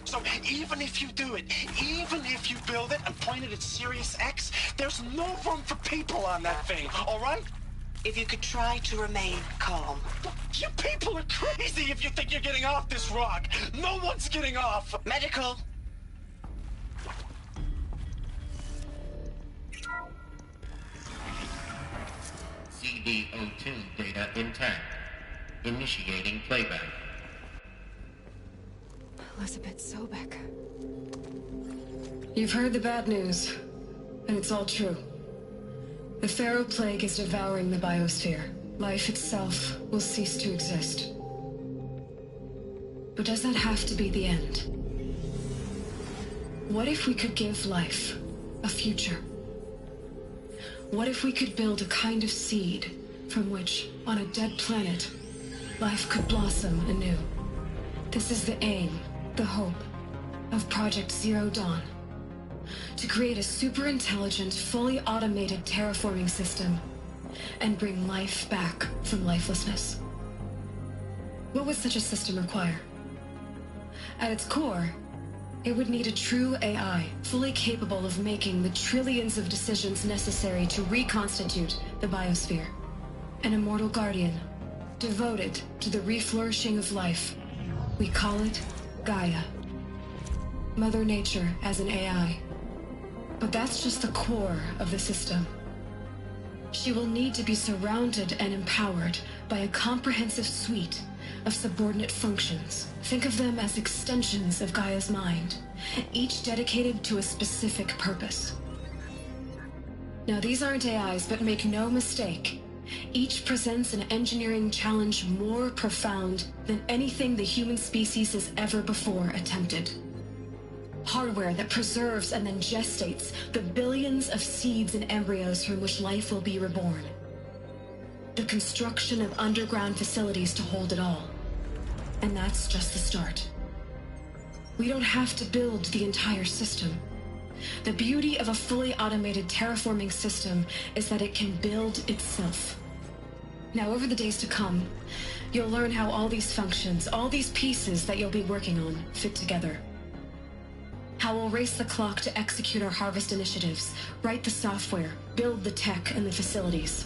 So even if you do it, even if you build it and point it at Sirius X, there's no room for people on that thing, all right? If you could try to remain calm. You people are crazy if you think you're getting off this rock. No one's getting off. Medical. CD02 data intact. Initiating playback. Elizabeth Sobek. You've heard the bad news, and it's all true. The Pharaoh Plague is devouring the biosphere. Life itself will cease to exist. But does that have to be the end? What if we could give life a future? What if we could build a kind of seed from which, on a dead planet, life could blossom anew? This is the aim, the hope, of Project Zero Dawn. To create a super-intelligent, fully automated terraforming system and bring life back from lifelessness. What would such a system require? At its core, it would need a true AI, fully capable of making the trillions of decisions necessary to reconstitute the biosphere. An immortal guardian, devoted to the reflourishing of life. We call it Gaia. Mother Nature as an AI. But that's just the core of the system. She will need to be surrounded and empowered by a comprehensive suite of subordinate functions. Think of them as extensions of Gaia's mind, each dedicated to a specific purpose. Now, these aren't AIs, but make no mistake, each presents an engineering challenge more profound than anything the human species has ever before attempted. Hardware that preserves and then gestates the billions of seeds and embryos from which life will be reborn. The construction of underground facilities to hold it all. And that's just the start. We don't have to build the entire system. The beauty of a fully automated terraforming system is that it can build itself. Now, over the days to come, you'll learn how all these functions, all these pieces that you'll be working on, fit together. How we'll race the clock to execute our harvest initiatives, write the software, build the tech and the facilities.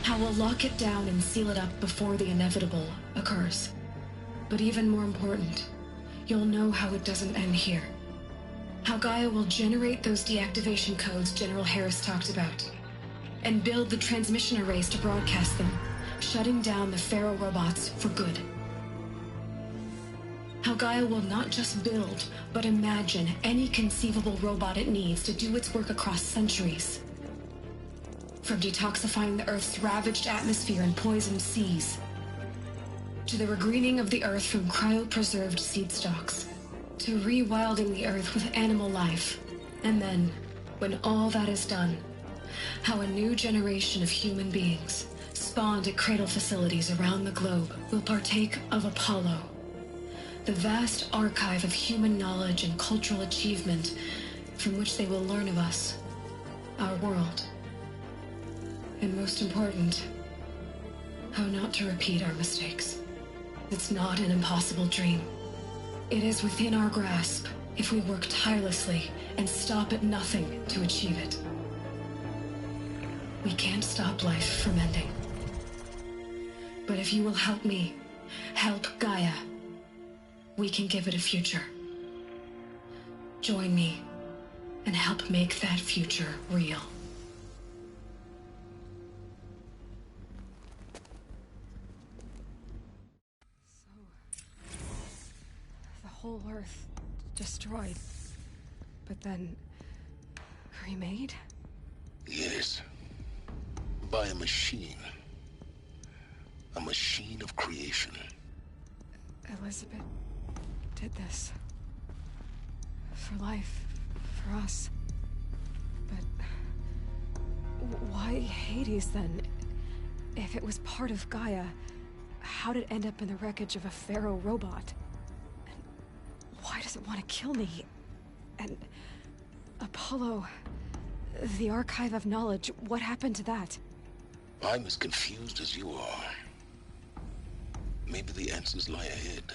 How we'll lock it down and seal it up before the inevitable occurs. But even more important, you'll know how it doesn't end here. How Gaia will generate those deactivation codes General Harris talked about, and build the transmission arrays to broadcast them, shutting down the Pharaoh robots for good. How Gaia will not just build, but imagine any conceivable robot it needs to do its work across centuries. From detoxifying the Earth's ravaged atmosphere and poisoned seas, to the regreening of the Earth from cryopreserved seed stalks, to rewilding the Earth with animal life. And then, when all that is done, how a new generation of human beings, spawned at cradle facilities around the globe, will partake of Apollo, the vast archive of human knowledge and cultural achievement from which they will learn of us, our world. And most important, how not to repeat our mistakes. It's not an impossible dream. It is within our grasp if we work tirelessly and stop at nothing to achieve it. We can't stop life from ending. But if you will help me, help Gaia, we can give it a future. Join me and help make that future real. The whole Earth destroyed, but then remade? Yes. By a machine. A machine of creation. Elizabeth did this. For life, for us. But why Hades then? If it was part of Gaia, how did it end up in the wreckage of a Pharaoh robot? And why does it want to kill me? And Apollo, the archive of knowledge, what happened to that? I'm as confused as you are. Maybe the answers lie ahead.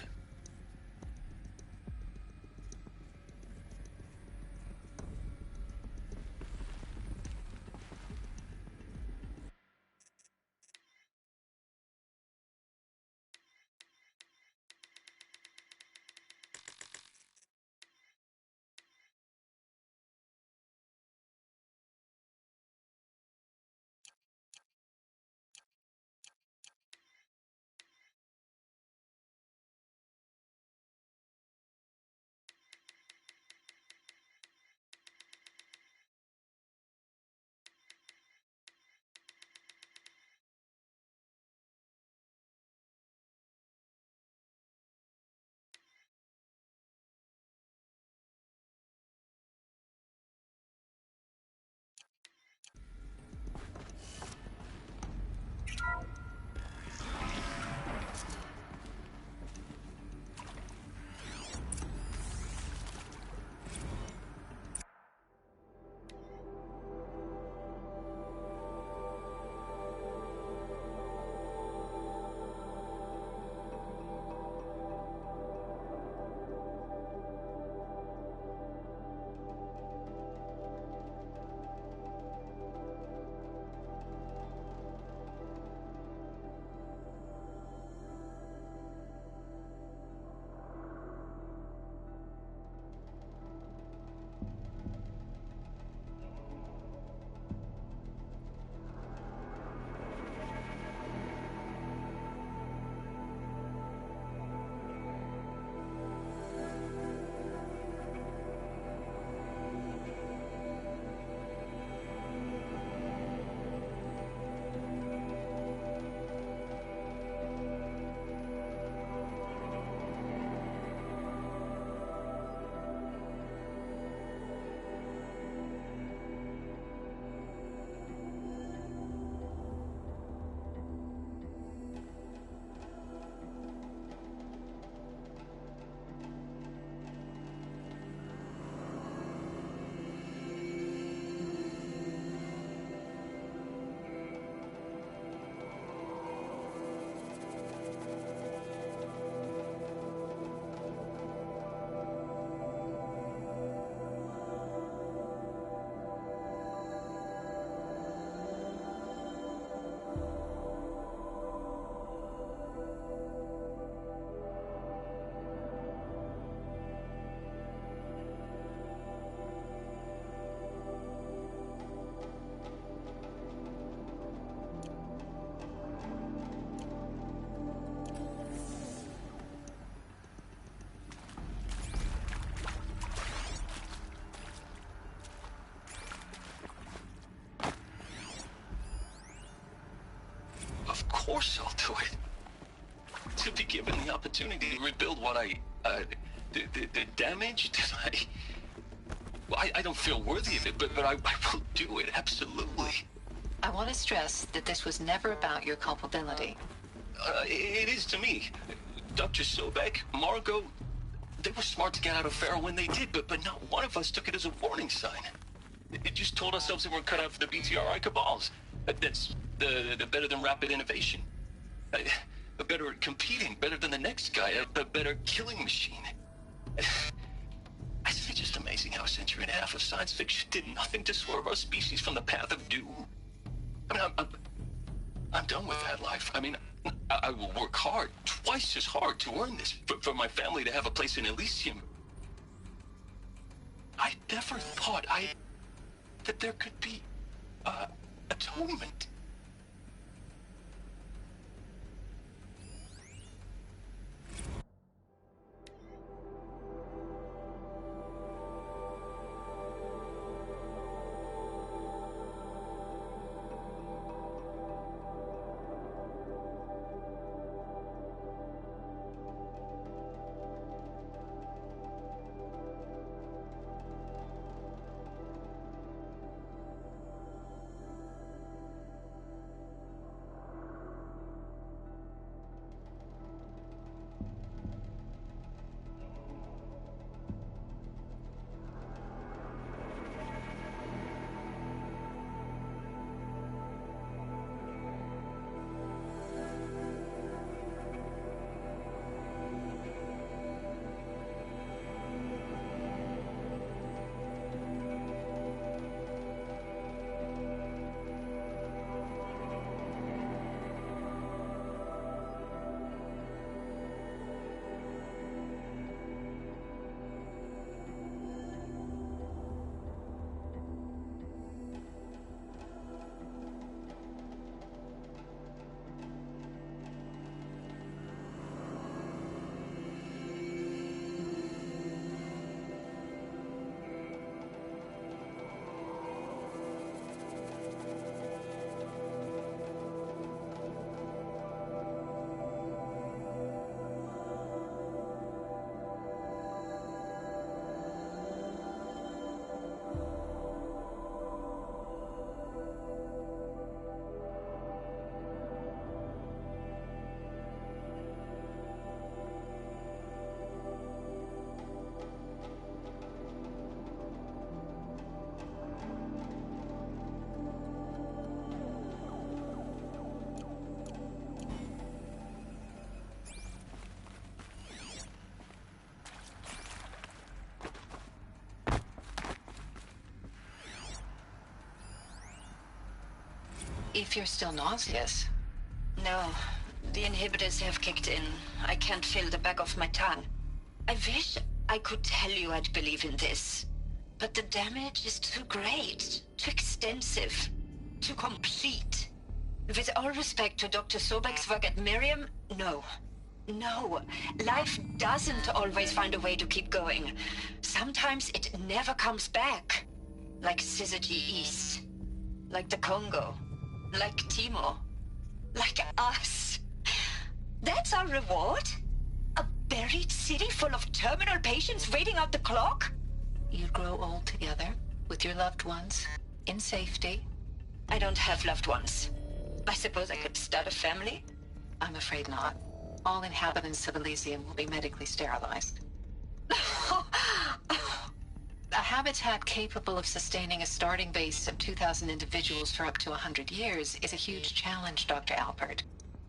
course I'll do it. To be given the opportunity to rebuild what the damage that I don't feel worthy of it, but I will do it, absolutely. I want to stress that this was never about your culpability. It is to me. Dr. Sobek, Margot, they were smart to get out of Pharaoh when they did, but not one of us took it as a warning sign. It just told ourselves that we're cut out for the BTRI cabals. That's the better than rapid innovation. Better at competing, better than the next guy, a better killing machine. It's just amazing how a century and a half of science fiction did nothing to swerve our species from the path of doom. I mean, I'm done with that life. I mean, I will work hard, twice as hard to earn this, for my family to have a place in Elysium. I never thought that there could be, atonement. If you're still nauseous. No, the inhibitors have kicked in. I can't feel the back of my tongue. I wish I could tell you I'd believe in this. But the damage is too great, too extensive, too complete. With all respect to Dr. Sobek's work at Miriam, no. No, life doesn't always find a way to keep going. Sometimes it never comes back. Like Syzygy East. Like the Congo. Like Timo. Like us. That's our reward? A buried city full of terminal patients waiting out the clock? You'd grow old together, with your loved ones, in safety. I don't have loved ones. I suppose I could start a family? I'm afraid not. All inhabitants of Elysium will be medically sterilized. A habitat capable of sustaining a starting base of 2,000 individuals for up to 100 years is a huge challenge, Dr. Alpert.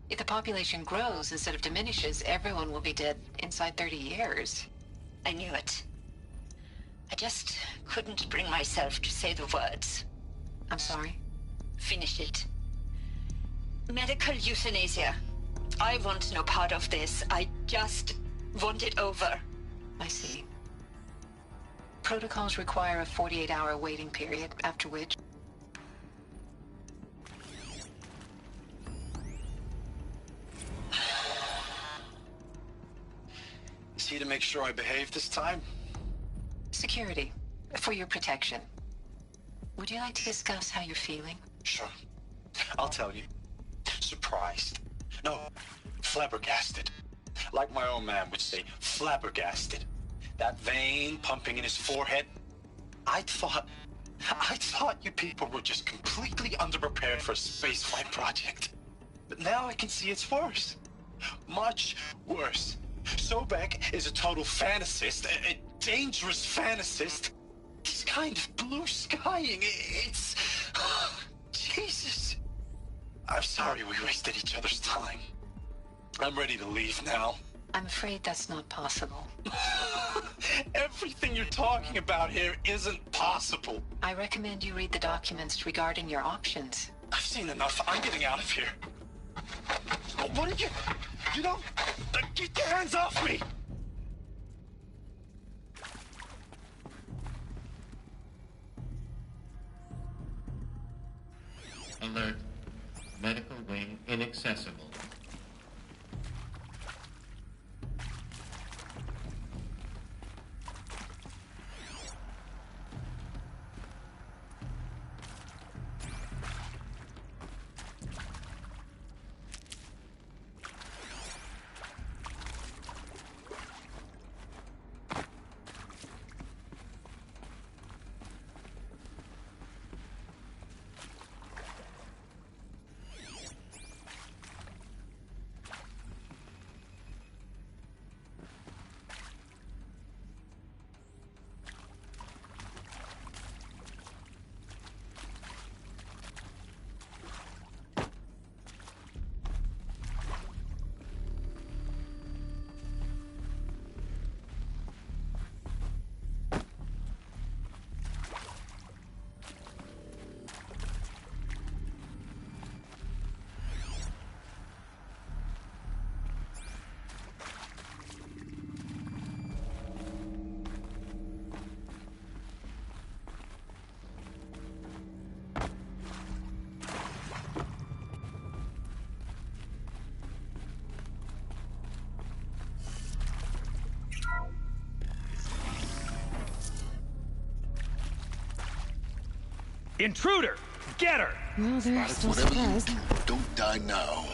If the population grows instead of diminishes, everyone will be dead inside 30 years. I knew it. I just couldn't bring myself to say the words. I'm sorry? Finish it. Medical euthanasia. I want no part of this. I just want it over. I see. Protocols require a 48-hour waiting period, after which... Is he to make sure I behave this time? Security. For your protection. Would you like to discuss how you're feeling? Sure. I'll tell you. Surprised. No, flabbergasted. Like my old man would say, flabbergasted. That vein pumping in his forehead. I thought you people were just completely underprepared for a spaceflight project. But now I can see it's worse. Much worse. Sobek is a total fantasist, a dangerous fantasist. He's kind of blue skying. It's... Jesus. I'm sorry we wasted each other's time. I'm ready to leave now. I'm afraid that's not possible. Everything you're talking about here isn't possible. I recommend you read the documents regarding your options. I've seen enough. I'm getting out of here. What are you... You don't... Get your hands off me! Alert. Medical wing inaccessible. Intruder! Get her! Well, they're still surprised. Don't die now.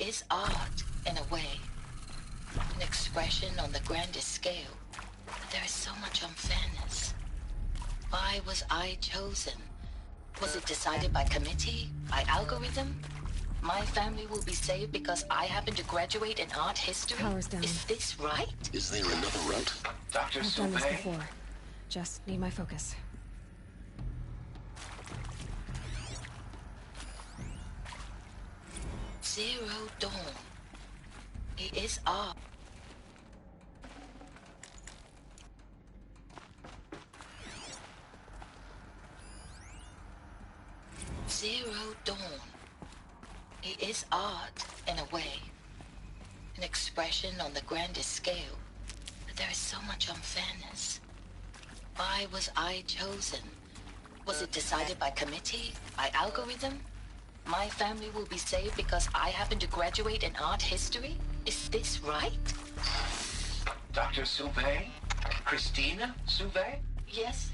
is art, in a way. An expression on the grandest scale. But there is so much unfairness. Why was I chosen? Was it decided by committee? By algorithm? My family will be saved because I happen to graduate in art history? Power's down. Is this right? Is there another route? Dr. I've done this before. Just need my focus. Zero Dawn. It is art. Zero Dawn. It is art, in a way. An expression on the grandest scale. But there is so much unfairness. Why was I chosen? Was it decided by committee? By algorithm? My family will be saved because I happen to graduate in art history? Is this right? Dr. Sauvé? Christina Sauvé? Yes.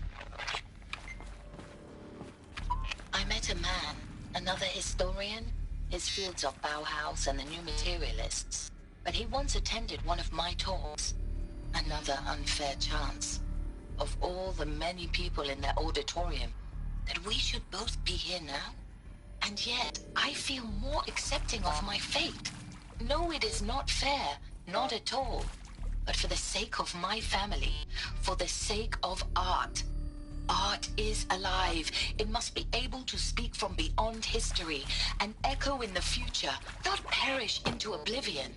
I met a man, another historian. His fields are Bauhaus and the New Materialists. But he once attended one of my talks. Another unfair chance. Of all the many people in that auditorium, that we should both be here now. And yet, I feel more accepting of my fate. No, it is not fair. Not at all. But for the sake of my family, for the sake of art. Art is alive. It must be able to speak from beyond history and echo in the future, not perish into oblivion.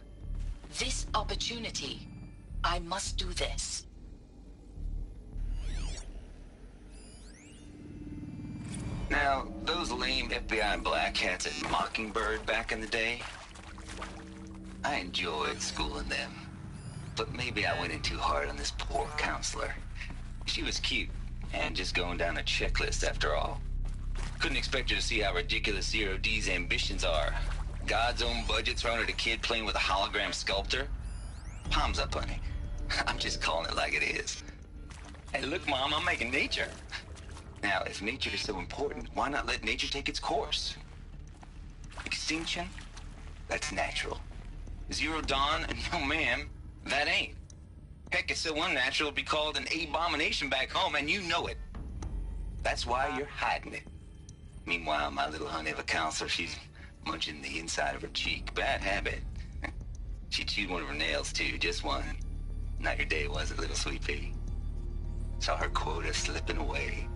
This opportunity, I must do this. Now, those lame FBI black hats at Mockingbird back in the day, I enjoyed schooling them. But maybe I went in too hard on this poor counselor. She was cute, and just going down a checklist after all. Couldn't expect her to see how ridiculous Zero D's ambitions are. God's own budget thrown at a kid playing with a hologram sculptor? Palms up, honey. I'm just calling it like it is. Hey, look, Mom, I'm making nature. Now, if nature is so important, why not let nature take its course? Extinction? That's natural. Zero Dawn? No, ma'am, that ain't. Heck, it's so unnatural it'd be called an abomination back home, and you know it. That's why you're hiding it. Meanwhile, my little honey of a counselor, she's munching the inside of her cheek. Bad habit. She chewed one of her nails, too, just one. Not your day, was it, little sweet pea? Saw her quota slipping away.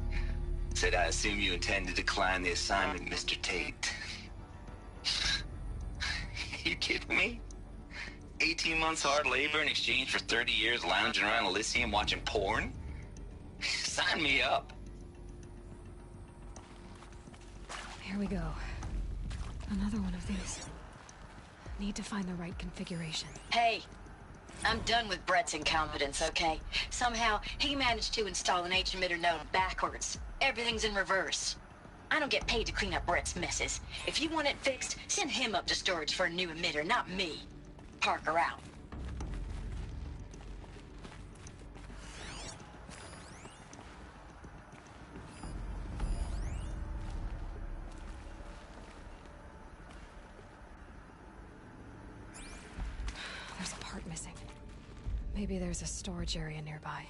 Said, I assume you intend to decline the assignment, Mr. Tate. You kidding me? 18 months hard labor in exchange for 30 years lounging around Elysium watching porn? Sign me up. Here we go. Another one of these. Need to find the right configuration. Hey, I'm done with Brett's incompetence, okay? Somehow, he managed to install an H-emitter node backwards. Everything's in reverse. I don't get paid to clean up Brett's messes. If you want it fixed, send him up to storage for a new emitter, not me. Parker out. There's a part missing. Maybe there's a storage area nearby.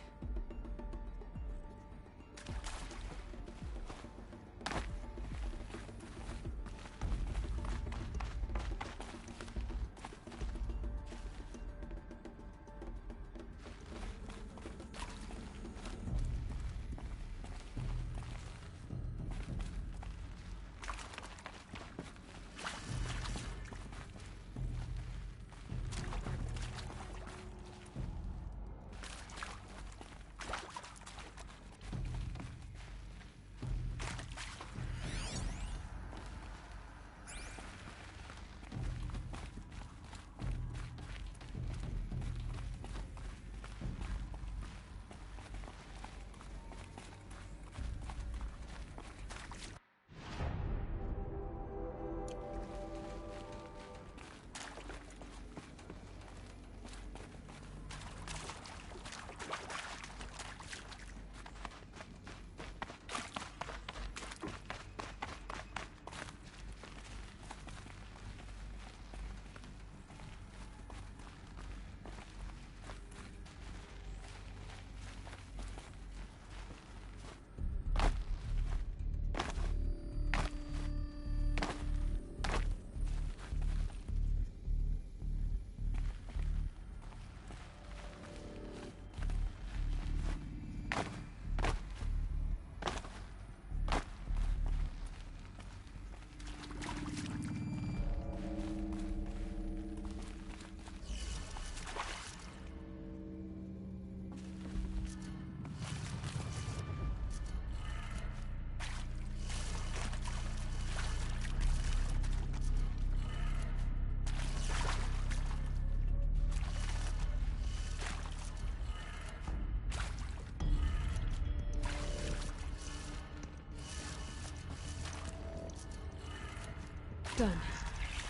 Done.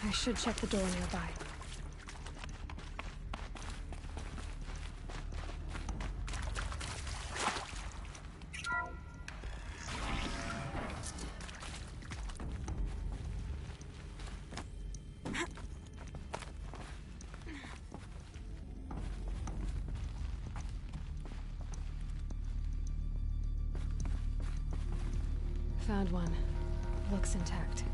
I should check the door nearby. Found one. Looks intact.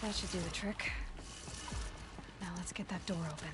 That should do the trick. Now let's get that door open.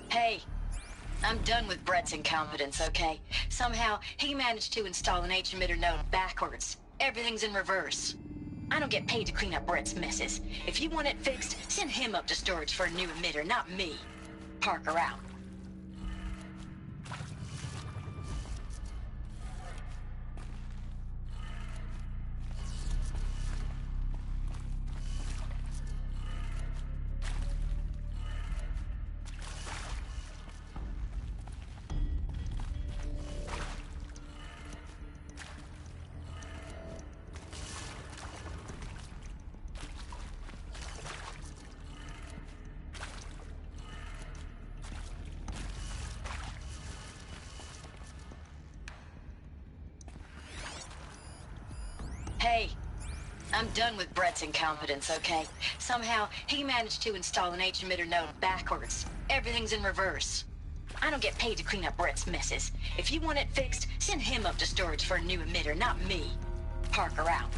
Hey, I'm done with Brett's incompetence, okay? Somehow, he managed to install an H-emitter node backwards. Everything's in reverse. I don't get paid to clean up Brett's messes. If you want it fixed, send him up to storage for a new emitter, not me. Parker out. Hey, I'm done with Brett's incompetence, okay? Somehow, he managed to install an H-emitter node backwards. Everything's in reverse. I don't get paid to clean up Brett's messes. If you want it fixed, send him up to storage for a new emitter, not me. Parker out.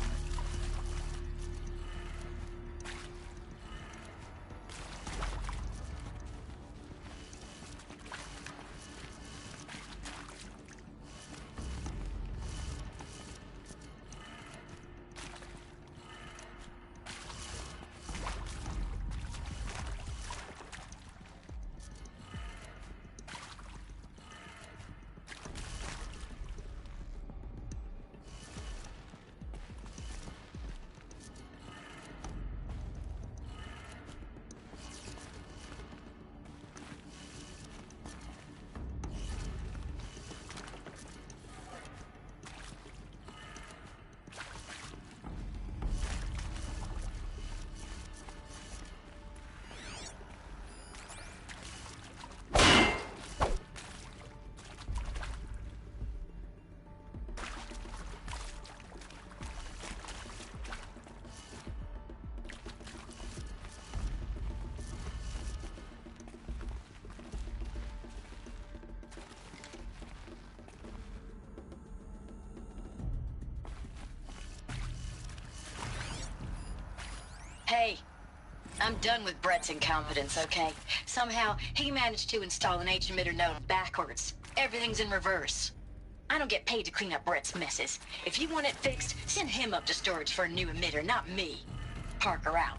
Hey, I'm done with Brett's incompetence, okay? Somehow, he managed to install an H-emitter node backwards. Everything's in reverse. I don't get paid to clean up Brett's messes. If you want it fixed, send him up to storage for a new emitter, not me. Parker out.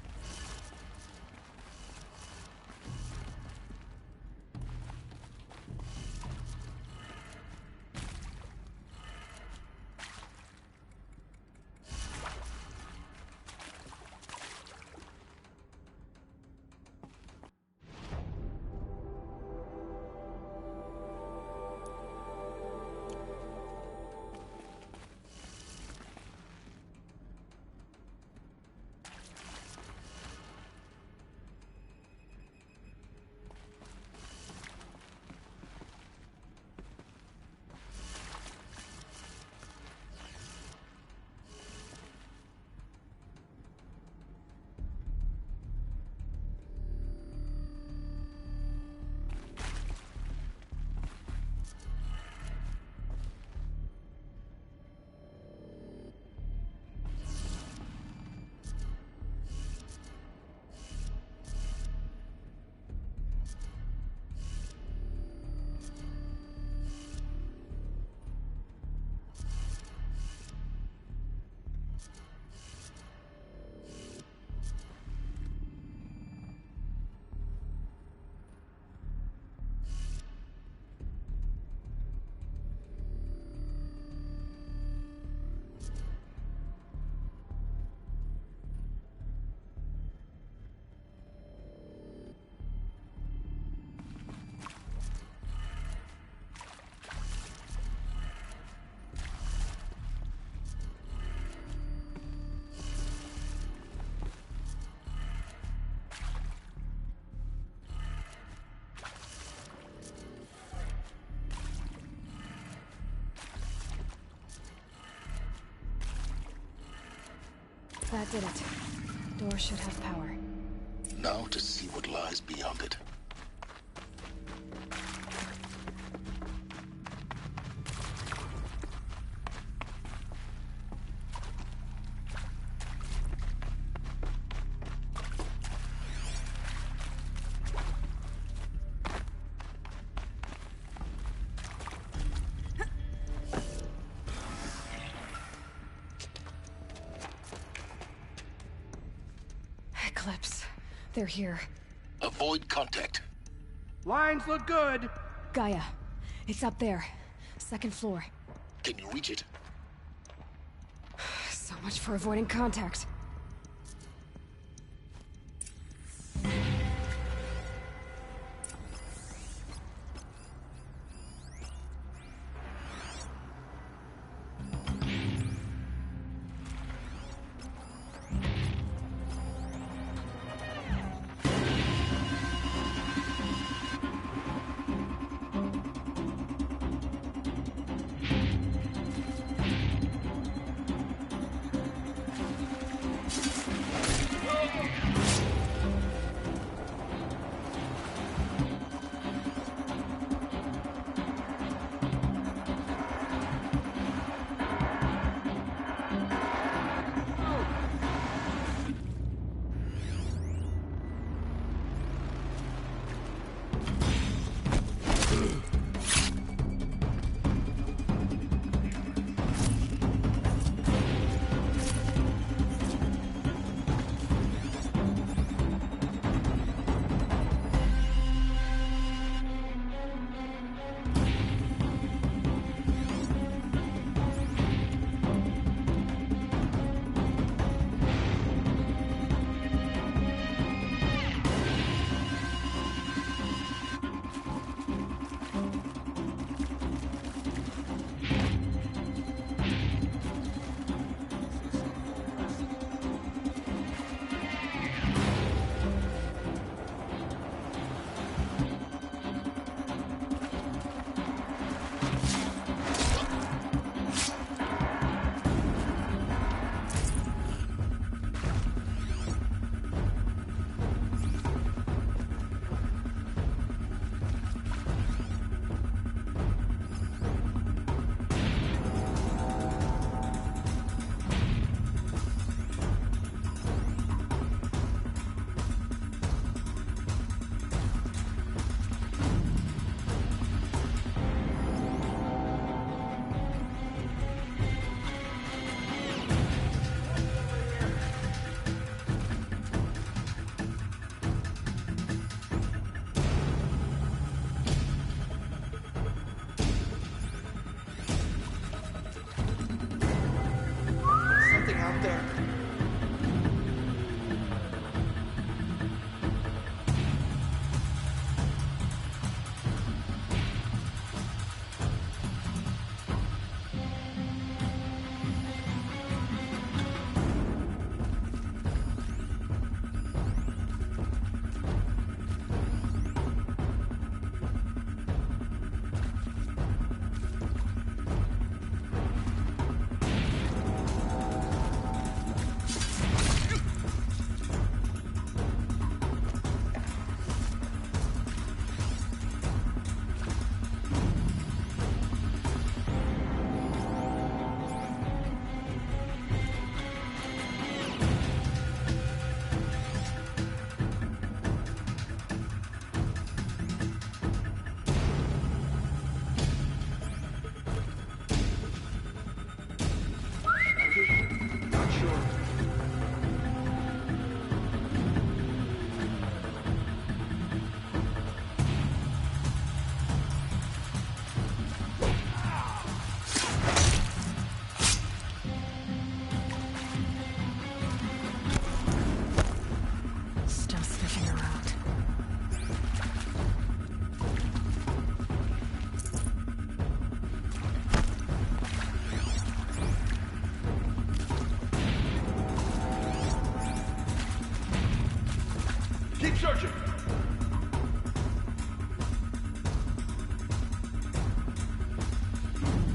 That did it. Door should have power. Now to see what lies beyond it. Eclipse. They're here. Avoid contact. Lines look good. Gaia. It's up there. Second floor. Can you reach it? So much for avoiding contact.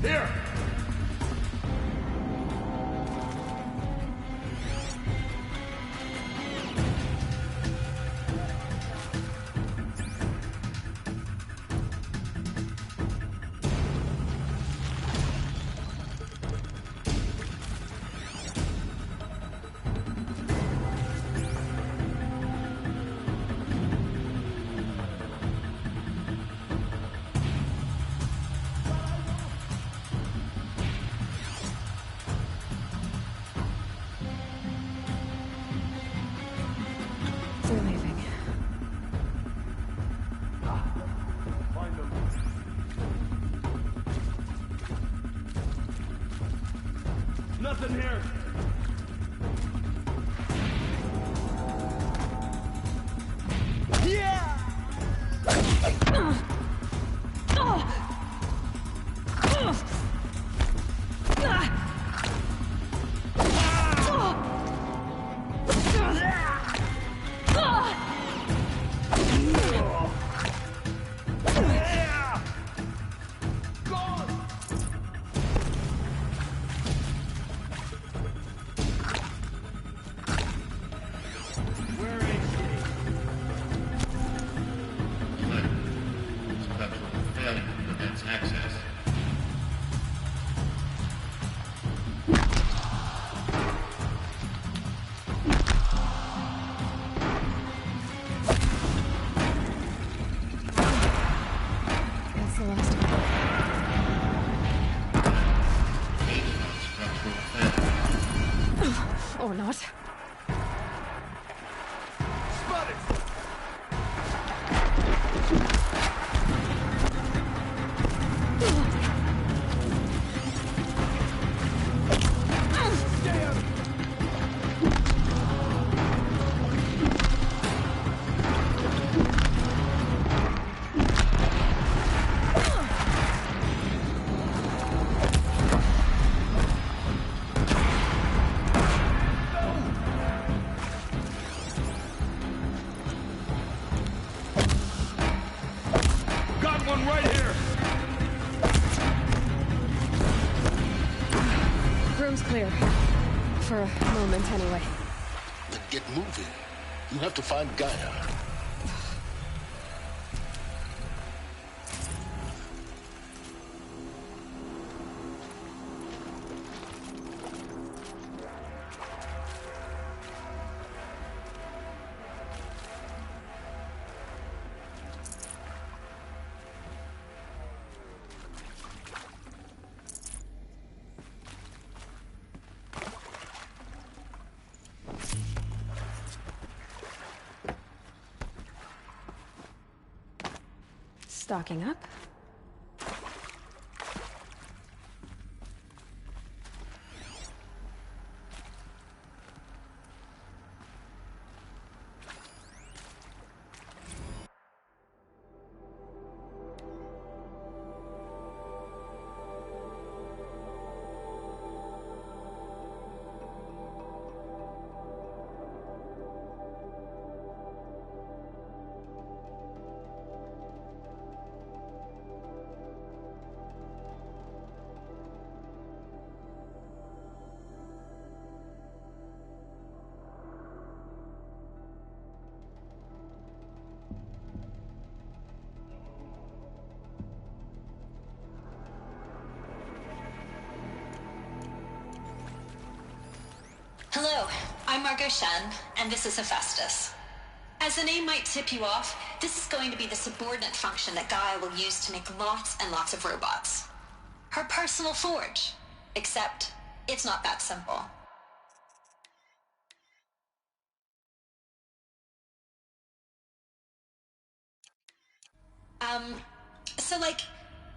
Here! They're leaving. Find them. Nothing here. Structural failure prevents access. That's the last one. Structural failure. Or not. Got one right here! Room's clear. For a moment, anyway. Then get moving. You have to find Gaia. Stocking up. Hello, I'm Margot Shen, and this is Hephaestus. As the name might tip you off, this is going to be the subordinate function that Gaia will use to make lots and lots of robots. Her personal forge. Except, it's not that simple.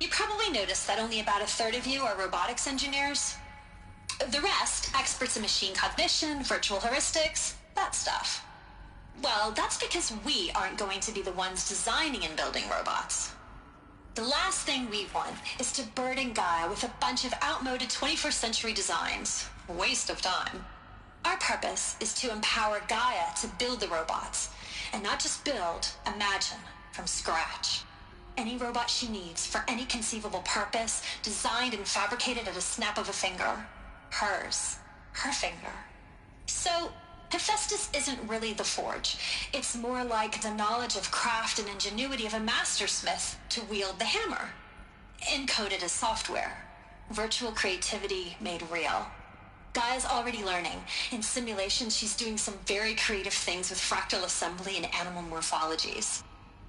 You probably noticed that only about a third of you are robotics engineers. The rest, experts in machine cognition, virtual heuristics, that stuff. Well, that's because we aren't going to be the ones designing and building robots. The last thing we want is to burden Gaia with a bunch of outmoded 21st century designs. Waste of time. Our purpose is to empower Gaia to build the robots, and not just build, imagine, from scratch. any robot she needs for any conceivable purpose, designed and fabricated at a snap of a finger. Hers. Her finger. So, Hephaestus isn't really the forge. It's more like the knowledge of craft and ingenuity of a mastersmith to wield the hammer. Encoded as software. Virtual creativity made real. Gaia's already learning. In simulations, she's doing some very creative things with fractal assembly and animal morphologies.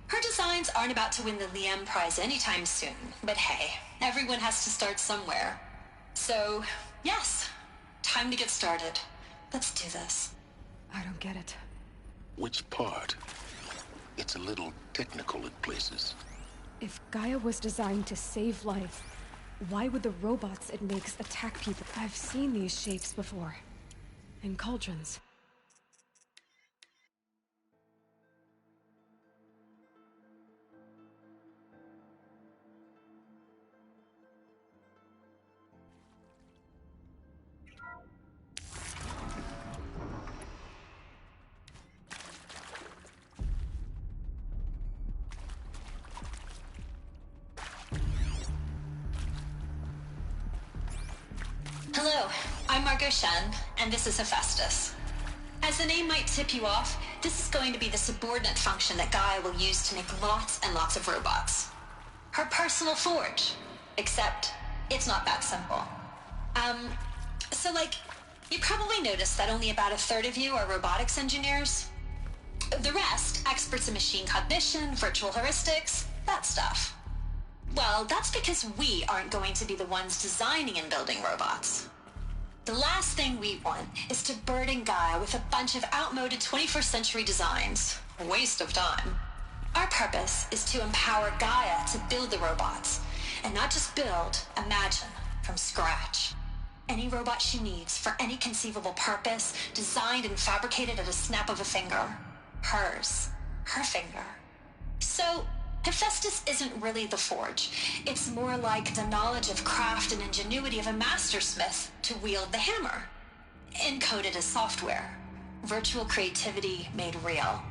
Her designs aren't about to win the Liam Prize anytime soon, but hey, everyone has to start somewhere. So, yes, time to get started. Let's do this. I don't get it. Which part? It's a little technical at places. If Gaia was designed to save life, why would the robots it makes attack people? I've seen these shapes before. In cauldrons. Hello, I'm Margot Shen, and this is Hephaestus. As the name might tip you off, this is going to be the subordinate function that Gaia will use to make lots and lots of robots. Her personal forge. Except, it's not that simple. You probably noticed that only about a third of you are robotics engineers. The rest, experts in machine cognition, virtual heuristics, that stuff. Well, that's because we aren't going to be the ones designing and building robots. The last thing we want is to burden Gaia with a bunch of outmoded 21st century designs. A waste of time. Our purpose is to empower Gaia to build the robots, and not just build, imagine, from scratch. Any robot she needs for any conceivable purpose, designed and fabricated at a snap of a finger. Hers. Her finger. So, Hephaestus isn't really the forge. It's more like the knowledge of craft and ingenuity of a mastersmith to wield the hammer. Encoded as software. Virtual creativity made real.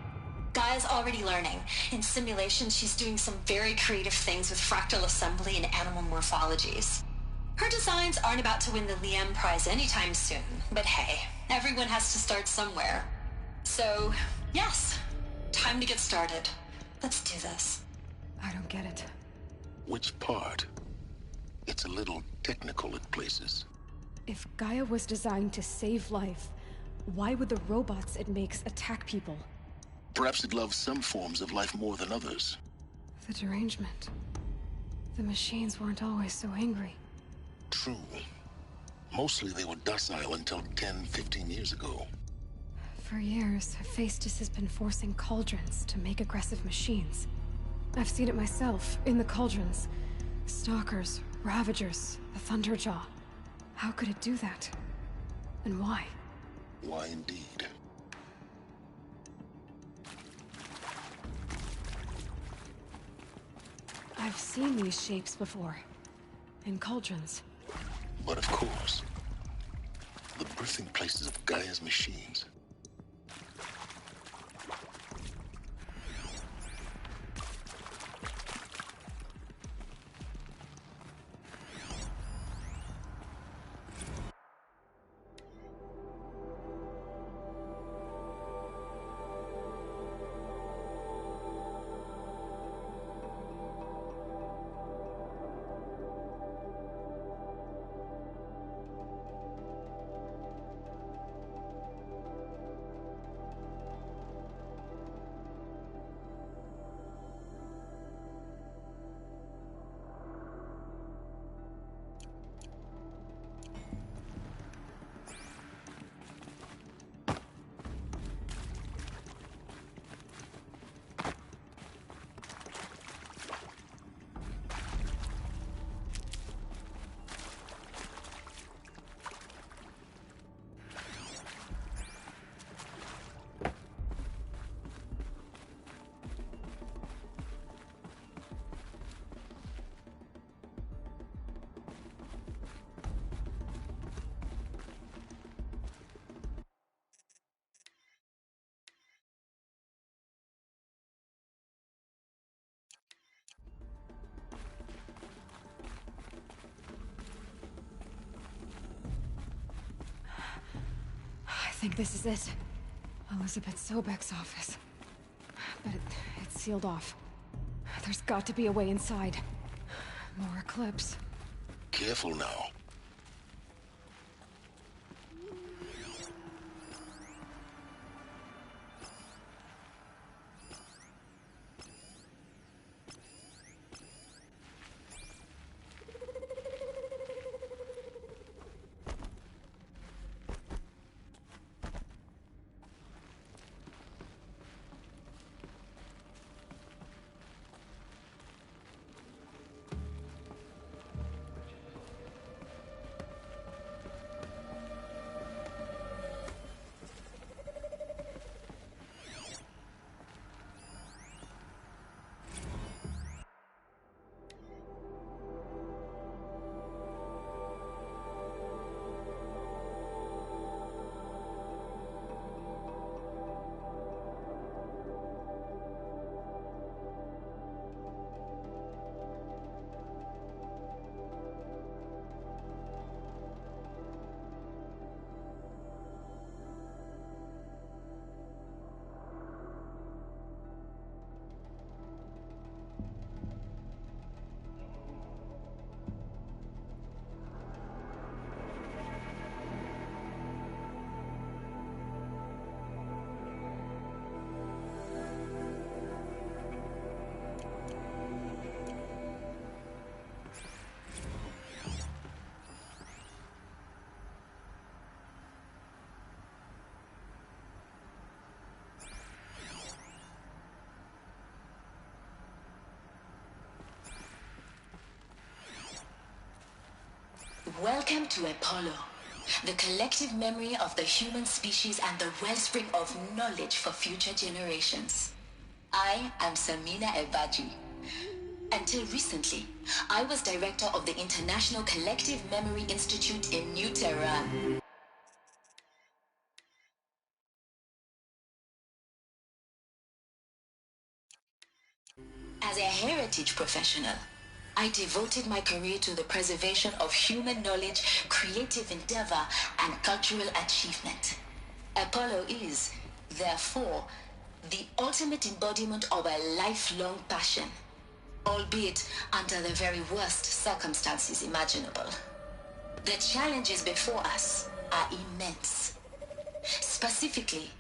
Gaia's already learning. In simulations, she's doing some very creative things with fractal assembly and animal morphologies. Her designs aren't about to win the Liam Prize anytime soon, but hey, everyone has to start somewhere. So, yes, time to get started. Let's do this. I don't get it. Which part? It's a little technical at places. If Gaia was designed to save life, why would the robots it makes attack people? Perhaps it loves some forms of life more than others. The derangement. The machines weren't always so angry. True. Mostly they were docile until 10, 15 years ago. For years, Hephaestus has been forcing cauldrons to make aggressive machines. I've seen it myself, in the cauldrons. Stalkers, Ravagers, the Thunderjaw. How could it do that? And why? Why indeed? I've seen these shapes before. In cauldrons. But of course, the birthing places of Gaia's machines. think this is it. Elizabeth Sobek's office. But it's sealed off. There's got to be a way inside. More Eclipse. Careful now. Welcome to Apollo, the collective memory of the human species and the wellspring of knowledge for future generations. I am Samina Ebaji. Until recently, I was director of the International Collective Memory Institute in New Tehran. As a heritage professional, I devoted my career to the preservation of human knowledge, creative endeavor, and cultural achievement. Apollo is, therefore, the ultimate embodiment of a lifelong passion, albeit under the very worst circumstances imaginable. The challenges before us are immense. Specifically,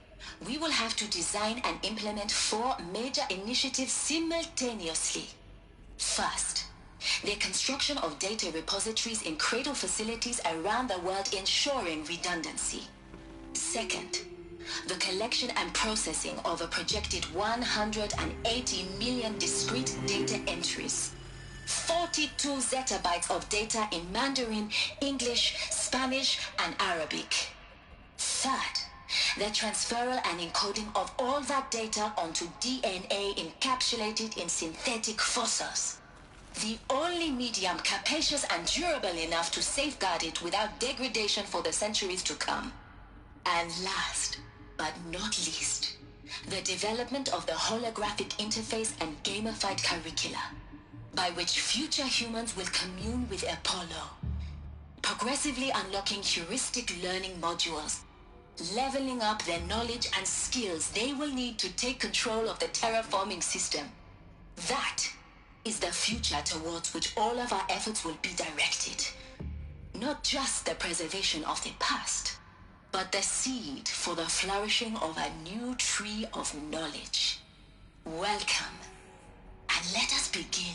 we will have to design and implement 4 major initiatives simultaneously. First, the construction of data repositories in cradle facilities around the world, ensuring redundancy. Second, the collection and processing of a projected 180 million discrete data entries. 42 zettabytes of data in Mandarin, English, Spanish, and Arabic. Third, the transferal and encoding of all that data onto DNA encapsulated in synthetic fossils. The only medium capacious and durable enough to safeguard it without degradation for the centuries to come. And last, but not least, the development of the holographic interface and gamified curricula, by which future humans will commune with Apollo, progressively unlocking heuristic learning modules, leveling up their knowledge and skills they will need to take control of the terraforming system. That is the future towards which all of our efforts will be directed. Not just the preservation of the past, but the seed for the flourishing of a new tree of knowledge. Welcome, and let us begin.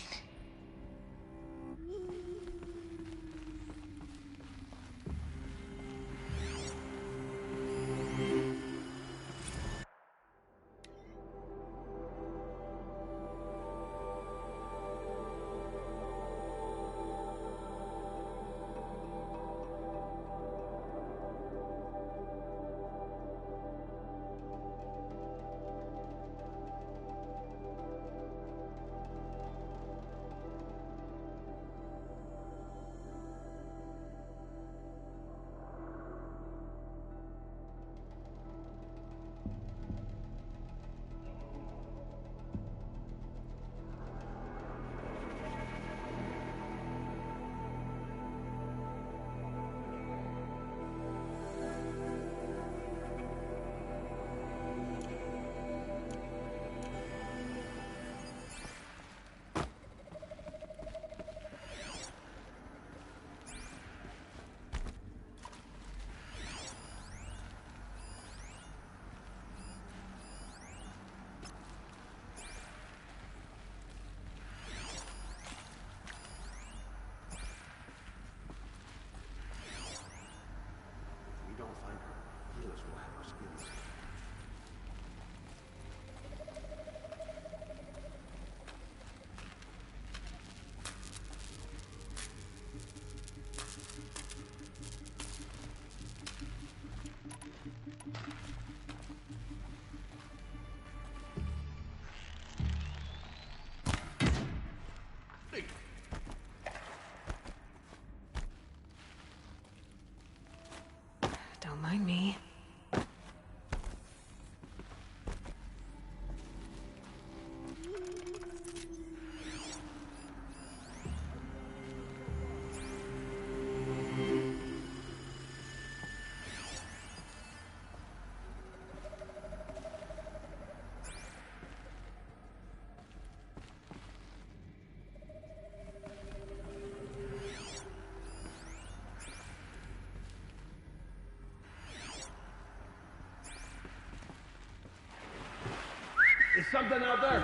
Is something out there?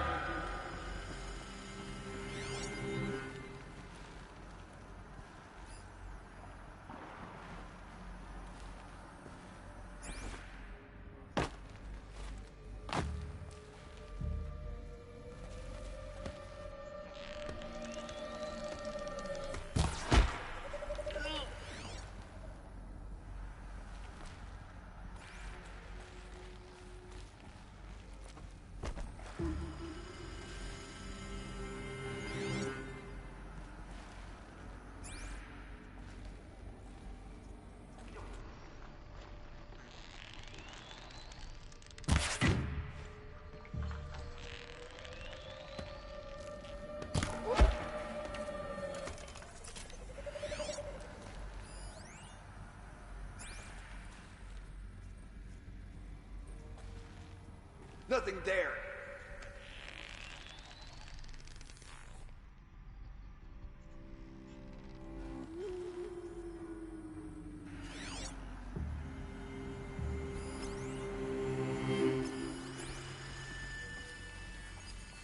Nothing there.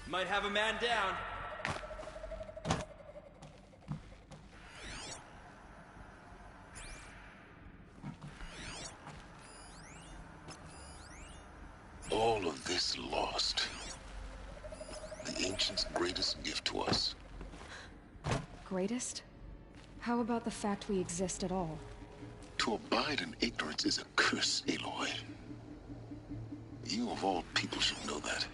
Might have a man down. All of this lost. The Ancients' greatest gift to us. Greatest? How about the fact we exist at all? To abide in ignorance is a curse, Aloy. You of all people should know that.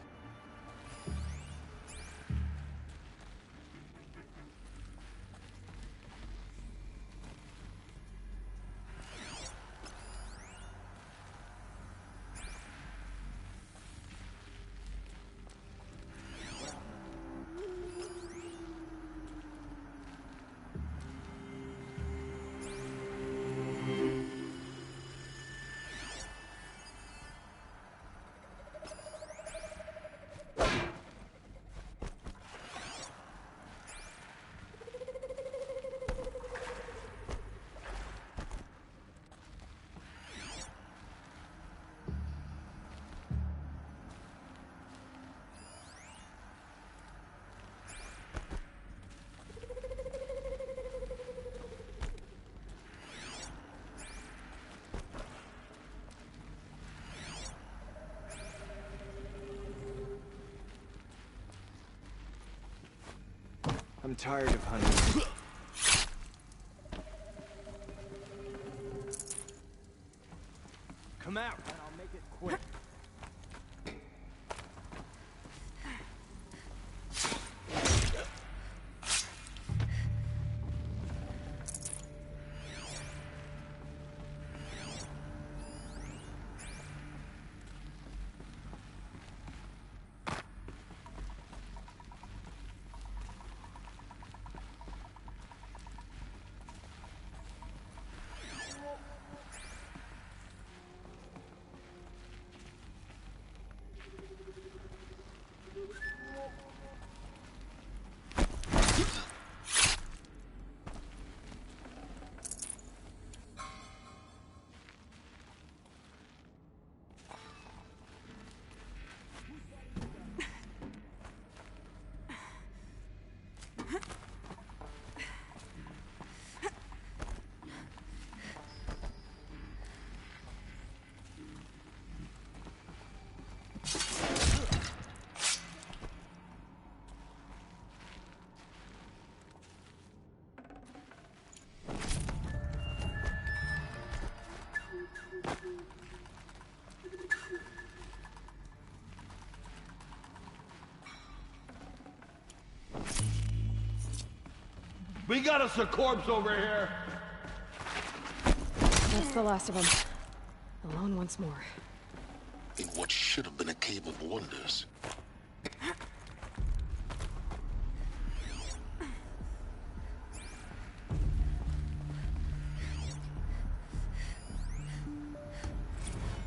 I'm tired of hunting. Come out, and I'll make it quick. We got us a corpse over here. That's the last of them. Alone once more. In what should have been a cave of wonders.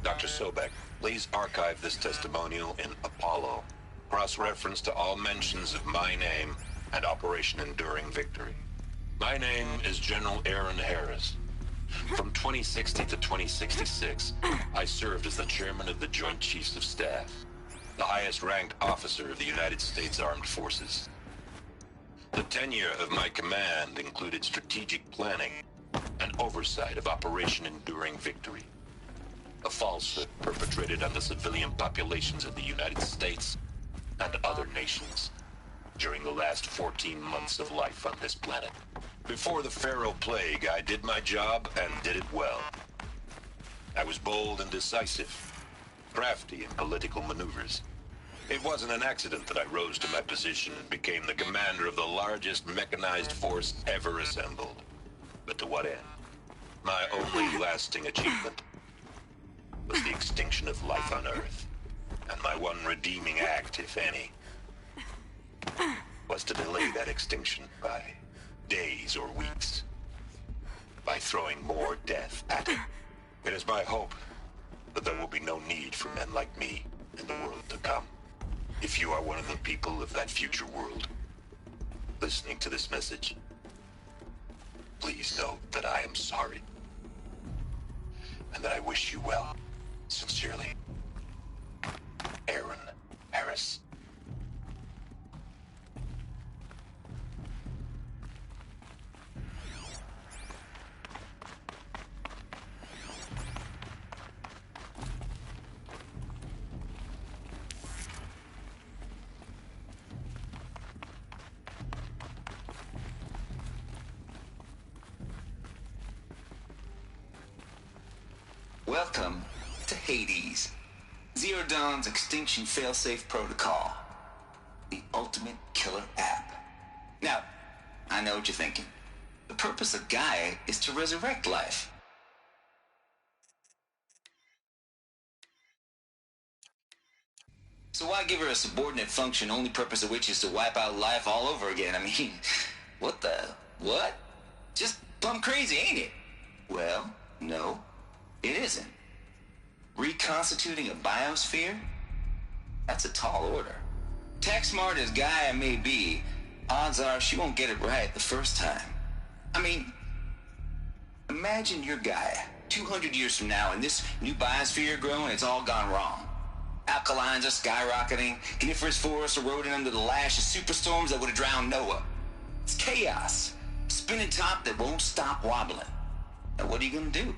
Dr. Sobek, please archive this testimonial in Apollo. Cross-reference to all mentions of my name and Operation Enduring Victory. My name is General Aaron Harris. From 2060 to 2066, I served as the chairman of the Joint Chiefs of Staff. the highest-ranked officer of the United States Armed Forces. The tenure of my command included strategic planning and oversight of Operation Enduring Victory, a falsehood perpetrated on the civilian populations of the United States and other nations during the last 14 months of life on this planet. Before the Pharaoh Plague, I did my job and did it well. I was bold and decisive, crafty in political maneuvers. It wasn't an accident that I rose to my position and became the commander of the largest mechanized force ever assembled. But to what end? My only lasting achievement was the extinction of life on Earth. And my one redeeming act, if any, was to delay that extinction by days or weeks, by throwing more death at it. It is my hope that there will be no need for men like me in the world to come. If you are one of the people of that future world listening to this message, please know that I am sorry and that I wish you well. Sincerely, Aaron Harris. Welcome to Hades, Zero Dawn's extinction failsafe protocol, the ultimate killer app. Now, I know what you're thinking. The purpose of Gaia is to resurrect life. So why give her a subordinate function, only purpose of which is to wipe out life all over again? I mean, what? Just plumb crazy, ain't it? Well, no. It isn't. Reconstituting a biosphere? That's a tall order. Tech smart as Gaia may be, odds are she won't get it right the first time. I mean, imagine you're Gaia, 200 years from now, and this new biosphere growing, it's all gone wrong. Alkalines are skyrocketing, coniferous forests eroding under the lash of superstorms that would have drowned Noah. It's chaos. Spinning top that won't stop wobbling. Now what are you gonna do?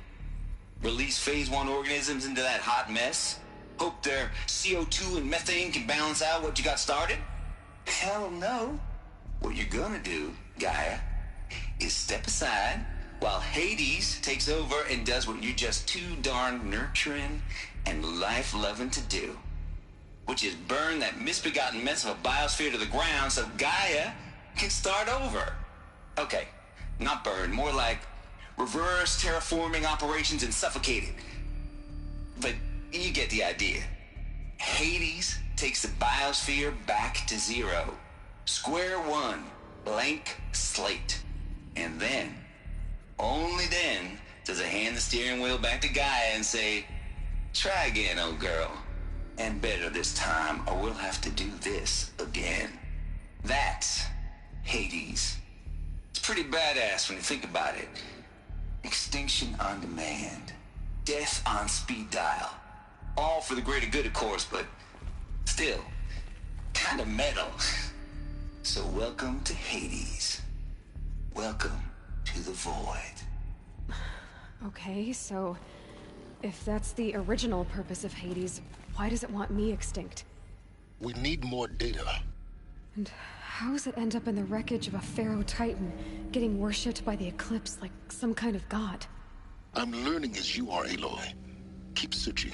Release phase 1 organisms into that hot mess? Hope their CO2 and methane can balance out what you got started? Hell no. What you're gonna do, Gaia, is step aside while Hades takes over and does what you're just too darn nurturing and life-loving to do, which is burn that misbegotten mess of a biosphere to the ground so Gaia can start over. Okay, not burn, more like reverse terraforming operations and suffocated. But you get the idea. Hades takes the biosphere back to zero. Square one, blank slate. And then, only then, does it hand the steering wheel back to Gaia and say, try again, old girl. And better this time, or we'll have to do this again. That's Hades. It's pretty badass when you think about it. Extinction on demand. Death on speed dial. All for the greater good, of course, but still, kind of metal. So welcome to Hades. Welcome to the void. Okay, so if that's the original purpose of Hades, why does it want me extinct? We need more data. And how does it end up in the wreckage of a Pharaoh Titan, getting worshipped by the Eclipse like some kind of god? I'm learning as you are, Aloy. Keep searching.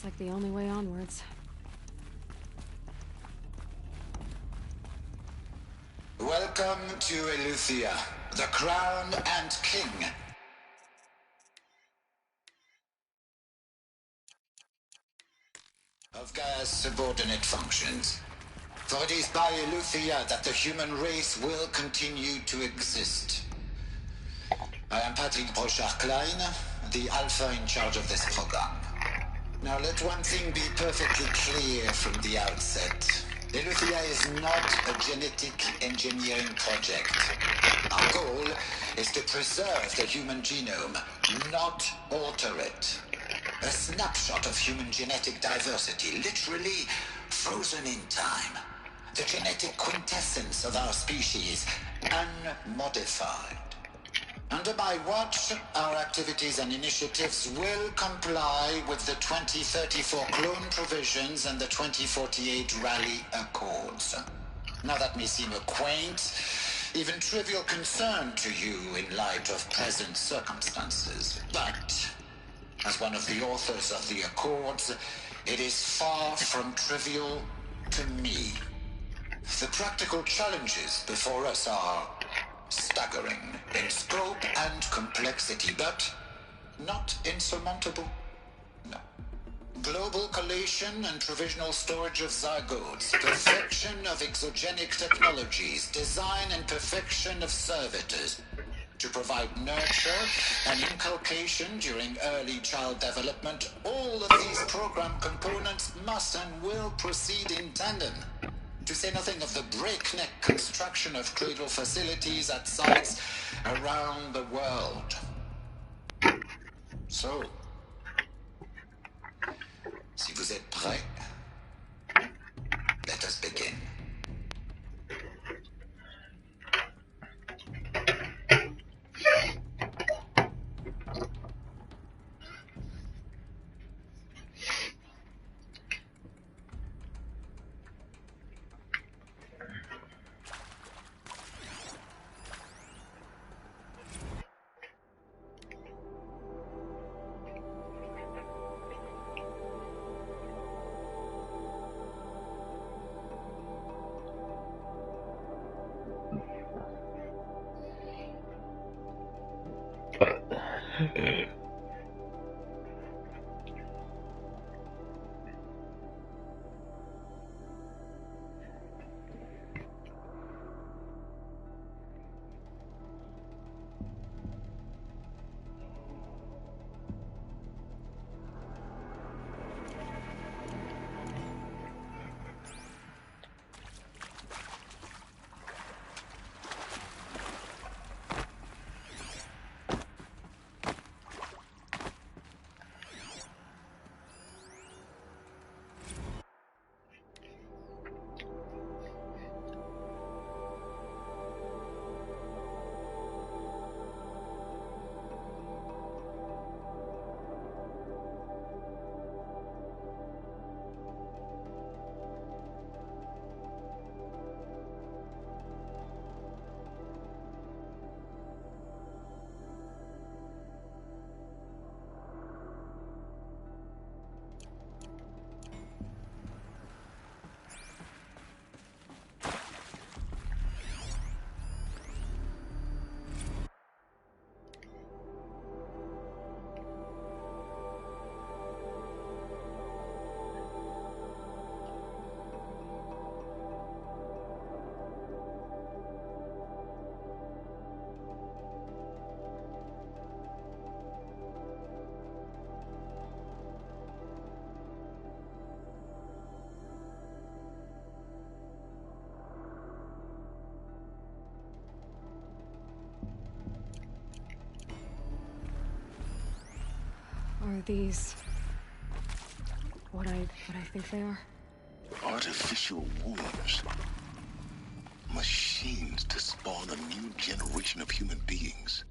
Looks like the only way onwards. Welcome to Eleuthia, the crown and king. Of Gaia's subordinate functions. For it is by Eleuthia that the human race will continue to exist. I am Patrick Brochard-Klein, the Alpha in charge of this program. Now let one thing be perfectly clear from the outset. Eleuthia is not a genetic engineering project. Our goal is to preserve the human genome, not alter it. A snapshot of human genetic diversity, literally frozen in time. The genetic quintessence of our species, unmodified. Under my watch, our activities and initiatives will comply with the 2034 clone provisions and the 2048 Rally Accords. Now that may seem a quaint, even trivial concern to you in light of present circumstances, but as one of the authors of the Accords, it is far from trivial to me. The practical challenges before us are staggering in scope and complexity, but not insurmountable. No. Global collation and provisional storage of zygotes, perfection of exogenic technologies, design and perfection of servitors, to provide nurture and inculcation during early child development. All of these program components must and will proceed in tandem. To say nothing of the breakneck construction of cradle facilities at sites around the world. So, si vous êtes prêts, let us begin. Are these what I think they are? Artificial wombs. Machines to spawn a new generation of human beings.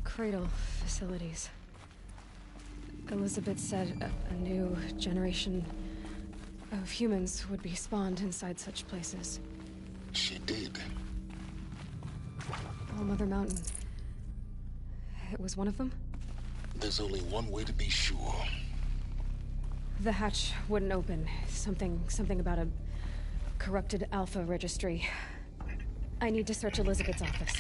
Cradle facilities. Elizabeth said a new generation of humans would be spawned inside such places. She did. All Mother Mountain. It was one of them? There's only one way to be sure. The hatch wouldn't open. Something about a corrupted Alpha registry. I need to search Elizabeth's office.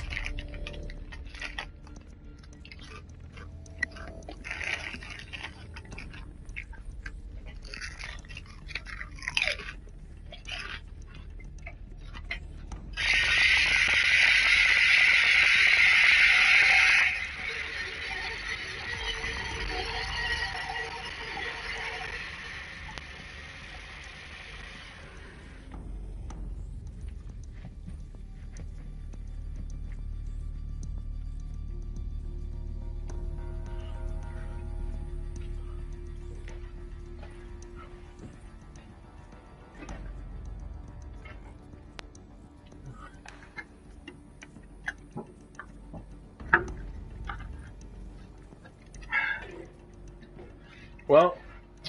Well,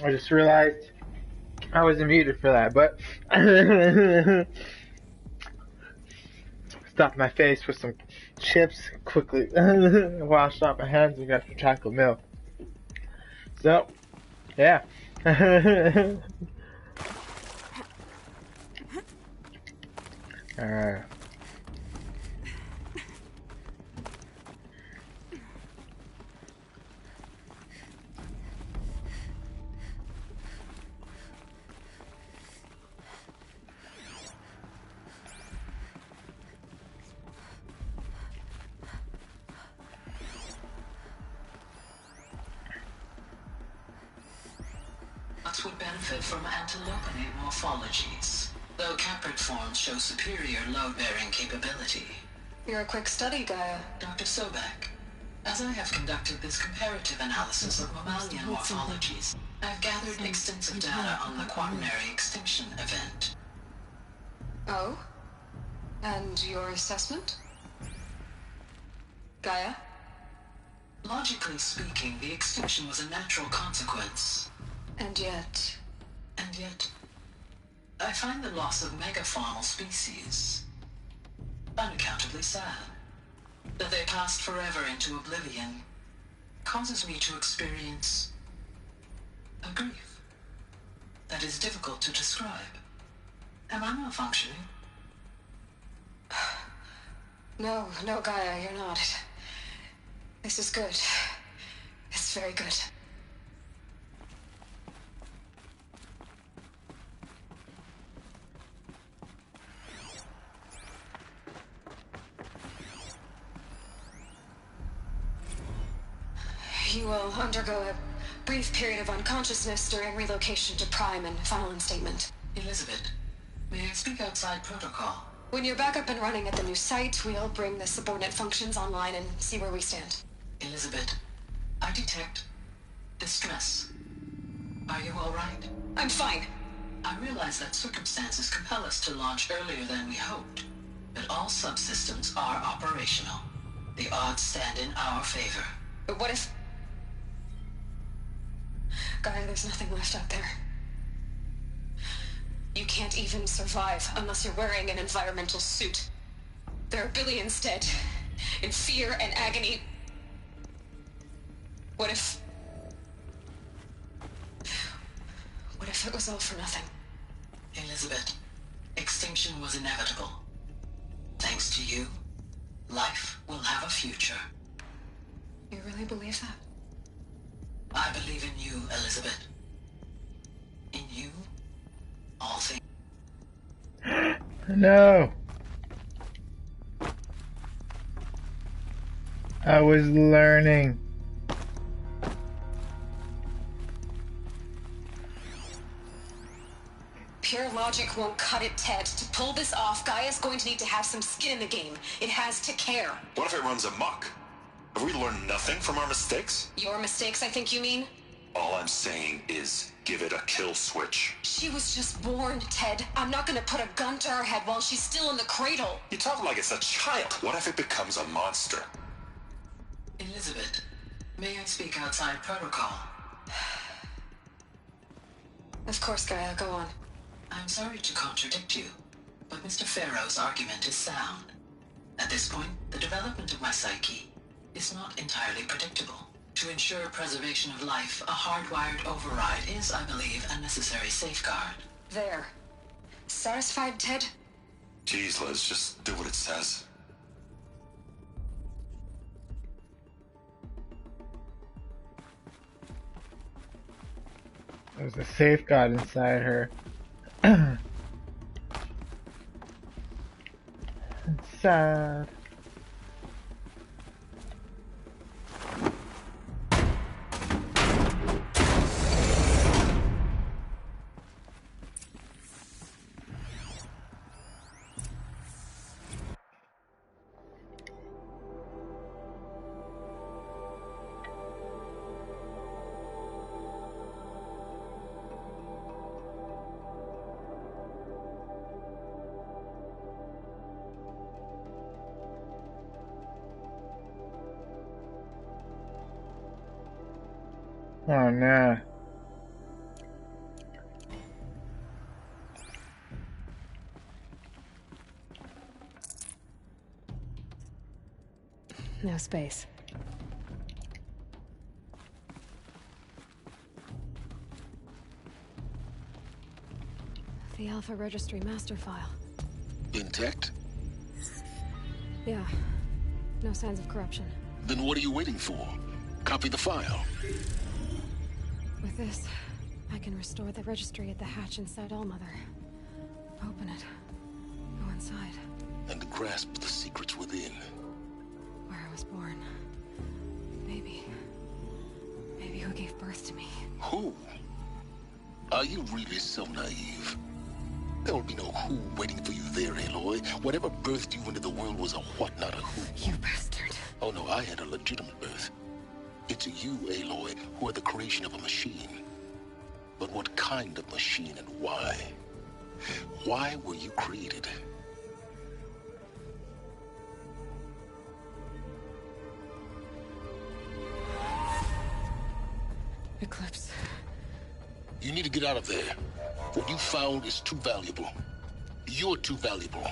I just realized I wasn't muted for that, but stuffed my face with some chips, quickly washed off my hands and got some chocolate milk. So, yeah. Alright. Would benefit from antilopinate morphologies, though caprid forms show superior load-bearing capability. You're a quick study, Gaia. Dr. Sobek, as I have conducted this comparative analysis of mammalian morphologies, I've gathered extensive data on the quaternary extinction event. Oh? And your assessment? Gaia? Logically speaking, the extinction was a natural consequence. And yet, I find the loss of megafaunal species unaccountably sad. That they passed forever into oblivion causes me to experience a grief that is difficult to describe. Am I malfunctioning? No, Gaia, you're not. This is good. It's very good. You will undergo a brief period of unconsciousness during relocation to Prime and final instatement. Elizabeth, may I speak outside protocol? When you're back up and running at the new site, we'll bring the subordinate functions online and see where we stand. Elizabeth, I detect distress. Are you all right? I'm fine. I realize that circumstances compel us to launch earlier than we hoped, but all subsystems are operational. The odds stand in our favor. But what if... Gaia, there's nothing left out there. You can't even survive unless you're wearing an environmental suit. There are billions dead, in fear and agony. What if it was all for nothing? Elizabeth, extinction was inevitable. Thanks to you, life will have a future. You really believe that? I believe in you, Elizabeth. In you, all things... No! I was learning. Pure logic won't cut it, Ted. To pull this off, Gaia's going to need to have some skin in the game. It has to care. What if it runs amok? Have we learned nothing from our mistakes? Your mistakes, I think you mean? All I'm saying is, give it a kill switch. She was just born, Ted. I'm not gonna put a gun to her head while she's still in the cradle. You talk like it's a child. What if it becomes a monster? Elizabeth, may I speak outside protocol? Of course, Gaia, go on. I'm sorry to contradict you, but Mr. Pharaoh's argument is sound. At this point, the development of my psyche is not entirely predictable. To ensure preservation of life, a hardwired override is, I believe, a necessary safeguard. There. Satisfied, Ted? Jeez, Liz, just do what it says. There's a safeguard inside her. It's sad. Oh no. No space. The Alpha Registry master file. Intact? Yeah. No signs of corruption. Then what are you waiting for? Copy the file. With this, I can restore the registry at the hatch inside Allmother. Open it. Go inside. And grasp the secrets within. Where I was born. Maybe who gave birth to me. Who? Are you really so naive? There will be no who waiting for you there, Aloy. Whatever birthed you into the world was a what, not a who. You bastard. Oh no, I had a legitimate birth. It's you, Aloy, who are the creation of a machine. But what kind of machine and why? Why were you created? Eclipse. You need to get out of there. What you found is too valuable. You're too valuable.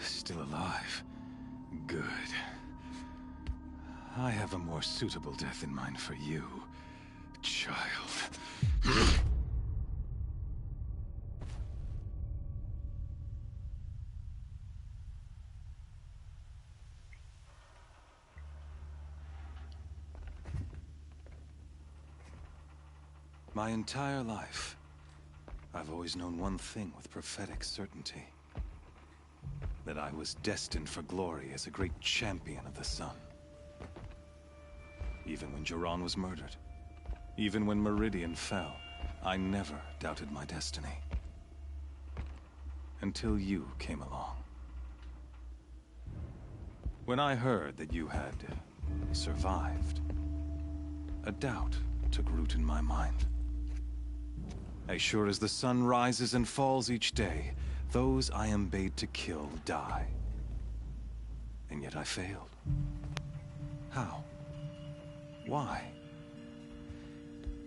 Still alive. Good. I have a more suitable death in mind for you, child. My entire life, I've always known one thing with prophetic certainty. That I was destined for glory as a great champion of the sun. Even when Jiran was murdered, even when Meridian fell, I never doubted my destiny. Until you came along. When I heard that you had survived, a doubt took root in my mind. As sure as the sun rises and falls each day, those I am bade to kill die. And yet I failed. How? Why?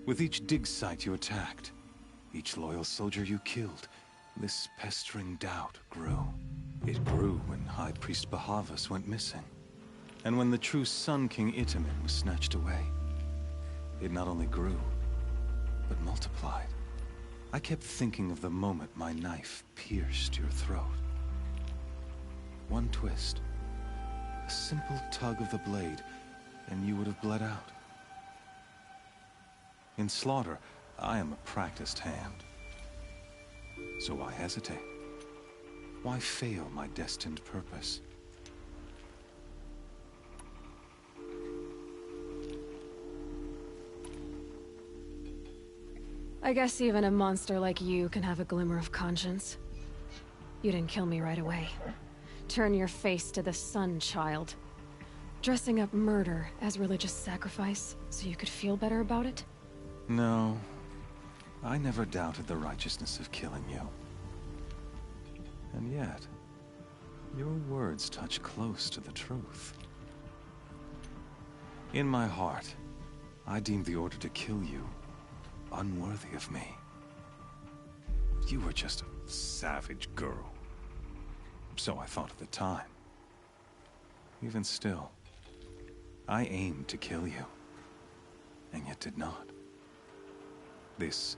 With each dig site you attacked, each loyal soldier you killed, this pestering doubt grew. It grew when High Priest Bahavas went missing. And when the true Sun King Itamen was snatched away. It not only grew, but multiplied. I kept thinking of the moment my knife pierced your throat. One twist, a simple tug of the blade, and you would have bled out. In slaughter, I am a practiced hand. So why hesitate? Why fail my destined purpose? I guess even a monster like you can have a glimmer of conscience. You didn't kill me right away. Turn your face to the sun, child. Dressing up murder as religious sacrifice so you could feel better about it? No. I never doubted the righteousness of killing you. And yet, your words touch close to the truth. In my heart, I deemed the order to kill you unworthy of me. You were just a savage girl. So I thought at the time. Even still, I aimed to kill you, and yet did not. This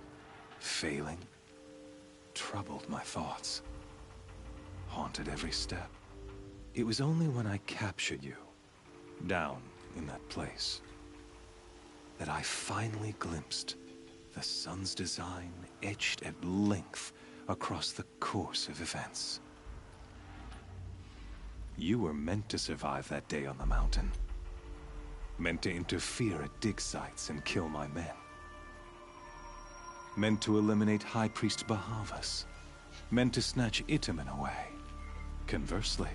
failing troubled my thoughts, haunted every step. It was only when I captured you, down in that place, that I finally glimpsed the sun's design etched at length across the course of events. You were meant to survive that day on the mountain. Meant to interfere at dig sites and kill my men. Meant to eliminate High Priest Bahavas. Meant to snatch Itamen away. Conversely,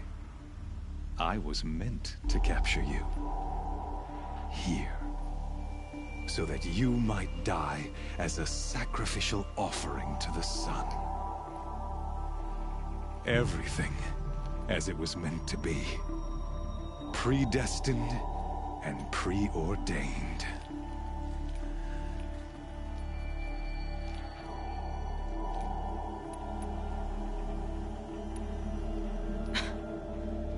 I was meant to capture you. Here. So that you might die as a sacrificial offering to the sun. Everything as it was meant to be. Predestined and preordained.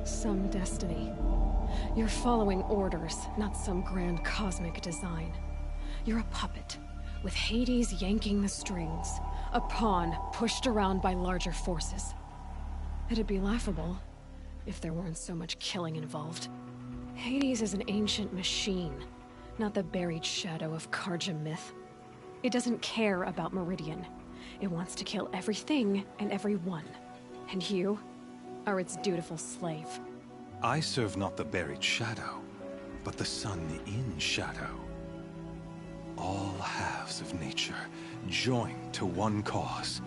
Some destiny. You're following orders, not some grand cosmic design. You're a puppet, with Hades yanking the strings. A pawn pushed around by larger forces. It'd be laughable if there weren't so much killing involved. Hades is an ancient machine, not the buried shadow of Karja myth. It doesn't care about Meridian. It wants to kill everything and everyone. And you are its dutiful slave. I serve not the buried shadow, but the sun in shadow. All halves of nature joined to one cause.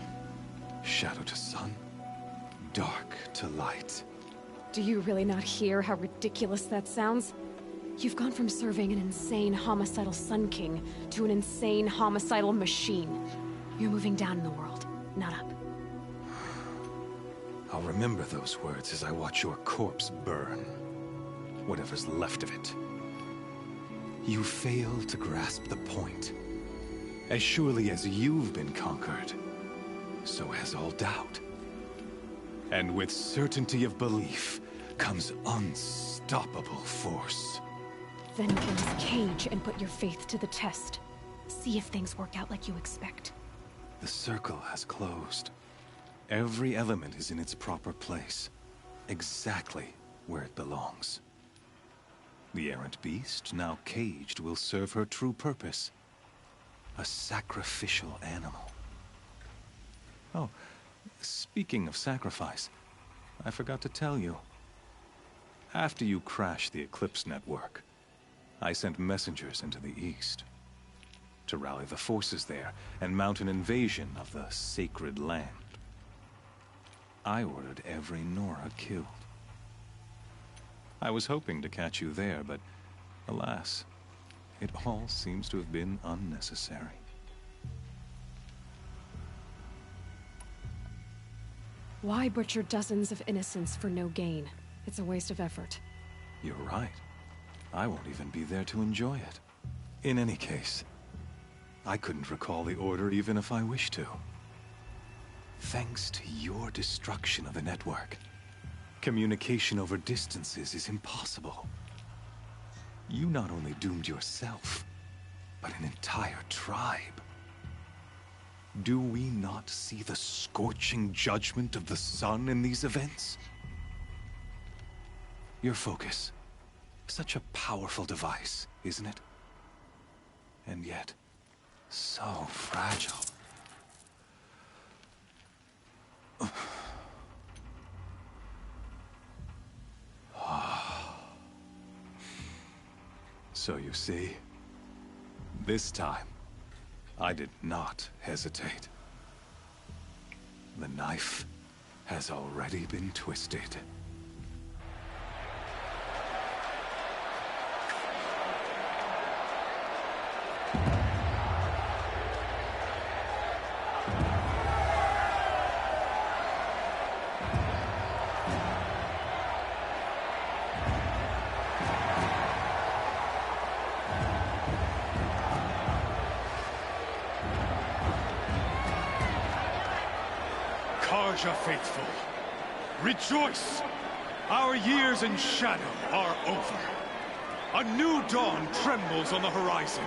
Shadow to sun, dark to light. Do you really not hear how ridiculous that sounds? You've gone from serving an insane homicidal Sun King to an insane homicidal machine. You're moving down in the world, not up. I'll remember those words as I watch your corpse burn. Whatever's left of it. You fail to grasp the point. As surely as you've been conquered, so has all doubt. And with certainty of belief comes unstoppable force. Then open this cage and put your faith to the test. See if things work out like you expect. The circle has closed. Every element is in its proper place, exactly where it belongs. The errant beast, now caged, will serve her true purpose. A sacrificial animal. Oh, speaking of sacrifice, I forgot to tell you. After you crashed the Eclipse network, I sent messengers into the east to rally the forces there and mount an invasion of the sacred land. I ordered every Nora killed. I was hoping to catch you there, but alas, it all seems to have been unnecessary. Why butcher dozens of innocents for no gain? It's a waste of effort. You're right. I won't even be there to enjoy it. In any case, I couldn't recall the order even if I wished to. Thanks to your destruction of the network, communication over distances is impossible. You not only doomed yourself, but an entire tribe. Do we not see the scorching judgment of the sun in these events? Your focus, such a powerful device, isn't it? And yet, so fragile. So you see, this time, I did not hesitate. The knife has already been twisted. Karja faithful, rejoice! Our years in shadow are over. A new dawn trembles on the horizon.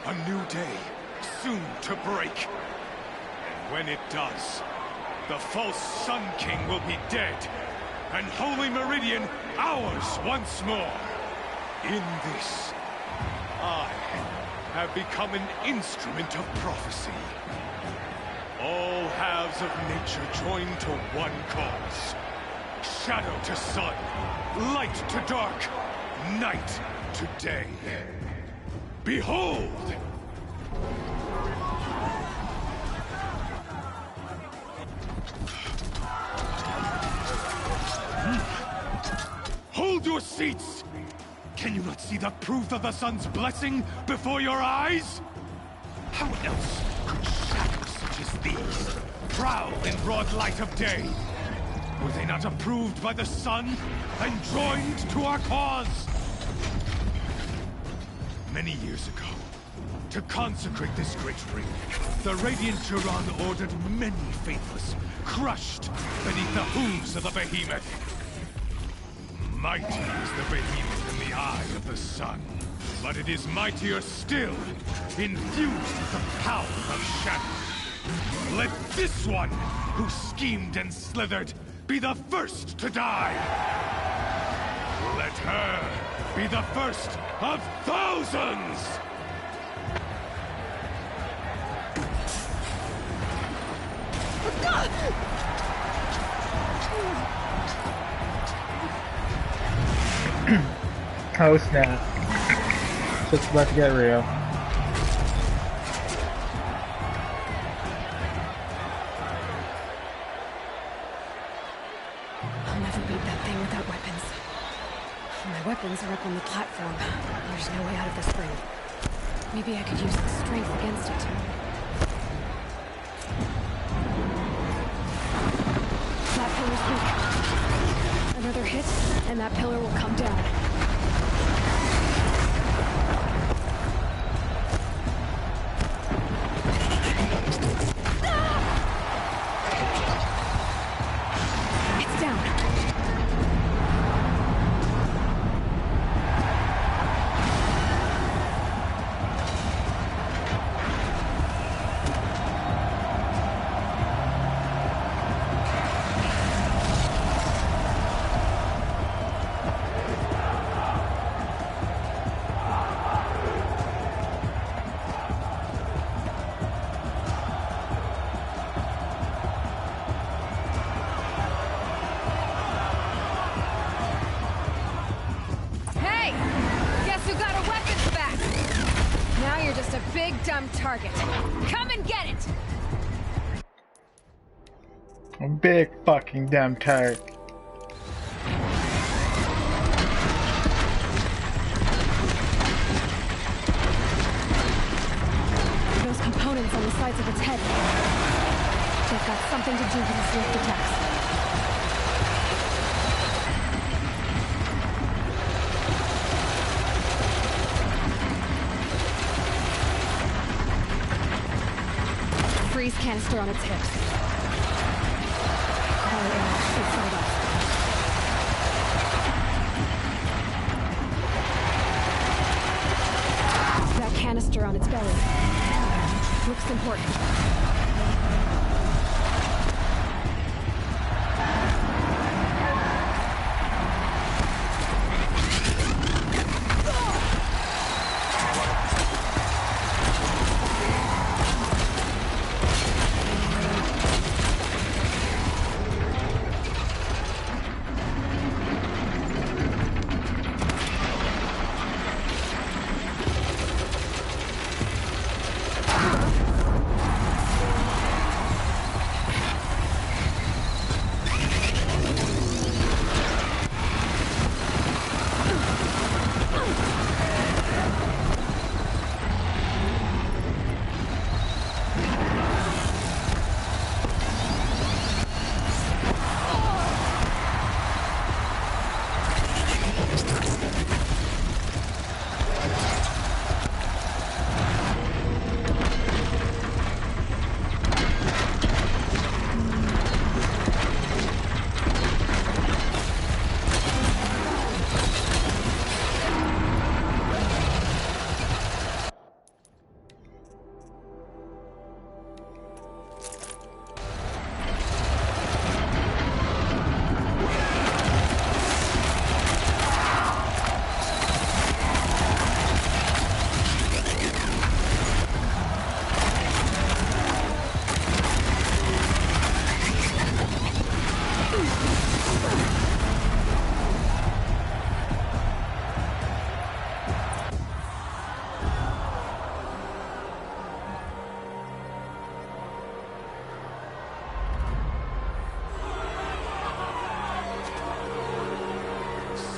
A new day soon to break. And when it does, the false Sun King will be dead, and Holy Meridian ours once more. In this, I have become an instrument of prophecy. All halves of nature join to one cause. Shadow to sun, light to dark, night to day. Behold! Hold your seats! Can you not see the proof of the sun's blessing before your eyes? How else could shadows such as these prowl in broad light of day? Were they not approved by the sun and joined to our cause? Many years ago, to consecrate this great ring, the Radiant Turan ordered many faithless crushed beneath the hooves of the behemoth. Mighty is the behemoth in the eye of the sun, but it is mightier still, infused with the power of shadow. Let this one, who schemed and slithered, be the first to die. Let her be the first of thousands! Oh snap. Just about to get real. I'll never beat that thing without weapons. My weapons are up on the platform. There's no way out of this ring. Maybe I could use the strength against it. That pillar's weak. Another hit, and that pillar will come down. It's down. Dumb target. Come and get it! A big fucking dumb target. Those components on the sides of its head. They've got something to do with its lift attacks. Freeze canister on its hips. Car air should set it off. That canister on its belly. Looks important.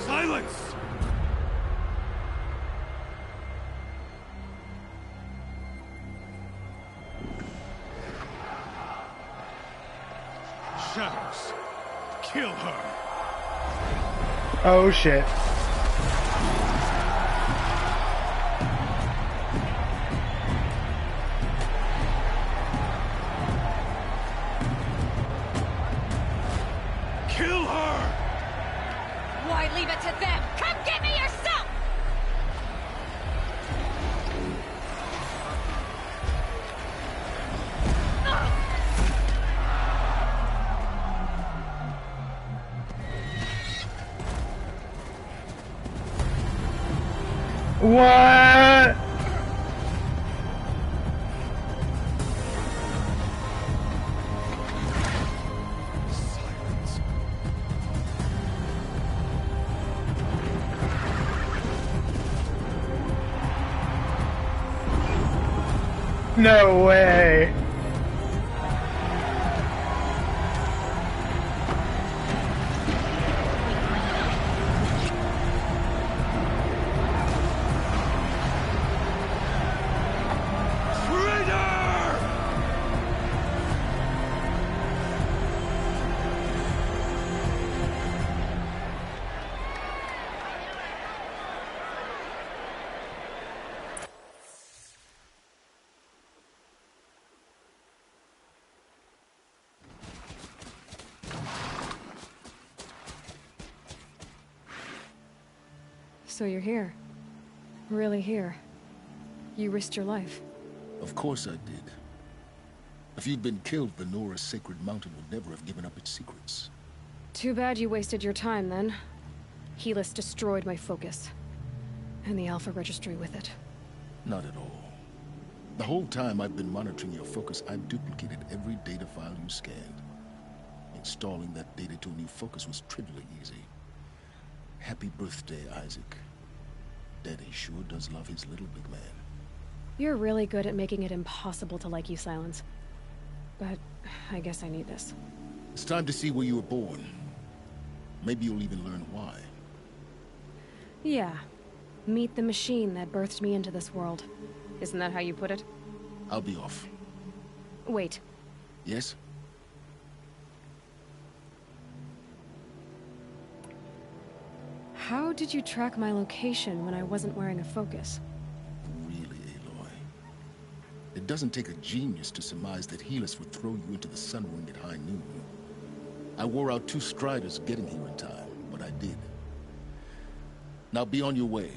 Silence! Shadows. Kill her. Oh shit. Kill her! Why leave it to them? Come get me yourself! What? Silence. No way. So you're here. Really here. You risked your life. Of course I did. If you'd been killed, the Nora's sacred mountain would never have given up its secrets. Too bad you wasted your time, then. Helis destroyed my focus. And the Alpha Registry with it. Not at all. The whole time I've been monitoring your focus, I've duplicated every data file you scanned. Installing that data to a new focus was trivially easy. Happy birthday, Isaac. Daddy sure does love his little big man. You're really good at making it impossible to like you, Silence. But I guess I need this. It's time to see where you were born. Maybe you'll even learn why. Yeah. Meet the machine that birthed me into this world. Isn't that how you put it? I'll be off. Wait. Yes? How did you track my location when I wasn't wearing a focus? Really, Aloy? It doesn't take a genius to surmise that Helis would throw you into the sun ring at high noon. I wore out 2 striders getting here in time, but I did. Now be on your way.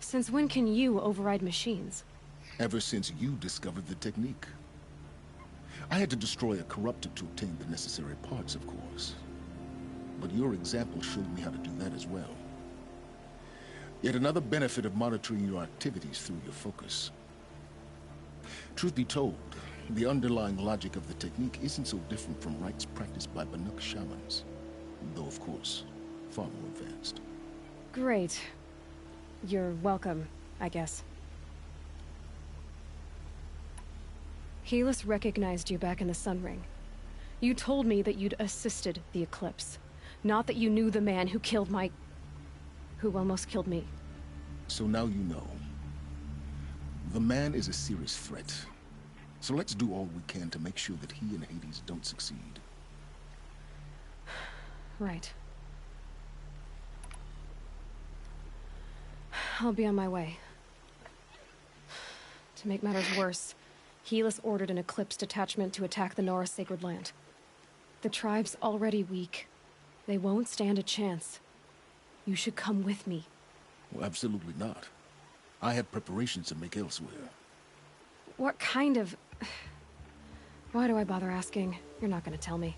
Since when can you override machines? Ever since you discovered the technique. I had to destroy a corruptor to obtain the necessary parts, of course. But your example showed me how to do that as well. Yet another benefit of monitoring your activities through your focus. Truth be told, the underlying logic of the technique isn't so different from rites practiced by Banuk shamans. Though, of course, far more advanced. Great. You're welcome, I guess. Helis recognized you back in the Sun Ring. You told me that you'd assisted the Eclipse. Not that you knew the man who killed who almost killed me. So now you know. The man is a serious threat. So let's do all we can to make sure that he and Hades don't succeed. Right. I'll be on my way. To make matters worse, Helis ordered an Eclipse detachment to attack the Nora Sacred Land. The tribe's already weak. They won't stand a chance. You should come with me. Well, absolutely not. I have preparations to make elsewhere. What kind of... Why do I bother asking? You're not gonna tell me.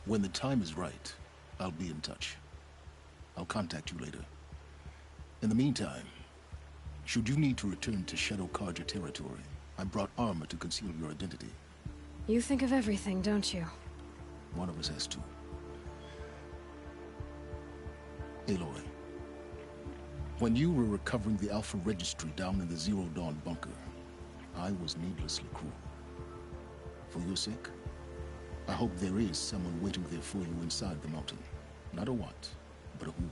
When the time is right, I'll be in touch. I'll contact you later. In the meantime, should you need to return to Shadow Karja territory, I brought armor to conceal your identity. You think of everything, don't you? One of us has to. Aloy, when you were recovering the Alpha Registry down in the Zero Dawn bunker, I was needlessly cruel. For your sake, I hope there is someone waiting there for you inside the mountain. Not a what, but a who.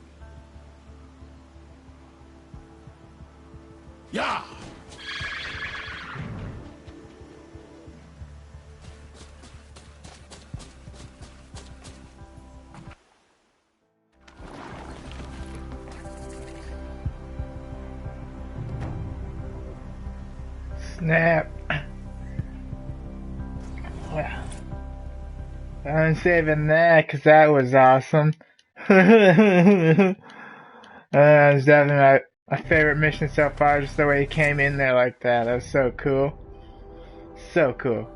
Yeah! Snap. I'm saving that because that was awesome. That was definitely my favorite mission so far, just the way he came in there like that. That was so cool. So cool.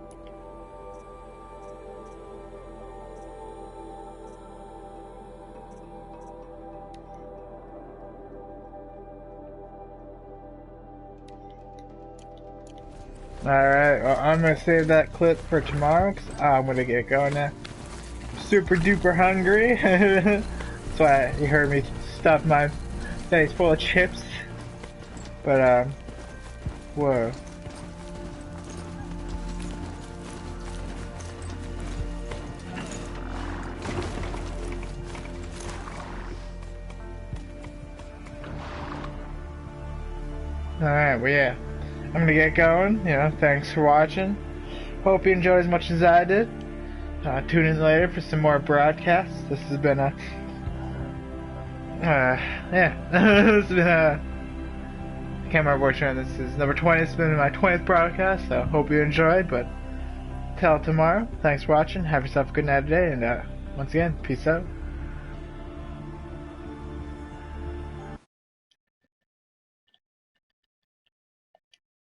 Alright, well, I'm going to save that clip for tomorrow because I'm going to get going now. I'm super duper hungry. That's why you heard me stuff my face full of chips. But, whoa. Alright, well, yeah. I'm gonna get going. You know, thanks for watching. Hope you enjoyed as much as I did. Tune in later for some more broadcasts. This has been a... yeah. This has been a... I can't remember which one this is. Number 20. It's been my 20th broadcast, so hope you enjoyed, but... Till tomorrow. Thanks for watching. Have yourself a good night today, and once again, peace out.